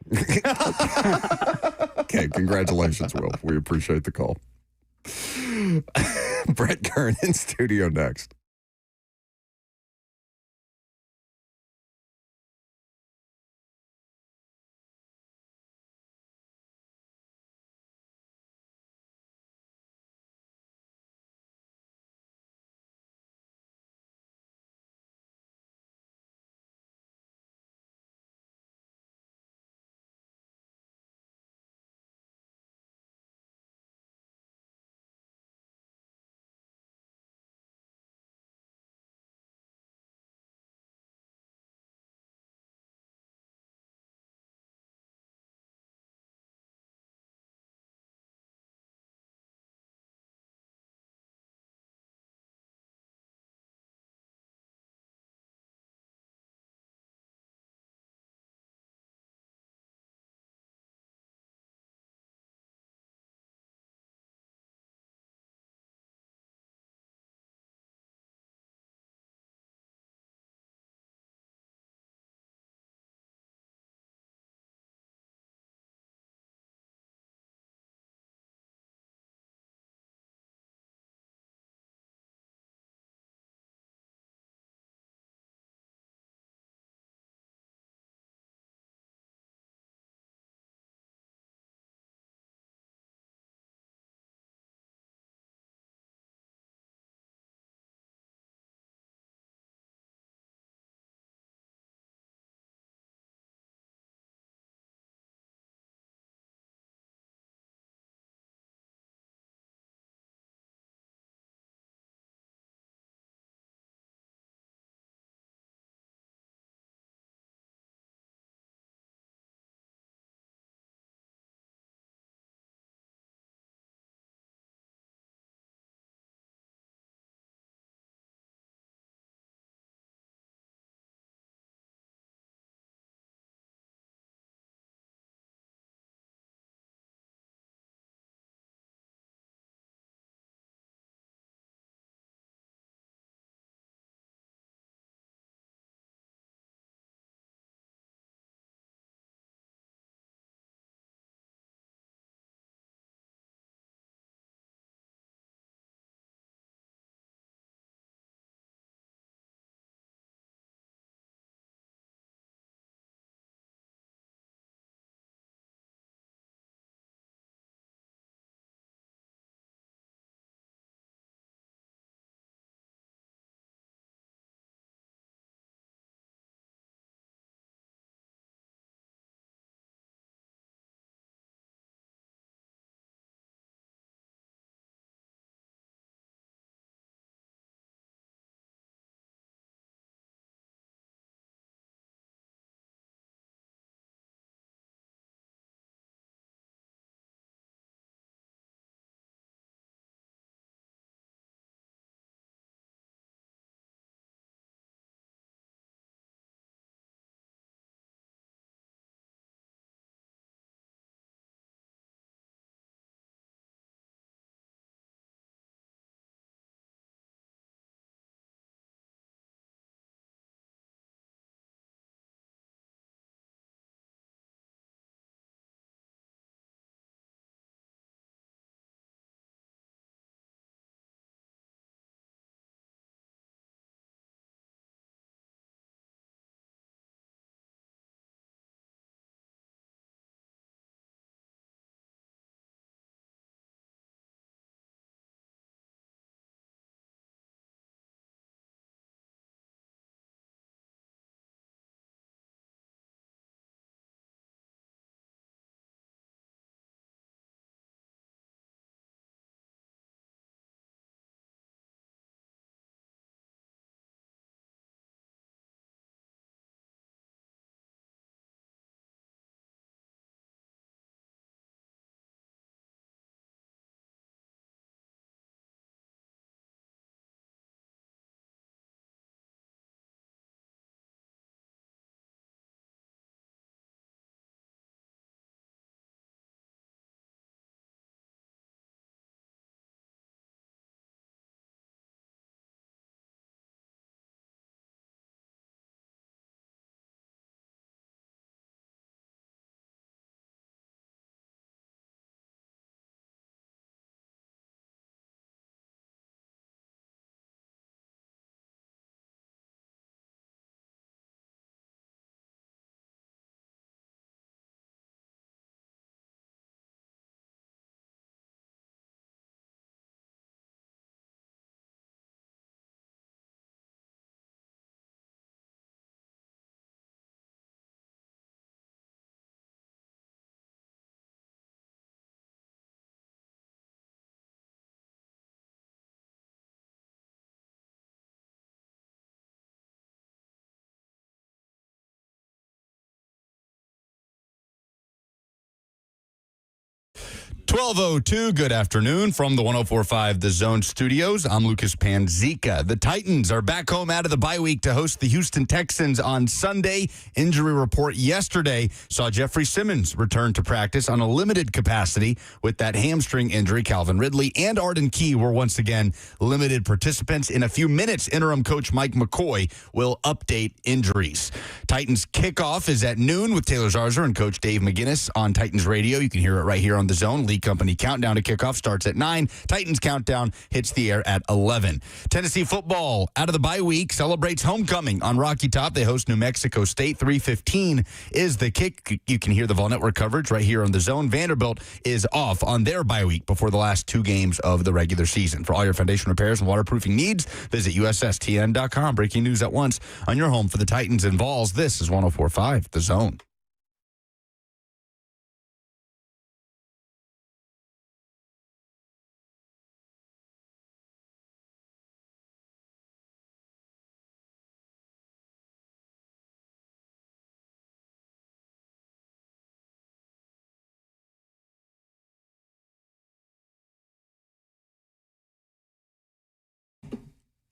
Okay, congratulations, Will. We appreciate the call. Brett Kern in studio next. 12:02, good afternoon from the 104.5 The Zone studios. I'm Lucas Panzica. The Titans are back home out of the bye week to host the Houston Texans on Sunday. Injury report yesterday saw Jeffrey Simmons return to practice on a limited capacity with that hamstring injury. Calvin Ridley and Arden Key were once again limited participants. In a few minutes, interim coach Mike McCoy will update injuries. Titans kickoff is at noon with Taylor Zarzour and Coach Dave McGinnis on Titans Radio. You can hear it right here on The Zone. League Company countdown to kickoff starts at 9. Titans countdown hits the air at 11. Tennessee football out of the bye week celebrates homecoming on Rocky Top. They host New Mexico State. 3:15 is the kick. You can hear the Vol Network coverage right here on The Zone. Vanderbilt is off on their bye week before the last 2 games of the regular season. For all your foundation repairs and waterproofing needs, visit USSTN.com. Breaking news at once on your home for the Titans and Vols. This is 104.5 The Zone.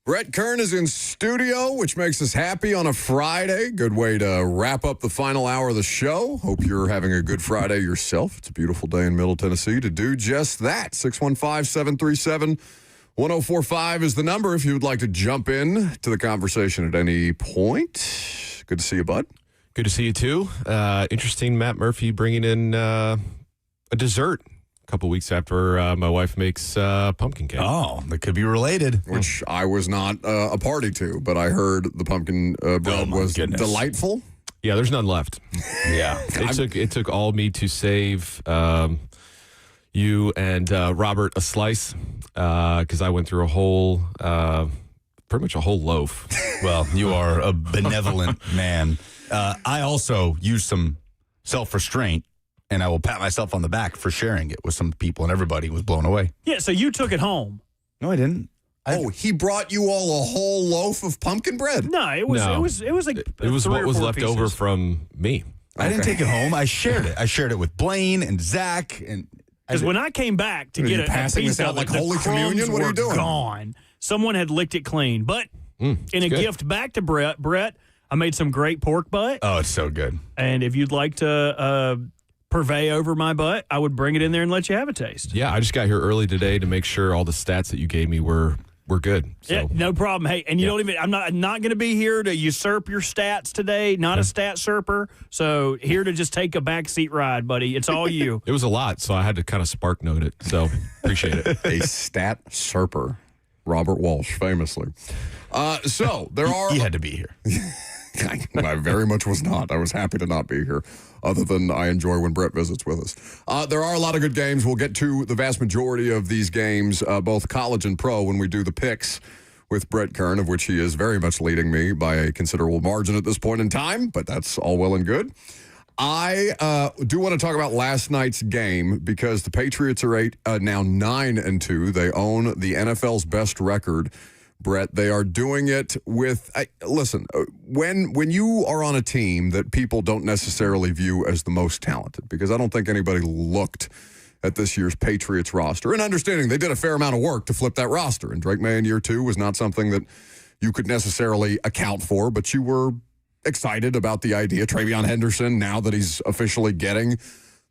Brett Kern is in studio, which makes us happy on a Friday. Good way to wrap up the final hour of the show. Hope you're having a good Friday yourself. It's a beautiful day in Middle Tennessee to do just that. 615-737-1045 is the number if you would like to jump in to the conversation at any point. Good to see you, bud. Good to see you, too. Interesting, Matt Murphy bringing in a dessert a couple weeks after my wife makes pumpkin cake. Oh, that could be related. Which I was not a party to, but I heard the pumpkin bread was delightful. Yeah, there's none left. Yeah. It took all me to save you and Robert a slice because I went through a whole, pretty much a whole loaf. Well, you are a benevolent man. I also used some self-restraint. And I will pat myself on the back for sharing it with some people, and everybody was blown away. Yeah, so you took it home. No, I didn't. He brought you all a whole loaf of pumpkin bread? No, it was like it was what was left pieces. over from me. I didn't take it home. I shared it. I shared it with Blaine and Zach, and because when I came back to get a piece of like it, Holy the Communion, what are you were doing? Gone. Someone had licked it clean, but in a good. gift back to Brett, I made some great pork butt. Oh, it's so good. And if you'd like to purvey over my butt, I would bring it in there and let you have a taste. Yeah, I just got here early today to make sure all the stats that you gave me were good. So. Yeah, no problem. Hey, and you don't even. I'm not going to be here to usurp your stats today. Not a stat serper. So here to just take a backseat ride, buddy. It's all you. It was a lot, so I had to kind of spark note it. So appreciate it. A stat serper, Robert Walsh, famously. So there are. He had to be here. I very much was not. I was happy to not be here, other than I enjoy when Brett visits with us. There are a lot of good games. We'll get to the vast majority of these games, both college and pro, when we do the picks with Brett Kern, of which he is very much leading me by a considerable margin at this point in time, but that's all well and good. I do want to talk about last night's game because the Patriots are now 9-2. They own the NFL's best record. Brett, they are doing it with listen, when you are on a team that people don't necessarily view as the most talented, because I don't think anybody looked at this year's Patriots roster, and understanding they did a fair amount of work to flip that roster, and Drake May in year 2 was not something that you could necessarily account for, but you were excited about the idea. TreVeyon Henderson, now that he's officially getting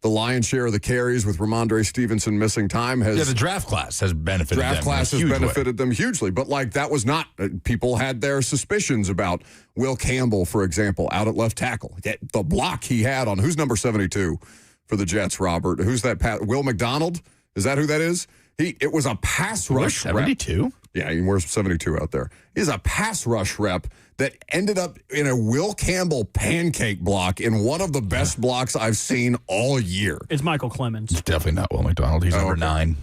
the lion's share of the carries with Ramondre Stevenson missing time, the draft class has benefited them hugely. But like that was not, people had their suspicions about Will Campbell, for example, out at left tackle. The block he had on who's number 72 for the Jets, Robert? Who's that? Will McDonald? Is that who that is? It was a pass rush 72? Rep. Yeah, he wears 72 out there. He's a pass rush rep that ended up in a Will Campbell pancake block in one of the best blocks I've seen all year. It's Michael Clemens. It's definitely not Will McDonald. He's number 9.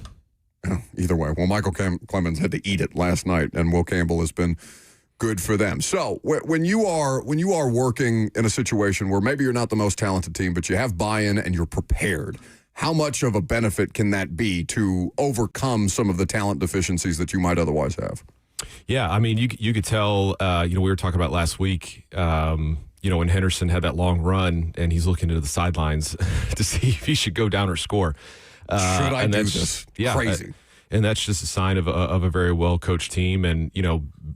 Either way. Well, Michael Clemens had to eat it last night, and Will Campbell has been good for them. So when you are working in a situation where maybe you're not the most talented team, but you have buy-in and you're prepared, how much of a benefit can that be to overcome some of the talent deficiencies that you might otherwise have? Yeah, I mean, you could tell, we were talking about last week, when Henderson had that long run and he's looking to the sidelines to see if he should go down or score. Should I and do that's this? Yeah, Crazy. And that's just a sign of a very well-coached team. And,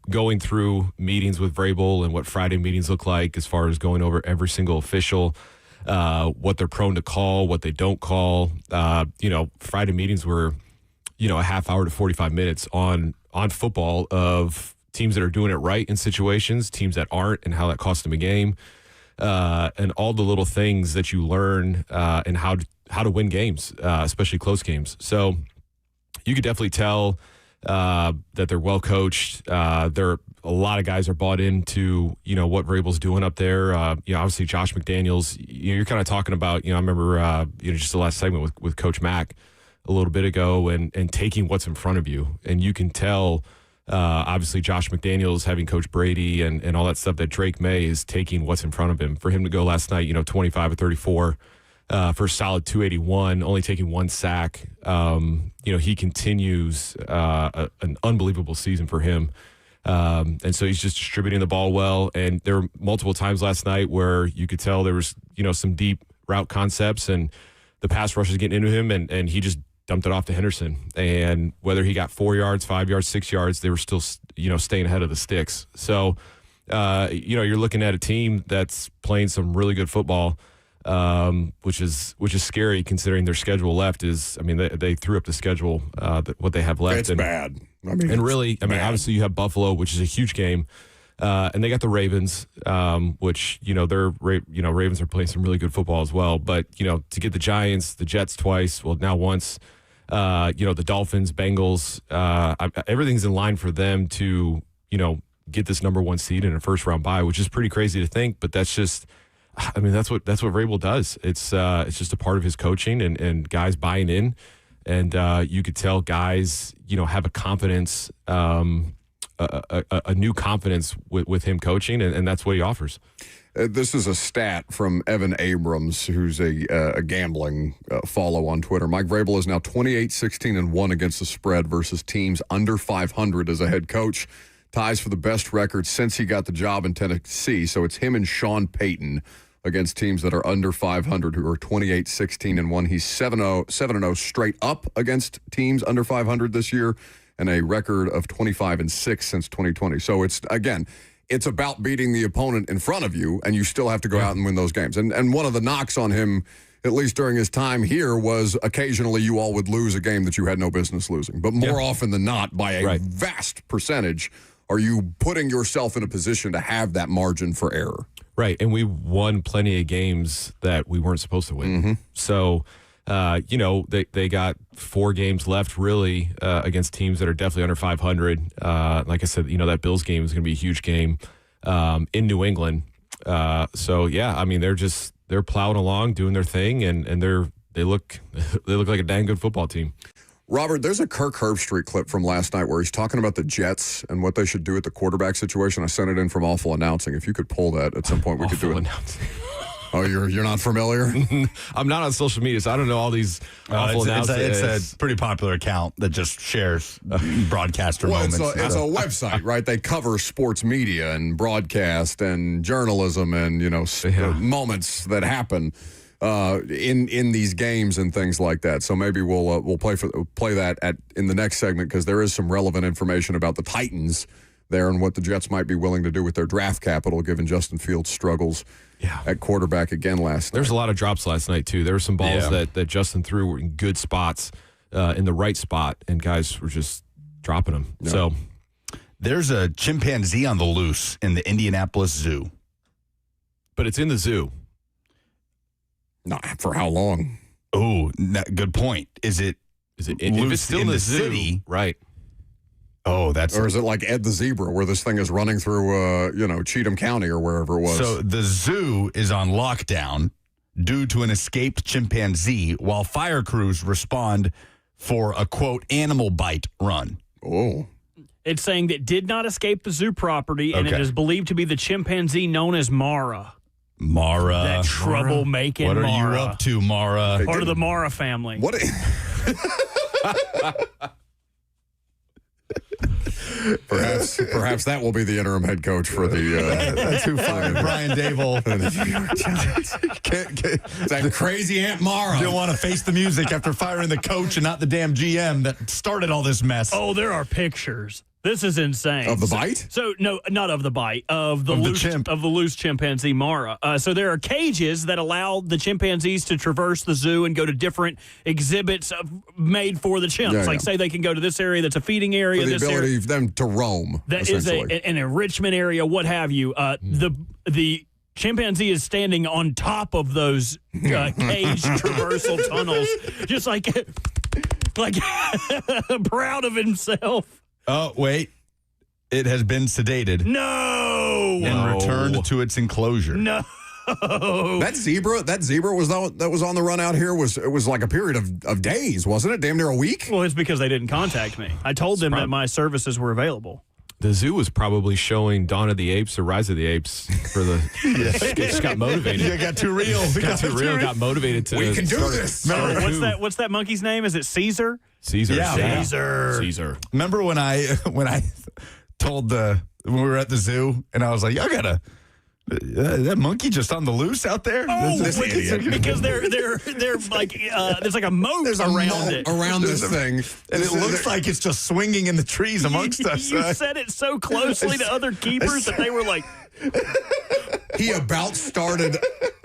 going through meetings with Vrabel and what Friday meetings look like as far as going over every single official, what they're prone to call, what they don't call. Friday meetings were, a half hour to 45 minutes on football of teams that are doing it right in situations, teams that aren't, and how that cost them a game, and all the little things that you learn and how to win games, especially close games. So you could definitely tell that they're well coached. A lot of guys are bought into what Vrabel's doing up there. Obviously Josh McDaniels. You're kind of talking about. I remember just the last segment with Coach Mack a little bit ago, and taking what's in front of you, and you can tell. Obviously, Josh McDaniels having Coach Brady and all that stuff, that Drake May is taking what's in front of him. For him to go last night, 25 or 34 for a solid 281, only taking one sack. He continues an unbelievable season for him. And so he's just distributing the ball well. And there were multiple times last night where you could tell there was, some deep route concepts, and the pass rush is getting into him, and he just dumped it off to Henderson. And whether he got 4 yards, 5 yards, 6 yards, they were still, staying ahead of the sticks. So, you're looking at a team that's playing some really good football, which is scary considering their schedule left is, they threw up the schedule, what they have left. It's bad. Obviously you have Buffalo, which is a huge game. And they got the Ravens, which, Ravens are playing some really good football as well. But, to get the Giants, the Jets twice, well, now once, the Dolphins, Bengals, everything's in line for them to, get this number one seed in a first round bye, which is pretty crazy to think. But that's just, that's what Vrabel does. It's just a part of his coaching and guys buying in. And you could tell guys, have a confidence, a new confidence with him coaching, and that's what he offers. This is a stat from Evan Abrams, who's a gambling follow on Twitter. Mike Vrabel is now 28-16-1 against the spread versus teams under 500 as a head coach. Ties for the best record since he got the job in Tennessee. So it's him and Sean Payton against teams that are under 500 who are 28-16-1. He's 7-0 straight up against teams under 500 this year, and a record of 25-6 since 2020. So it's about beating the opponent in front of you, and you still have to go out and win those games. And one of the knocks on him, at least during his time here, was occasionally you all would lose a game that you had no business losing. But more often than not, by a vast percentage, are you putting yourself in a position to have that margin for error. Right, and we won plenty of games that we weren't supposed to win. Mm-hmm. So, they got 4 games left, really, against teams that are definitely under 500. Like I said, that Bills game is going to be a huge game in New England. They're plowing along, doing their thing, and they look like a dang good football team. Robert, there's a Kirk Herbstreit clip from last night where he's talking about the Jets and what they should do at the quarterback situation. I sent it in from Awful Announcing. If you could pull that at some point, we could do it. Announcing. Oh, you're not familiar? I'm not on social media, so I don't know all these awful announcements. It's a pretty popular account that just shares broadcaster moments. It's a website, right? They cover sports media and broadcast and journalism and moments that happen in these games and things like that. So maybe we'll play that in the next segment, because there is some relevant information about the Titans there and what the Jets might be willing to do with their draft capital, given Justin Fields' struggles at quarterback again last night. There's a lot of drops last night, too. There were some balls that Justin threw were in good spots, in the right spot, and guys were just dropping them. Yeah. So there's a chimpanzee on the loose in the Indianapolis Zoo. But it's in the zoo. Not for how long? Oh, good point. Is it loose if it's still in the zoo, city? Right. Oh, that's... Or is it like Ed the Zebra, where this thing is running through, Cheatham County or wherever it was? So the zoo is on lockdown due to an escaped chimpanzee while fire crews respond for a, quote, animal bite run. Oh. It's saying that did not escape the zoo property, and it is believed to be the chimpanzee known as Mara. Mara. That troublemaking Mara. What are you up to, Mara? Part of the Mara family. What? Perhaps that will be the interim head coach for the. That's who fired Brian Dable. The New York Giants. It's that crazy Aunt Mara. Didn't want to face the music after firing the coach and not the damn GM that started all this mess. Oh, there are pictures. This is insane. Of the bite? So no, not of the bite. Of the loose chimpanzee Mara. So there are cages that allow the chimpanzees to traverse the zoo and go to different exhibits made for the chimps. Yeah. Say they can go to this area that's a feeding area. For the this ability area of them to roam. that is an enrichment area. What have you? The chimpanzee is standing on top of those cage traversal tunnels, just like proud of himself. Oh, wait. It has been sedated. No! And returned to its enclosure. No! That zebra was that was on the run out here it was like a period of days, wasn't it? Damn near a week? Well, it's because they didn't contact me. I told them that my services were available. The zoo was probably showing Dawn of the Apes or Rise of the Apes for the. Just got motivated. You got too real. Got motivated to. We can do this. What's that monkey's name? Is it Caesar? Caesar. Yeah. Caesar. Remember when I told when we were at the zoo and I was like, y'all gotta. That monkey just on the loose out there? Oh, because they're like there's like a moat around this thing, and it looks like it's just swinging in the trees amongst us. You said it so closely to other keepers that they were like. He about started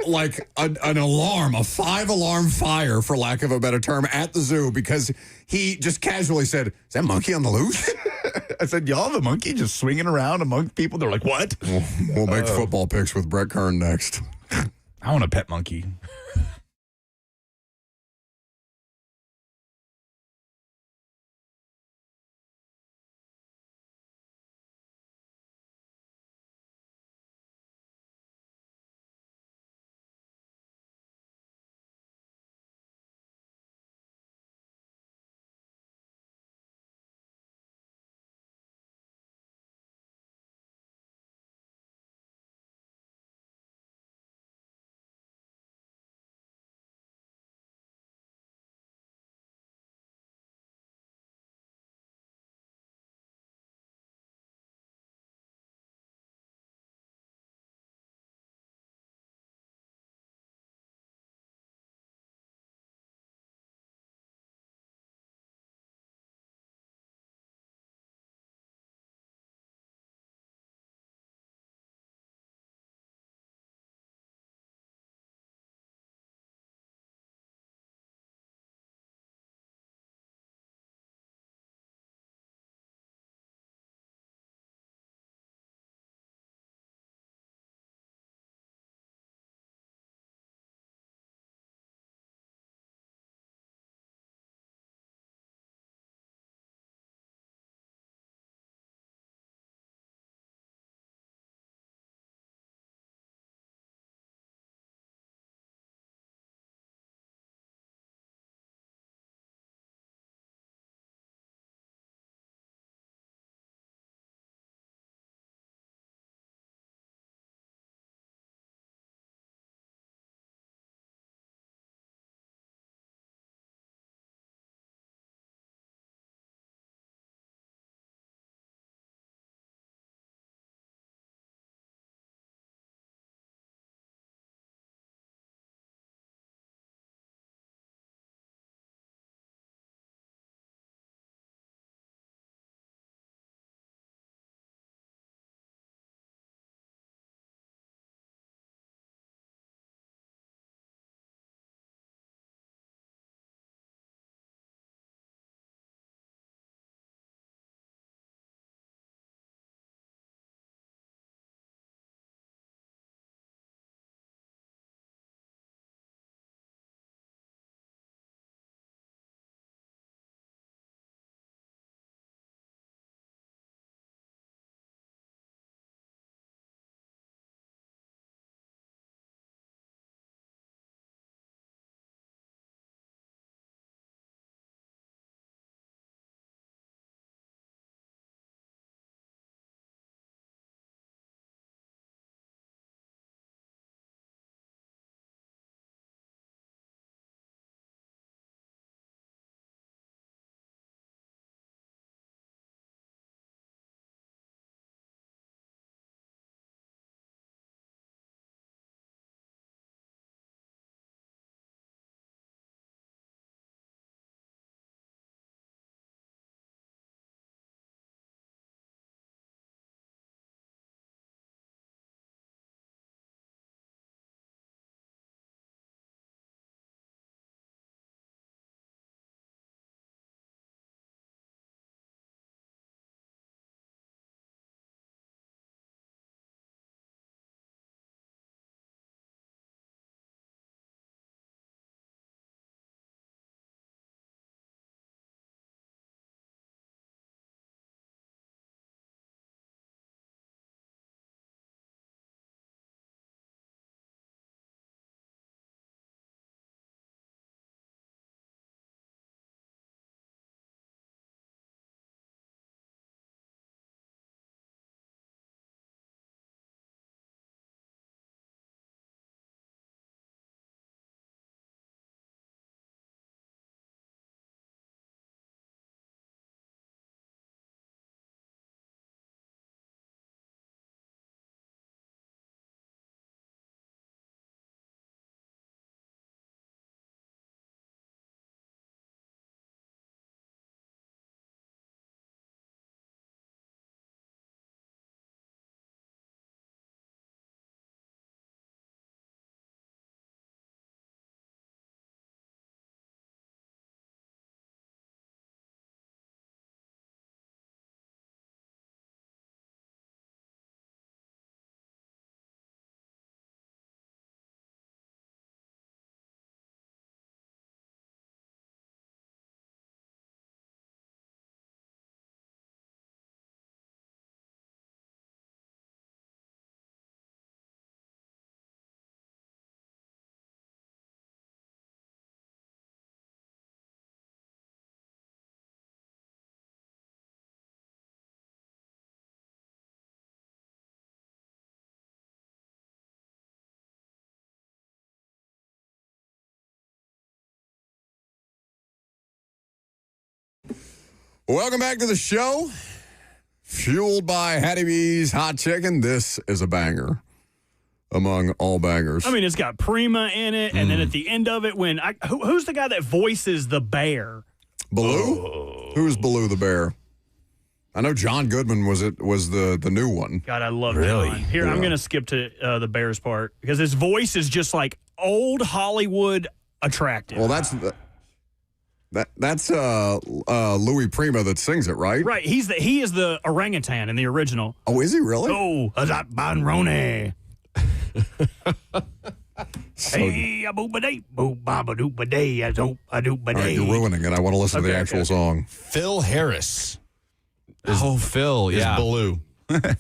like an alarm, a 5-alarm fire, for lack of a better term, at the zoo because he just casually said, "Is that monkey on the loose?" I said, "Y'all have a monkey just swinging around among people?" They're like, "What?" We'll make football picks with Brett Kern next. I want a pet monkey. Welcome back to the show. Fueled by Hattie B's Hot Chicken. This is a banger among all bangers. I mean, it's got Prima in it, and then at the end of it, who's the guy that voices the bear? Baloo? Oh. Who's Baloo the bear? I know John Goodman was the new one. God, I love John. Here, I'm going to skip to the Bears part because his voice is just like old Hollywood attractive. Well, that's Louis Prima that sings it, right? Right. He is the orangutan in the original. Oh, is he really? Oh, that Banrone. Hey, a boop a day, boop baba doop a day, a doop a doop a All right, day. you're ruining it. I want to listen to the actual song. Phil Harris. Phil, is yeah. Baloo.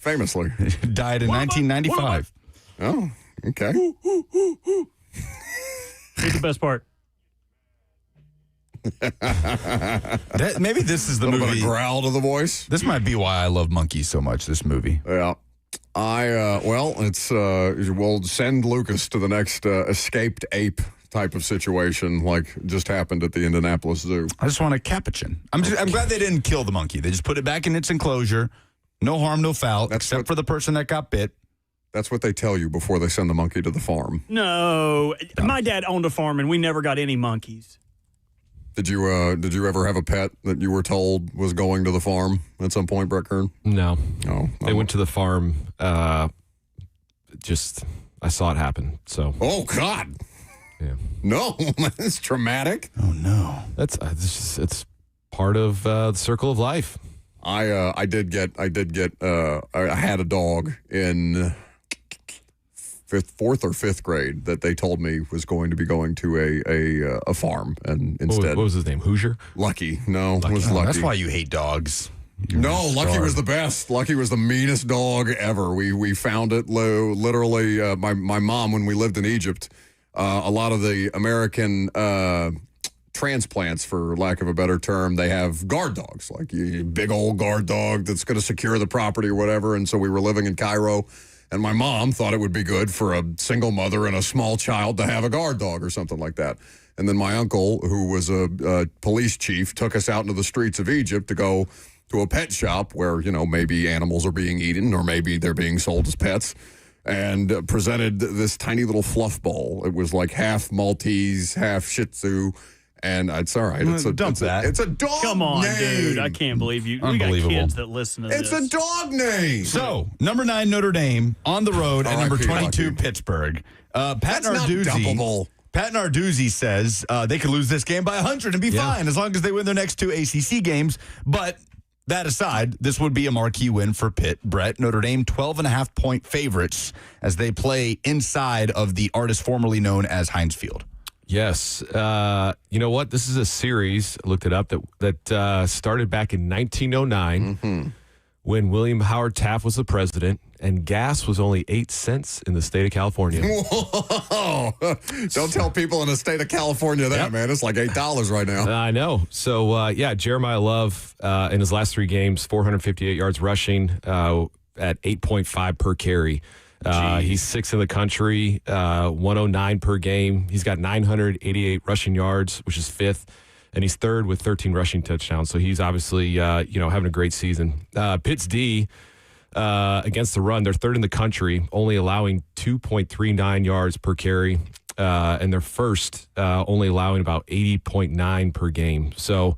Famously. Died in 1995. Oh, okay. Here's the best part. Maybe this is the Little bit movie. of growl to the voice. This might be why I love monkeys so much, this movie. Yeah. We'll send Lucas to the next escaped ape type of situation like just happened at the Indianapolis Zoo. I just want a capuchin. I'm glad they didn't kill the monkey. They just put it back in its enclosure. No harm, no foul, except for the person that got bit. That's what they tell you before they send the monkey to the farm. No, my dad owned a farm and we never got any monkeys. Did you ever have a pet that you were told was going to the farm at some point, Brett Kern? No. Oh, They went to the farm. I saw it happen. So. Oh God. Yeah. No, that's traumatic. Oh no. It's part of the circle of life. I had a dog in fourth or fifth grade that they told me was going to be going to a farm, and instead, what was his name? Hoosier? Lucky. No, it was Oh, Lucky. that's why you hate dogs. No, Lucky was the best. Lucky was the meanest dog ever. We found it literally. My mom, when we lived in Egypt, a lot of the American transplants, for lack of a better term, they have guard dogs, like a big old guard dog that's going to secure the property or whatever. And so we were living in Cairo, and my mom thought it would be good for a single mother and a small child to have a guard dog or something like that. And then my uncle, who was a police chief, took us out into the streets of Egypt to go to a pet shop where, maybe animals are being eaten or maybe they're being sold as pets, and presented this tiny little fluff ball. It was like half Maltese, half Shih Tzu. And it's all right. It's a dog. Come on, name. dude. I can't believe you. We got Unbelievable. kids that listen to It's this. a dog name. So, number 9, Notre Dame, on the road at number R.I.P. 22, Lucky. Pittsburgh. Pat That's not Narduzzi. dumpable. Pat Narduzzi says they could lose this game by 100 and be fine as long as they win their next 2 ACC games. But that aside, this would be a marquee win for Pitt. Brett, Notre Dame, 12.5-point favorites as they play inside of the artist formerly known as Heinz Field. Yes. You know what? This is a series, I looked it up, that started back in 1909 when William Howard Taft was the president and gas was only 8 cents in the state of California. Whoa. Don't tell people in the state of California that, man. It's like $8 right now. I know. So, Jeremiah Love in his last 3 games, 458 yards rushing at 8.5 per carry. He's 6th in the country, 109 per game. He's got 988 rushing yards, which is 5th, and he's 3rd with 13 rushing touchdowns. So he's obviously, having a great season. Pitt's D against the run, they're 3rd in the country, only allowing 2.39 yards per carry, and they're 1st, only allowing about 80.9 per game. So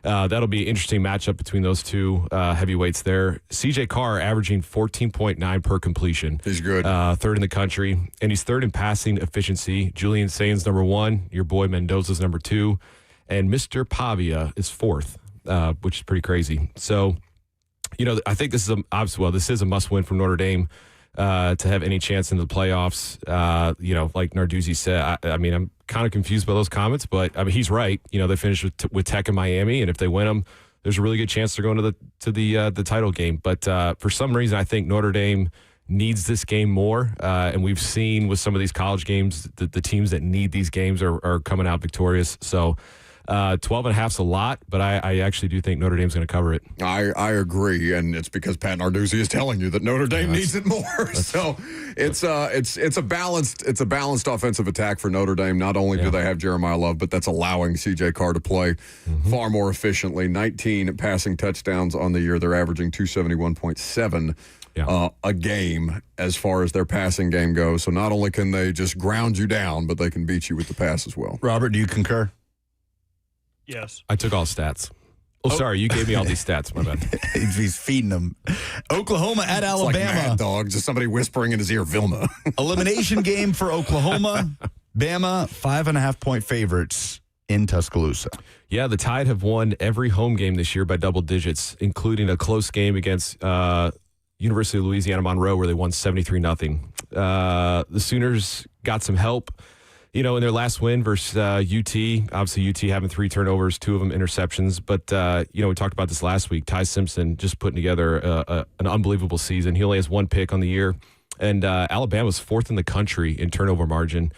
that'll be an interesting matchup between those two heavyweights there. C.J. Carr averaging 14.9 per completion. He's good. 3rd in the country, and he's 3rd in passing efficiency. Julian Sainz, number 1. Your boy Mendoza's number 2. And Mr. Pavia is 4th, which is pretty crazy. So, I think this is this is a must-win for Notre Dame to have any chance in the playoffs. Like Narduzzi said, I'm kind of confused by those comments, but he's right. They finished with Tech and Miami, and if they win them, there's a really good chance they're going to the title game. But for some reason, I think Notre Dame needs this game more, and we've seen with some of these college games that the teams that need these games are coming out victorious. So 12.5's a lot, but I actually do think Notre Dame's going to cover it. I agree, and it's because Pat Narduzzi is telling you that Notre Dame needs it more. So it's a balanced offensive attack for Notre Dame. Not only do they have Jeremiah Love, but that's allowing C.J. Carr to play far more efficiently. 19 passing touchdowns on the year. They're averaging 271.7 a game as far as their passing game goes. So not only can they just ground you down, but they can beat you with the pass as well. Robert, do you concur? Yes. I took all stats. Oh, sorry, you gave me all these stats. My bad. He's feeding them. Oklahoma at Alabama. It's like Mad Dog, just somebody whispering in his ear, Vilma. Elimination game for Oklahoma. Bama, 5.5-point favorites in Tuscaloosa. Yeah, the Tide have won every home game this year by double digits, including a close game against University of Louisiana Monroe where they won 73-0. The Sooners got some help. In their last win versus UT, obviously UT having 3 turnovers, 2 of them interceptions. But, we talked about this last week. Ty Simpson just putting together an unbelievable season. He only has 1 pick on the year. And Alabama's 4th in the country in turnover margin,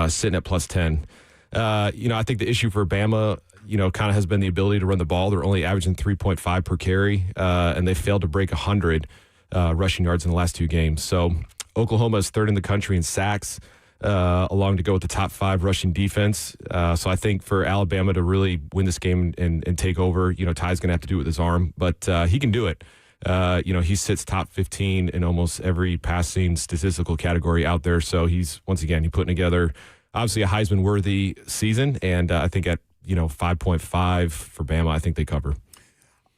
sitting at plus 10. I think the issue for Bama, kind of has been the ability to run the ball. They're only averaging 3.5 per carry, and they failed to break 100 rushing yards in the last 2 games. So Oklahoma is 3rd in the country in sacks. Along to go with the top 5 rushing defense. So I think for Alabama to really win this game and take over, Ty's going to have to do it with his arm, but he can do it. He sits top 15 in almost every passing statistical category out there. So he's putting together obviously a Heisman-worthy season, and I think at 5.5 for Bama, I think they cover.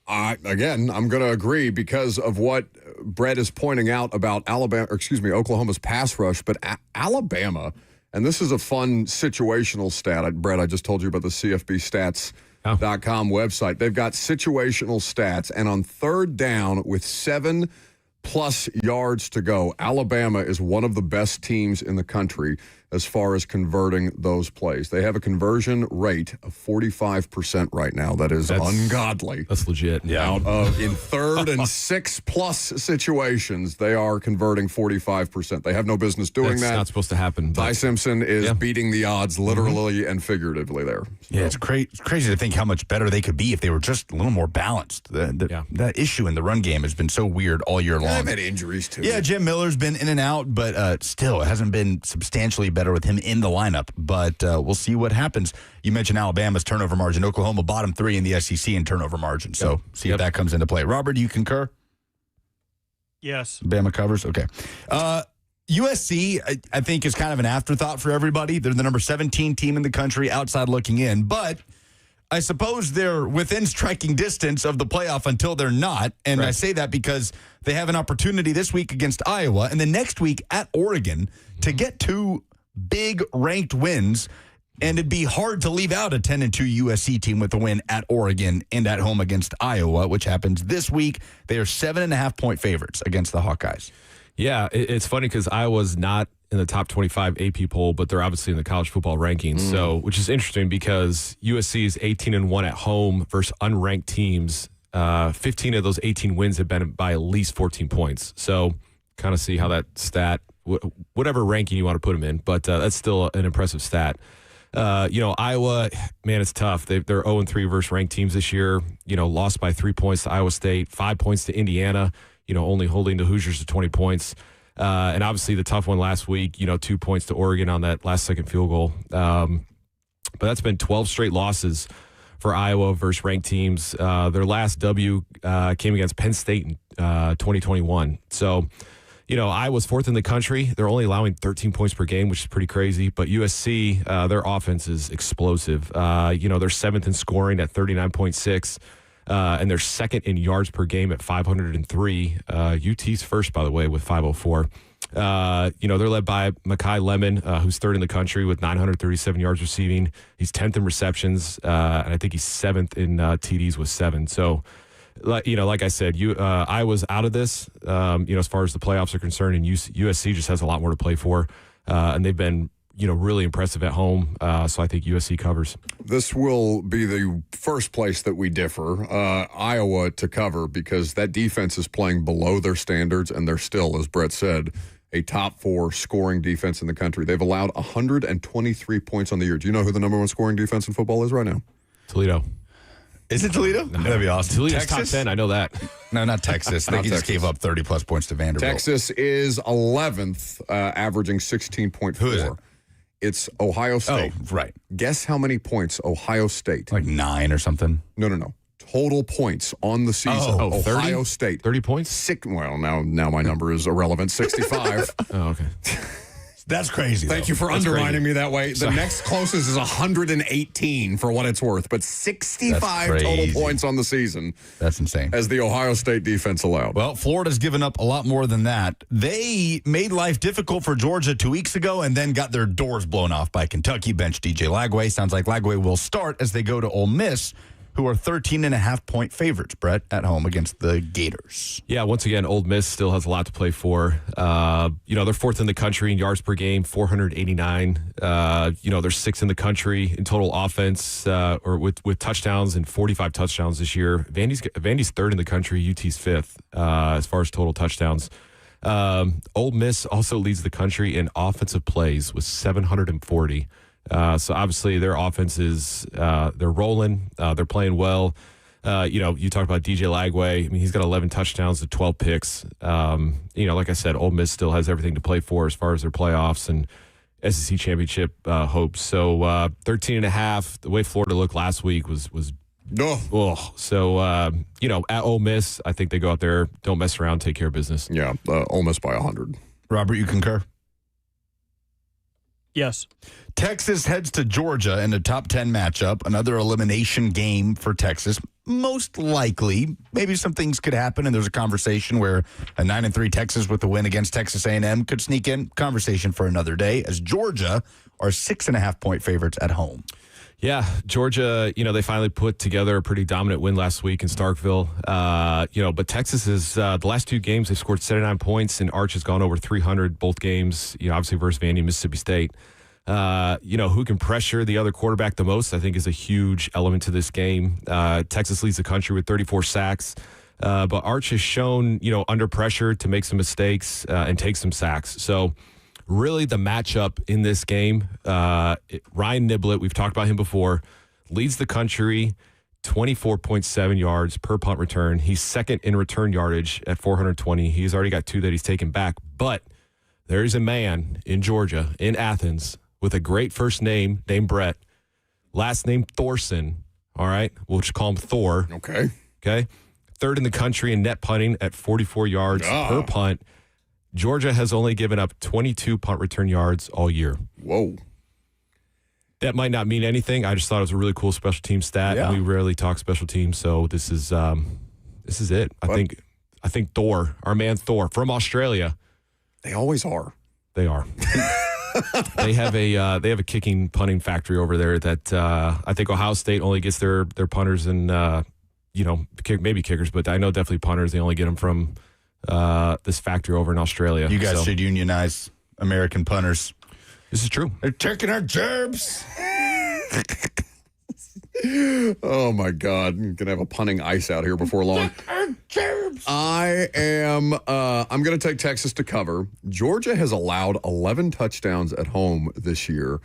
Again, I'm going to agree because of what Brett is pointing out about Oklahoma's pass rush. But Alabama, and this is a fun situational stat. Brett, I just told you about the CFBstats.com website. They've got situational stats, and on 3rd down with 7+ yards to go, Alabama is one of the best teams in the country as far as converting those plays. They have a conversion rate of 45% right now. That's ungodly. That's legit. Yeah. Out of in 3rd and 6+ situations, they are converting 45%. They have no business doing that. That's not supposed to happen. Ty Simpson is beating the odds literally and figuratively there. So. Yeah, it's crazy to think how much better they could be if they were just a little more balanced. That issue in the run game has been so weird all year long. They've had injuries too. Yeah, Jim Miller's been in and out, but still, it hasn't been substantially better with him in the lineup. But we'll see what happens. You mentioned Alabama's turnover margin. Oklahoma bottom 3 in the SEC in turnover margin. So see if that comes into play. Robert, do you concur? Yes. Bama covers? Okay. USC, I think, is kind of an afterthought for everybody. They're the number 17 team in the country outside looking in. But I suppose they're within striking distance of the playoff until they're not. And I say that because they have an opportunity this week against Iowa and the next week at Oregon to get 2 big ranked wins. And it'd be hard to leave out a 10-2 USC team with a win at Oregon and at home against Iowa, which happens this week. They are 7.5-point favorites against the Hawkeyes. Yeah, it's funny because Iowa's not in the top 25 AP poll, but they're obviously in the college football rankings. So, which is interesting because USC is 18-1 at home versus unranked teams. 15 of those 18 wins have been by at least 14 points. So, kind of see how that stat, whatever ranking you want to put them in, but that's still an impressive stat. Iowa, man, it's tough. They're 0-3 versus ranked teams this year. Lost by 3 points to Iowa State, 5 points to Indiana. Only holding the Hoosiers to 20 points. And obviously the tough one last week, 2 points to Oregon on that last second field goal. But that's been 12 straight losses for Iowa versus ranked teams. Their last W came against Penn State in 2021. So, Iowa's 4th in the country. They're only allowing 13 points per game, which is pretty crazy. But USC, their offense is explosive. They're 7th in scoring at 39.6. And they're 2nd in yards per game at 503. UT's first, by the way, with 504. They're led by Mekhi Lemon, who's 3rd in the country with 937 yards receiving. He's 10th in receptions, and I think he's 7th in TDs with 7. So, like I said, Iowa's out of this, as far as the playoffs are concerned, and USC just has a lot more to play for, and they've been really impressive at home. So I think USC covers. This will be the first place that we differ. Iowa to cover because that defense is playing below their standards, and they're still, as Brett said, a top 4 scoring defense in the country. They've allowed 123 points on the year. Do you know who the number 1 scoring defense in football is right now? Toledo. Is it Toledo? That'd be awesome. Toledo's Texas? top 10. I know that. No, not Texas. They Not just Texas. gave up 30-plus points to Vanderbilt. Texas is 11th, averaging 16.4. Who is it? It's Ohio State. Oh, right. Guess how many points Ohio State? Like 9 or something. No. Total points on the season. Oh, Ohio 30? State. 30 points? Well, now my number is irrelevant. 65. Oh, okay. That's crazy. Thank you for That's undermining crazy. me that way. The next closest is 118 for what it's worth, but 65 total crazy. points on the season That's insane. as the Ohio State defense allowed. Well, Florida's given up a lot more than that. They made life difficult for Georgia 2 weeks ago and then got their doors blown off by Kentucky. Bench DJ Lagway. Sounds like Lagway will start as they go to Ole Miss, who are 13.5-point favorites, Brett, at home against the Gators. Yeah, once again, Ole Miss still has a lot to play for. They're fourth in the country in yards per game, 489. They're sixth in the country in total offense, or with touchdowns and 45 touchdowns this year. Vandy's third in the country, UT's fifth as far as total touchdowns. Ole Miss also leads the country in offensive plays with 740. So obviously their offense is they're rolling, they're playing well. You talked about DJ Lagway. I mean, he's got 11 touchdowns to 12 picks. Like I said, Ole Miss still has everything to play for as far as their playoffs and SEC championship hopes. So 13.5. The way Florida looked last week was No. oh. So at Ole Miss, I think they go out there, don't mess around, take care of business. Yeah, Ole Miss by 100. Robert, you concur? Yes. Texas heads to Georgia in a top 10 matchup, another elimination game for Texas. Most likely, maybe some things could happen, and there's a conversation where a 9-3 Texas with the win against Texas A&M could sneak in. Conversation for another day, as Georgia are 6.5-point favorites at home. Yeah, Georgia, they finally put together a pretty dominant win last week in Starkville. But Texas is the last two games, they've scored 79 points, and Arch has gone over 300 both games, obviously versus Vandy and Mississippi State. Who can pressure the other quarterback the most, I think, is a huge element to this game. Texas leads the country with 34 sacks. But Arch has shown, under pressure to make some mistakes and take some sacks. So really the matchup in this game, Ryan Niblett, we've talked about him before, leads the country 24.7 yards per punt return. He's second in return yardage at 420. He's already got 2 that he's taken back. But there is a man in Georgia, in Athens, with a great first name named Brett, last name Thorson. All right, we'll just call him Thor. Okay. Third in the country in net punting at 44 yards per punt. Georgia has only given up 22 punt return yards all year. Whoa. That might not mean anything. I just thought it was a really cool special team stat. Yeah. And we rarely talk special teams, so this is it. I think Thor, our man Thor from Australia. They always are. They are. They have a kicking punting factory over there that I think Ohio State only gets their punters and maybe kickers, but I know definitely punters. They only get them from this factory over in Australia. You guys should unionize American punters. This is true. They're taking our gerbs. Oh my God! I'm gonna have a punting ice out here before long. I'm gonna take Texas to cover. Georgia has allowed 11 touchdowns at home this year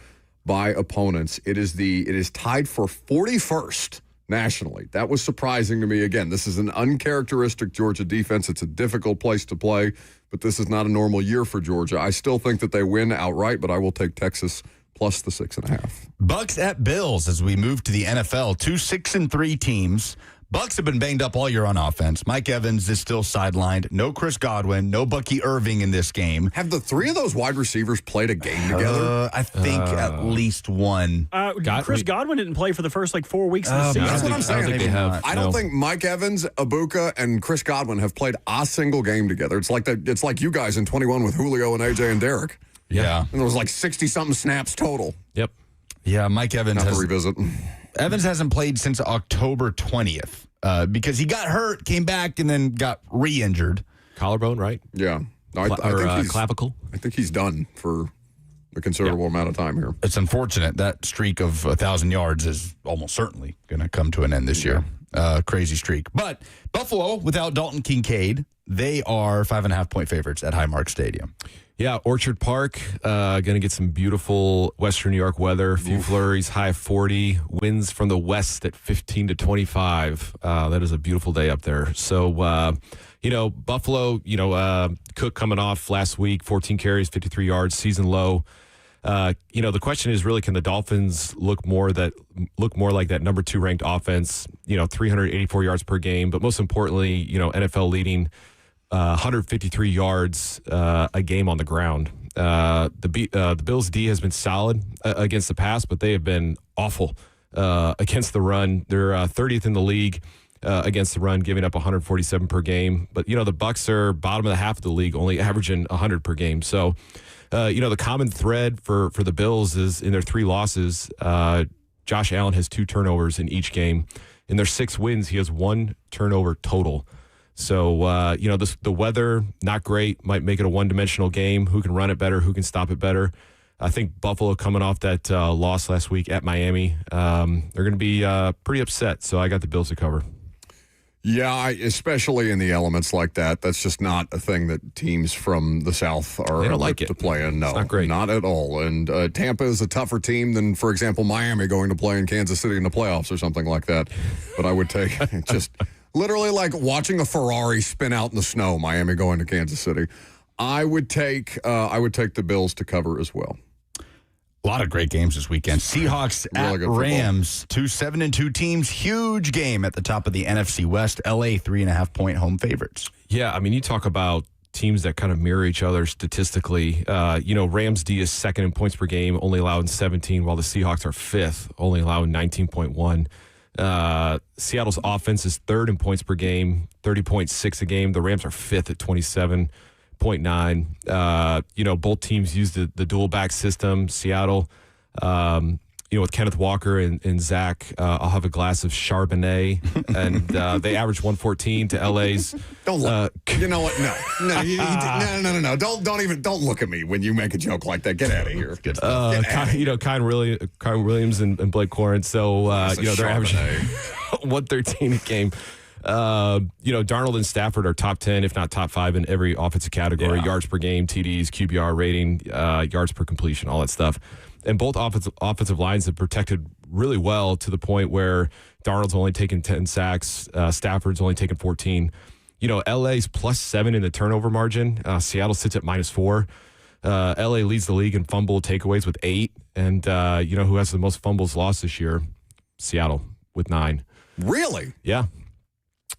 by opponents. It is tied for 41st nationally. That was surprising to me. Again, this is an uncharacteristic Georgia defense. It's a difficult place to play, but this is not a normal year for Georgia. I still think that they win outright, but I will take Texas plus the 6.5. Bucks at Bills as we move to the NFL. 2 6-3 teams. Bucks have been banged up all year on offense. Mike Evans is still sidelined. No Chris Godwin. No Bucky Irving in this game. Have the three of those wide receivers played a game together? I think at least one. Chris Godwin didn't play for the first 4 weeks of the season. That's what I'm saying. I don't think they have. I don't think Mike Evans, Ibuka, and Chris Godwin have played a single game together. It's like you guys in 21 with Julio and AJ and Derek. Yeah. And there was 60-something snaps total. Yep. Yeah, Mike Evans to revisit. Evans hasn't played since October 20th because he got hurt, came back, and then got re-injured. Collarbone, right? Yeah. No, I think he's clavicle. I think he's done for a considerable amount of time here. It's unfortunate. That streak of 1,000 yards is almost certainly going to come to an end this year. crazy streak. But Buffalo, without Dalton Kincaid, they are 5.5-point favorites at Highmark Stadium. Yeah, Orchard Park, going to get some beautiful Western New York weather. A few flurries, high of 40. Winds from the west at 15 to 25. That is a beautiful day up there. So, Buffalo, Cook coming off last week, 14 carries, 53 yards, season low. The question is really, can the Dolphins look more like that number 2 ranked offense, 384 yards per game, but most importantly, NFL leading 153 yards a game on the ground. The Bills' D has been solid against the pass, but they have been awful against the run. They're 30th in the league against the run, giving up 147 per game. But, the Bucs are bottom of the half of the league, only averaging 100 per game. So, the common thread for the Bills is in their 3 losses, Josh Allen has 2 turnovers in each game. In their 6 wins, he has 1 turnover total. So, the weather, not great, might make it a one-dimensional game. Who can run it better? Who can stop it better? I think Buffalo coming off that loss last week at Miami, they're going to be pretty upset. So I got the Bills to cover. Yeah, especially in the elements like that. That's just not a thing that teams from the South are equipped to play in. No, it's not great. Not at all. And Tampa is a tougher team than, for example, Miami going to play in Kansas City in the playoffs or something like that. But I would take just literally like watching a Ferrari spin out in the snow, Miami going to Kansas City. I would take the Bills to cover as well. A lot of great games this weekend. Seahawks at Rams, 2 7-2 teams. Huge game at the top of the NFC West. LA 3.5-point home favorites. Yeah, I mean, you talk about teams that kind of mirror each other statistically. Rams D is second in points per game, only allowing 17, while the Seahawks are fifth, only allowing 19.1. Seattle's offense is third in points per game, 30.6 a game. The Rams are fifth at 27.9. Both teams use the dual back system. Seattle, with Kenneth Walker and Zach, I'll have a glass of Chardonnay, and they average 114 to LA's. Don't look. You know what? No. No. Don't look at me when you make a joke like that. Get out of here. Kyren Williams and Blake Corin. So they're averaging 113 a game. Darnold and Stafford are top 10, if not top 5 in every offensive category, yards per game, TDs, QBR rating, yards per completion, all that stuff. And both offensive lines have protected really well to the point where Darnold's only taken 10 sacks, Stafford's only taken 14. LA's +7 in the turnover margin. Seattle sits at -4. LA leads the league in fumble takeaways with 8. And, who has the most fumbles lost this year? Seattle with 9. Really? Yeah.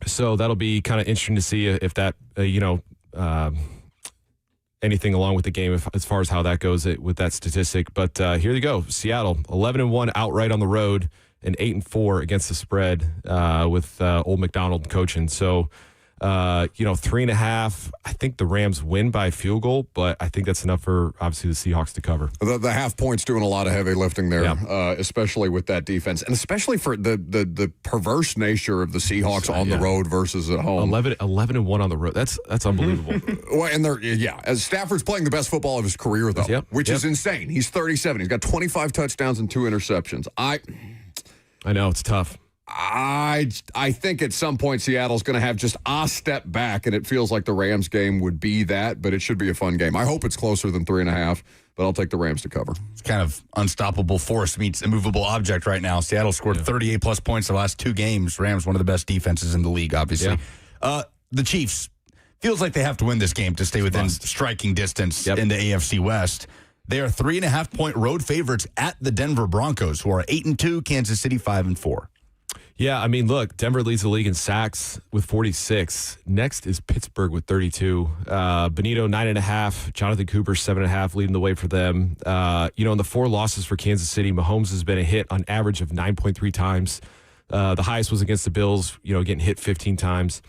So that'll be kind of interesting to see if that, anything along with the game as far as how that goes with that statistic. But here you go. Seattle, 11-1 outright on the road and 8-4 against the spread with Old McDonald coaching. So, 3.5. I think the Rams win by a field goal, but I think that's enough for, obviously, the Seahawks to cover. The half point's doing a lot of heavy lifting there, especially with that defense, and especially for the perverse nature of the Seahawks on the road versus at home. 11-1 on the road. That's unbelievable. Well, and as Stafford's playing the best football of his career, though, which is insane. He's 37. He's got 25 touchdowns and 2 interceptions. I know, it's tough. I think at some point Seattle's going to have just a step back, and it feels like the Rams game would be that, but it should be a fun game. I hope it's closer than 3.5, but I'll take the Rams to cover. It's kind of unstoppable force meets immovable object right now. Seattle scored 38-plus points the last 2 games. Rams, one of the best defenses in the league, obviously. Yeah. The Chiefs, feels like they have to win this game to stay within striking distance in the AFC West. They are 3.5-point road favorites at the Denver Broncos, who are 8-2, Kansas City 5-4. Yeah, I mean, look, Denver leads the league in sacks with 46. Next is Pittsburgh with 32. Benito, 9.5. Jonathan Cooper, 7.5, leading the way for them. In the 4 losses for Kansas City, Mahomes has been a hit on average of 9.3 times. The highest was against the Bills, getting hit 15 times.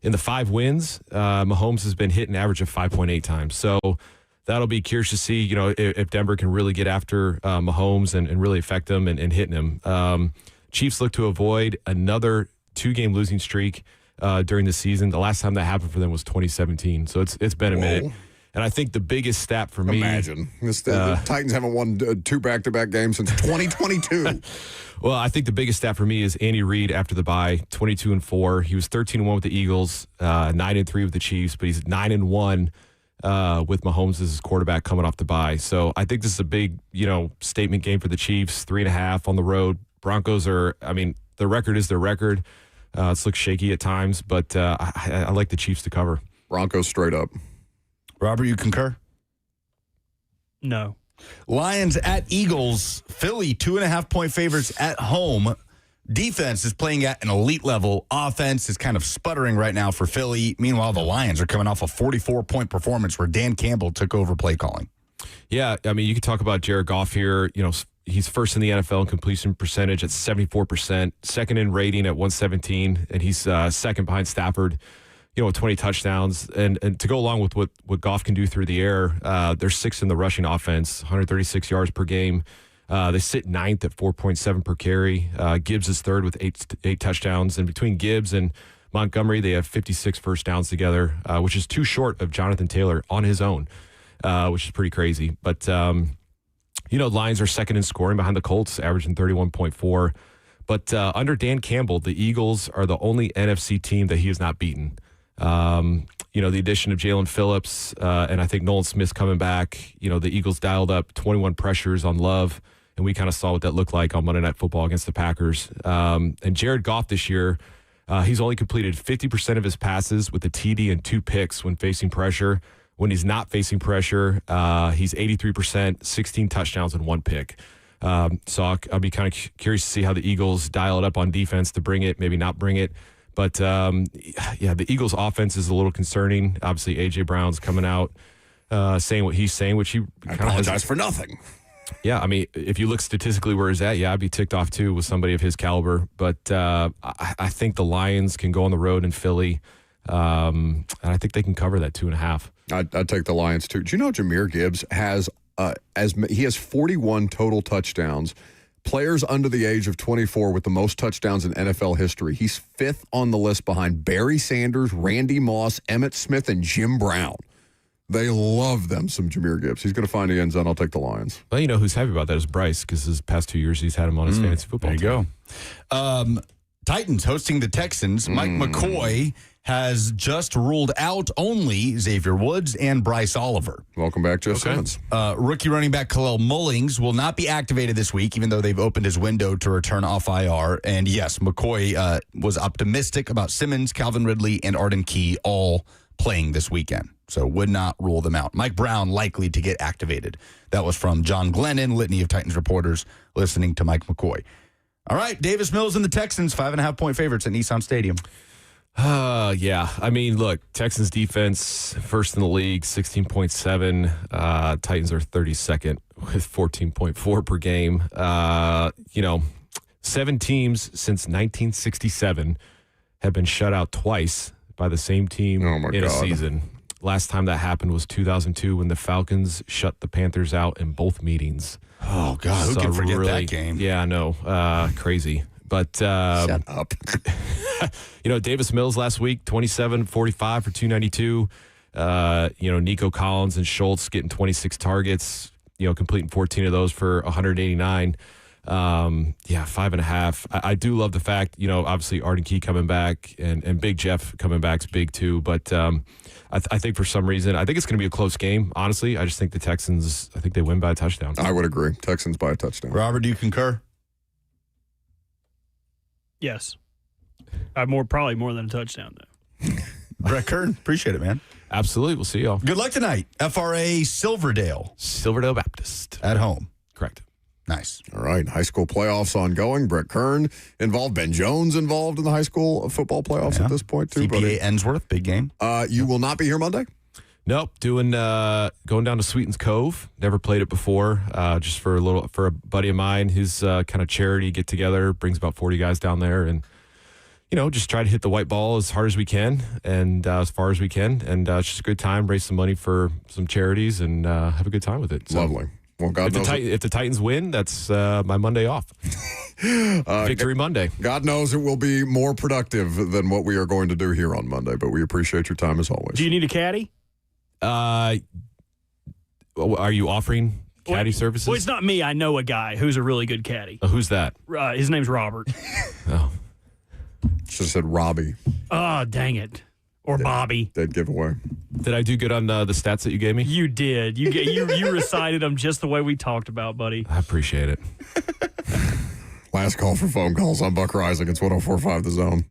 In the 5 wins, Mahomes has been hit an average of 5.8 times. So that'll be curious to see, if Denver can really get after Mahomes and really affect him and hitting him. Chiefs look to avoid another 2-game losing streak during the season. The last time that happened for them was 2017. So it's been a minute. And I think the biggest stat for me. Imagine. The Titans haven't won 2 back-to-back games since 2022. Well, I think the biggest stat for me is Andy Reid after the bye, 22-4. He was 13-1 with the Eagles, 9-3 with the Chiefs, but he's 9-1 with Mahomes as his quarterback coming off the bye. So I think this is a big, statement game for the Chiefs. 3.5 on the road. Broncos the record is their record. It looks shaky at times, but I like the Chiefs to cover. Broncos straight up. Robert, you concur? No. Lions at Eagles. Philly, 2.5-point favorites at home. Defense is playing at an elite level. Offense is kind of sputtering right now for Philly. Meanwhile, the Lions are coming off a 44-point performance where Dan Campbell took over play calling. Yeah, you could talk about Jared Goff here. He's first in the NFL in completion percentage at 74%, second in rating at 117, and he's second behind Stafford, with 20 touchdowns. And to go along with what Goff can do through the air, they're sixth in the rushing offense, 136 yards per game. They sit ninth at 4.7 per carry. Gibbs is third with eight touchdowns. And between Gibbs and Montgomery, they have 56 first downs together, which is too short of Jonathan Taylor on his own, which is pretty crazy. But, Lions are second in scoring behind the Colts, averaging 31.4. But under Dan Campbell, the Eagles are the only NFC team that he has not beaten. The addition of Jalen Phillips and I think Nolan Smith's coming back. The Eagles dialed up 21 pressures on Love, and we kind of saw what that looked like on Monday Night Football against the Packers. And Jared Goff this year, he's only completed 50% of his passes with a TD and 2 picks when facing pressure. When he's not facing pressure, he's 83%, 16 touchdowns and 1 pick. So I'll be kind of curious to see how the Eagles dial it up on defense to bring it, maybe not bring it. But, the Eagles' offense is a little concerning. Obviously, A.J. Brown's coming out saying what he's saying, which he kind of apologize for nothing. Yeah, if you look statistically where he's at, I'd be ticked off, too, with somebody of his caliber. But I think the Lions can go on the road in Philly, and I think they can cover that 2.5. I'd take the Lions, too. Do you know Jahmyr Gibbs has he has 41 total touchdowns? Players under the age of 24 with the most touchdowns in NFL history. He's 5th on the list behind Barry Sanders, Randy Moss, Emmitt Smith, and Jim Brown. They love them some Jahmyr Gibbs. He's going to find the end zone. I'll take the Lions. Well, who's happy about that is Bryce, because his past 2 years he's had him on his fantasy football team. There you go. Titans hosting the Texans. Mike McCoy has just ruled out only Xavier Woods and Bryce Oliver. Welcome back, Jeff Simmons. Rookie running back Khalil Mullings will not be activated this week, even though they've opened his window to return off IR. And yes, McCoy was optimistic about Simmons, Calvin Ridley, and Arden Key all playing this weekend. So would not rule them out. Mike Brown likely to get activated. That was from John Glennon, litany of Titans reporters, listening to Mike McCoy. All right, Davis Mills and the Texans, 5.5-point favorites at Nissan Stadium. Yeah. Look, Texans defense, first in the league, 16.7. Titans are 32nd with 14.4 per game. 7 teams since 1967 have been shut out twice by the same team in a season. Last time that happened was 2002 when the Falcons shut the Panthers out in both meetings. Oh, God. Who can forget that game? Yeah, I know. Crazy. But shut up. Davis Mills last week, 27-45 for 292. Nico Collins and Schultz getting 26 targets, completing 14 of those for 189. 5.5. I do love the fact, obviously Arden Key coming back and Big Jeff coming back is big too. But I think for some reason, I think it's going to be a close game. Honestly, I just think the Texans, I think they win by a touchdown. I would agree. Texans by a touchdown. Robert, do you concur? Yes. Probably more than a touchdown, though. Brett Kern, appreciate it, man. Absolutely. We'll see y'all. Good luck tonight. FRA Silverdale Baptist. at home. Correct. Nice. All right. High school playoffs ongoing. Brett Kern involved. Ben Jones involved in the high school football playoffs at this point, too. CPA Ensworth, big game. You will not be here Monday? Nope. Going down to Sweetens Cove. Never played it before. Just for a buddy of mine, his kind of charity get together, brings about 40 guys down there, and just try to hit the white ball as hard as we can and as far as we can, and it's just a good time. Raise some money for some charities and have a good time with it. So, lovely. Well, God knows if the Titans win, that's my Monday off. Victory Monday. God knows it will be more productive than what we are going to do here on Monday, but we appreciate your time as always. Do you need a caddy? Are you offering caddy services? Well, it's not me. I know a guy who's a really good caddy. Who's that? His name's Robert. Oh. Should have said Robbie. Oh, dang it. Or Bobby. Dead giveaway. Did I do good on the stats that you gave me? You did. You recited them just the way we talked about, buddy. I appreciate it. Last call for phone calls on Buck Rising. It's 104.5 The Zone.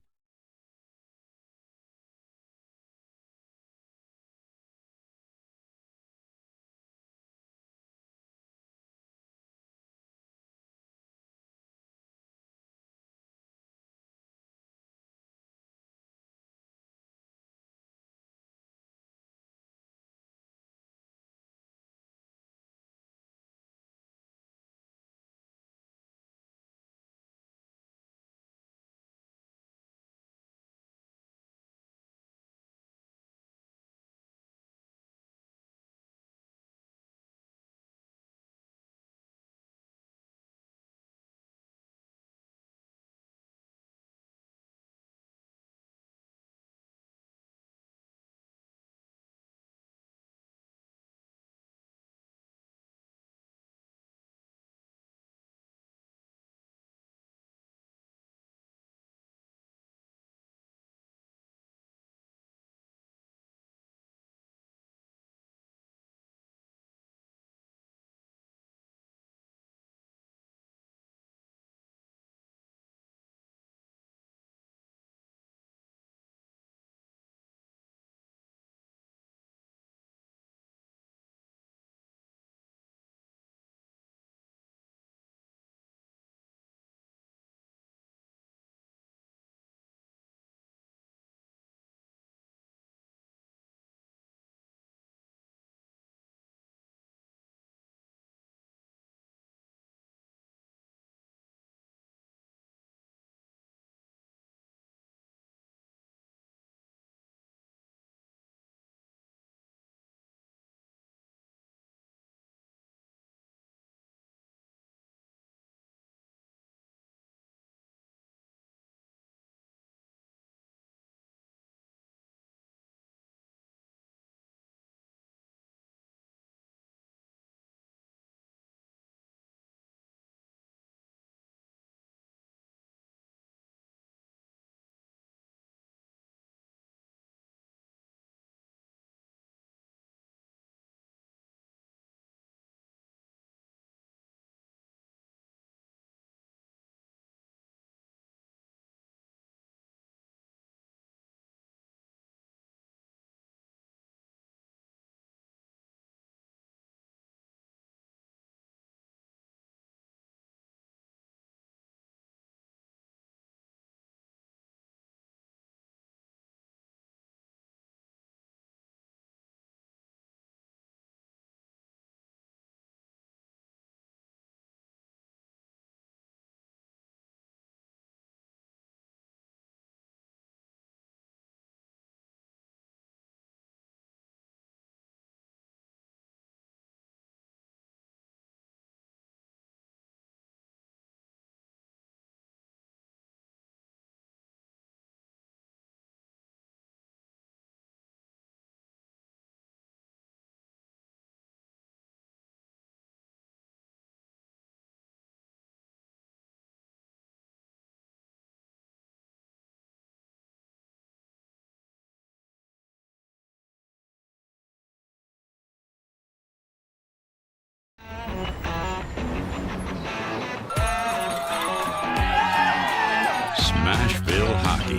Smashville hockey.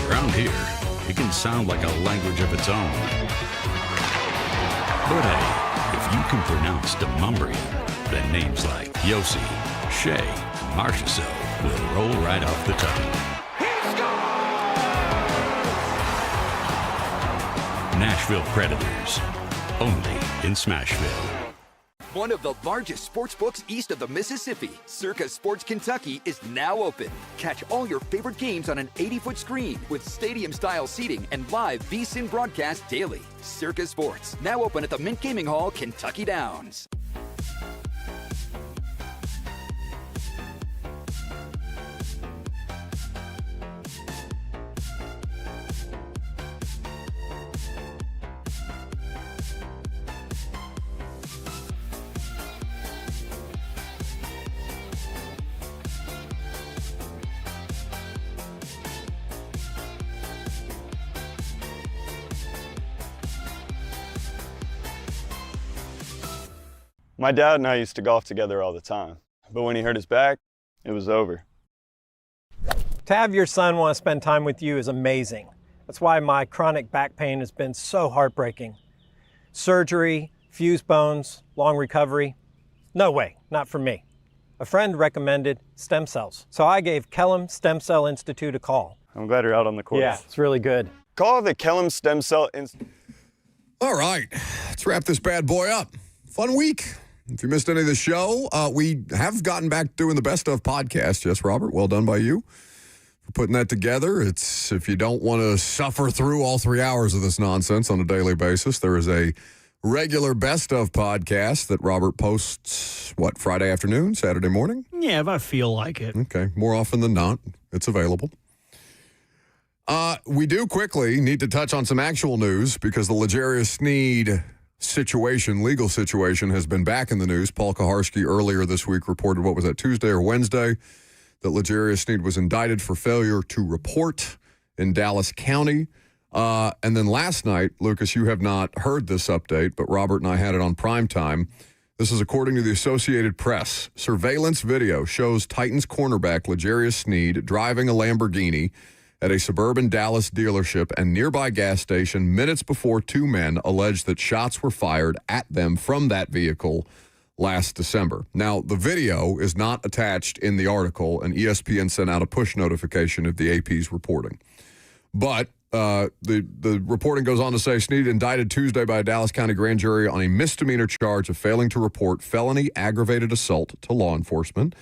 Around here, it can sound like a language of its own. But hey, if you can pronounce Demumbrian, then names like Yossi, Shea, and Marchessault will roll right off the tongue. Nashville Predators, only in Smashville. One of the largest sports books east of the Mississippi, Circa Sports Kentucky, is now open. Catch all your favorite games on an 80-foot screen with stadium-style seating and live VSiN broadcast daily. Circa Sports, now open at the Mint Gaming Hall, Kentucky Downs. My dad and I used to golf together all the time, but when he hurt his back, it was over. To have your son want to spend time with you is amazing. That's why my chronic back pain has been so heartbreaking. Surgery, fused bones, long recovery. No way, not for me. A friend recommended stem cells, so I gave Kellum Stem Cell Institute a call. I'm glad you're out on the course. Yeah, it's really good. Call the Kellum Stem Cell Institute. All right, let's wrap this bad boy up. Fun week. If you missed any of the show, we have gotten back doing the Best Of podcast. Yes, Robert, well done by you for putting that together. It's if you don't want to suffer through all 3 hours of this nonsense on a daily basis, there is a regular Best Of podcast that Robert posts, Friday afternoon, Saturday morning? Yeah, if I feel like it. Okay, more often than not, it's available. We do quickly need to touch on some actual news because the L'Jarius Sneed legal situation, has been back in the news. Paul Kaharski earlier this week reported, Tuesday or Wednesday, that L'Jarius Sneed was indicted for failure to report in Dallas County. And then last night, Lucas, you have not heard this update, but Robert and I had it on prime time. This is according to the Associated Press. Surveillance video shows Titans cornerback L'Jarius Sneed driving a Lamborghini at a suburban Dallas dealership and nearby gas station minutes before two men alleged that shots were fired at them from that vehicle last December. Now, the video is not attached in the article, and ESPN sent out a push notification of the AP's reporting. But the reporting goes on to say Sneed indicted Tuesday by a Dallas County grand jury on a misdemeanor charge of failing to report felony aggravated assault to law enforcement.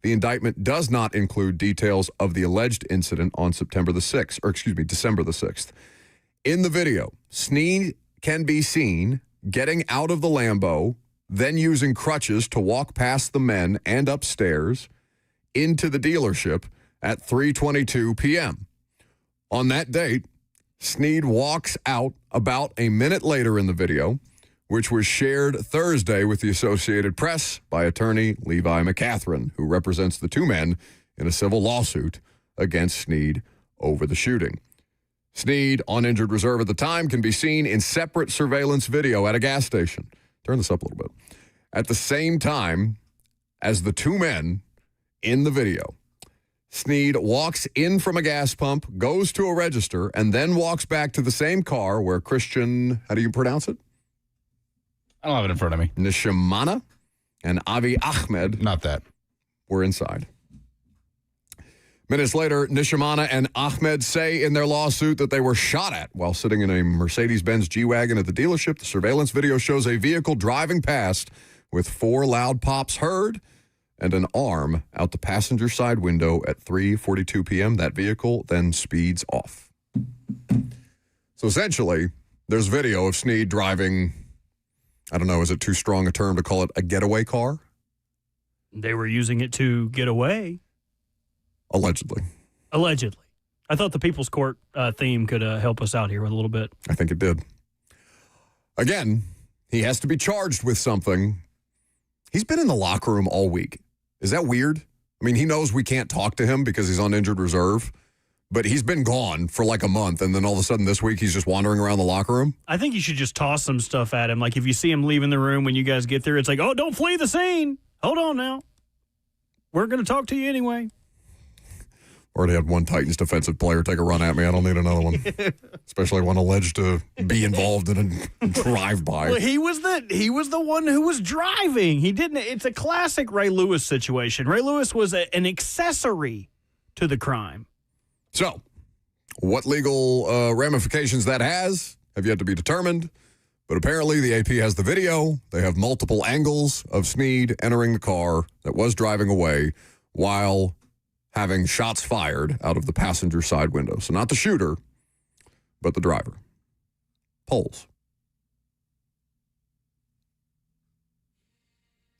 The indictment does not include details of the alleged incident on December the 6th. In the video, Sneed can be seen getting out of the Lambo, then using crutches to walk past the men and upstairs into the dealership at 3:22 p.m. On that date, Sneed walks out about a minute later in the video, which was shared Thursday with the Associated Press by attorney Levi McCatherine, who represents the two men in a civil lawsuit against Sneed over the shooting. Sneed, on injured reserve at the time, can be seen in separate surveillance video at a gas station. Turn this up a little bit. At the same time as the two men in the video, Sneed walks in from a gas pump, goes to a register, and then walks back to the same car where Christian, how do you pronounce it? I don't have it in front of me. Nishimana and Avi Ahmed. Not that. Were inside. Minutes later, Nishimana and Ahmed say in their lawsuit that they were shot at while sitting in a Mercedes-Benz G-Wagon at the dealership. The surveillance video shows a vehicle driving past with 4 loud pops heard and an arm out the passenger side window at 3:42 p.m. That vehicle then speeds off. So essentially, there's video of Sneed driving, I don't know, is it too strong a term to call it a getaway car? They were using it to get away. Allegedly. I thought the People's Court theme could help us out here with a little bit. I think it did. Again, he has to be charged with something. He's been in the locker room all week. Is that weird? I mean, he knows we can't talk to him because he's on injured reserve, but he's been gone for like a month, and then all of a sudden this week he's just wandering around the locker room? I think you should just toss some stuff at him. Like if you see him leaving the room when you guys get there, it's like, oh, don't flee the scene. Hold on now. We're going to talk to you anyway. Already had one Titans defensive player take a run at me. I don't need another one. Especially one alleged to be involved in a drive-by. Well, he was the one who was driving. He didn't. It's a classic Ray Lewis situation. Ray Lewis was an accessory to the crime. So, what legal ramifications that has have yet to be determined. But apparently the AP has the video. They have multiple angles of Sneed entering the car that was driving away while having shots fired out of the passenger side window. So not the shooter, but the driver. Polls.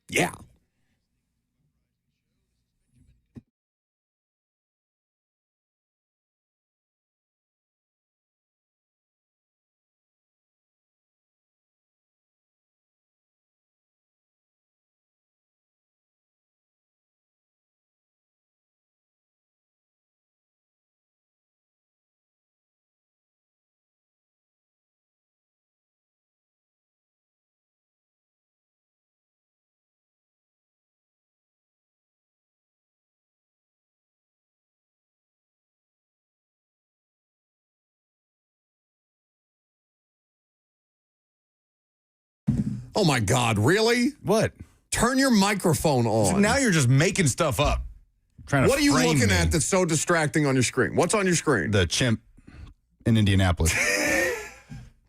Yeah. Oh, my God. Really? What? Turn your microphone on. So now you're just making stuff up. What are you looking at that's so distracting on your screen? What's on your screen? The chimp in Indianapolis.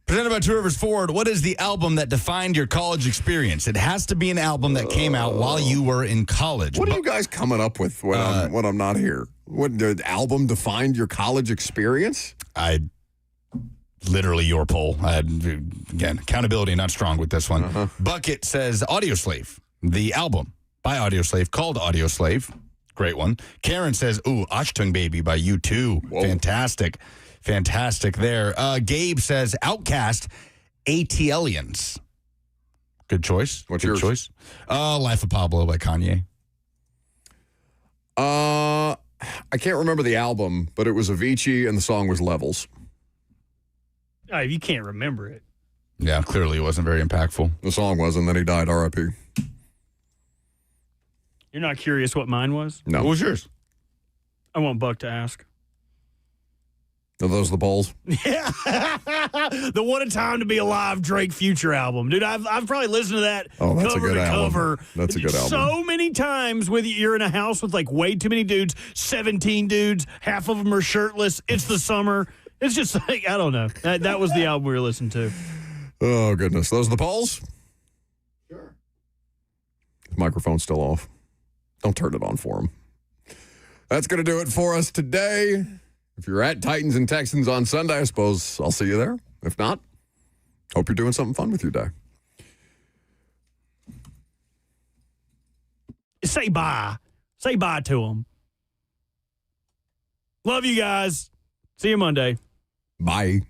Presented by Two Rivers Ford, what is the album that defined your college experience? It has to be an album that came out while you were in college. What are you guys coming up with when I'm not here? What, the album defined your college experience? Literally your poll. Again, accountability not strong with this one. Bucket says Audioslave, the album by Audioslave called Audioslave. Great one. Karen says, ooh, Achtung Baby by U2. Whoa. Fantastic there. Gabe says Outcast, ATLians. Good choice. What's Good yours? choice. Life of Pablo by Kanye. I can't remember the album, but it was Avicii and the song was Levels. Oh, you can't remember it. Yeah, clearly it wasn't very impactful. The song was, and then he died, R.I.P. You're not curious what mine was? No. What was yours? I want Buck to ask. Are those the polls? Yeah. The What a Time to Be Alive Drake Future album. Dude, I've probably listened to that that's cover a good to album. cover. That's a good album. So many times with you're in a house with like way too many dudes, 17 dudes, half of them are shirtless. It's the summer. It's just like, I don't know. That was the album we were listening to. Oh, goodness. Those are the polls? Sure. The microphone's still off. Don't turn it on for him. That's going to do it for us today. If you're at Titans and Texans on Sunday, I suppose I'll see you there. If not, hope you're doing something fun with your day. Say bye. Say bye to them. Love you guys. See you Monday. Bye.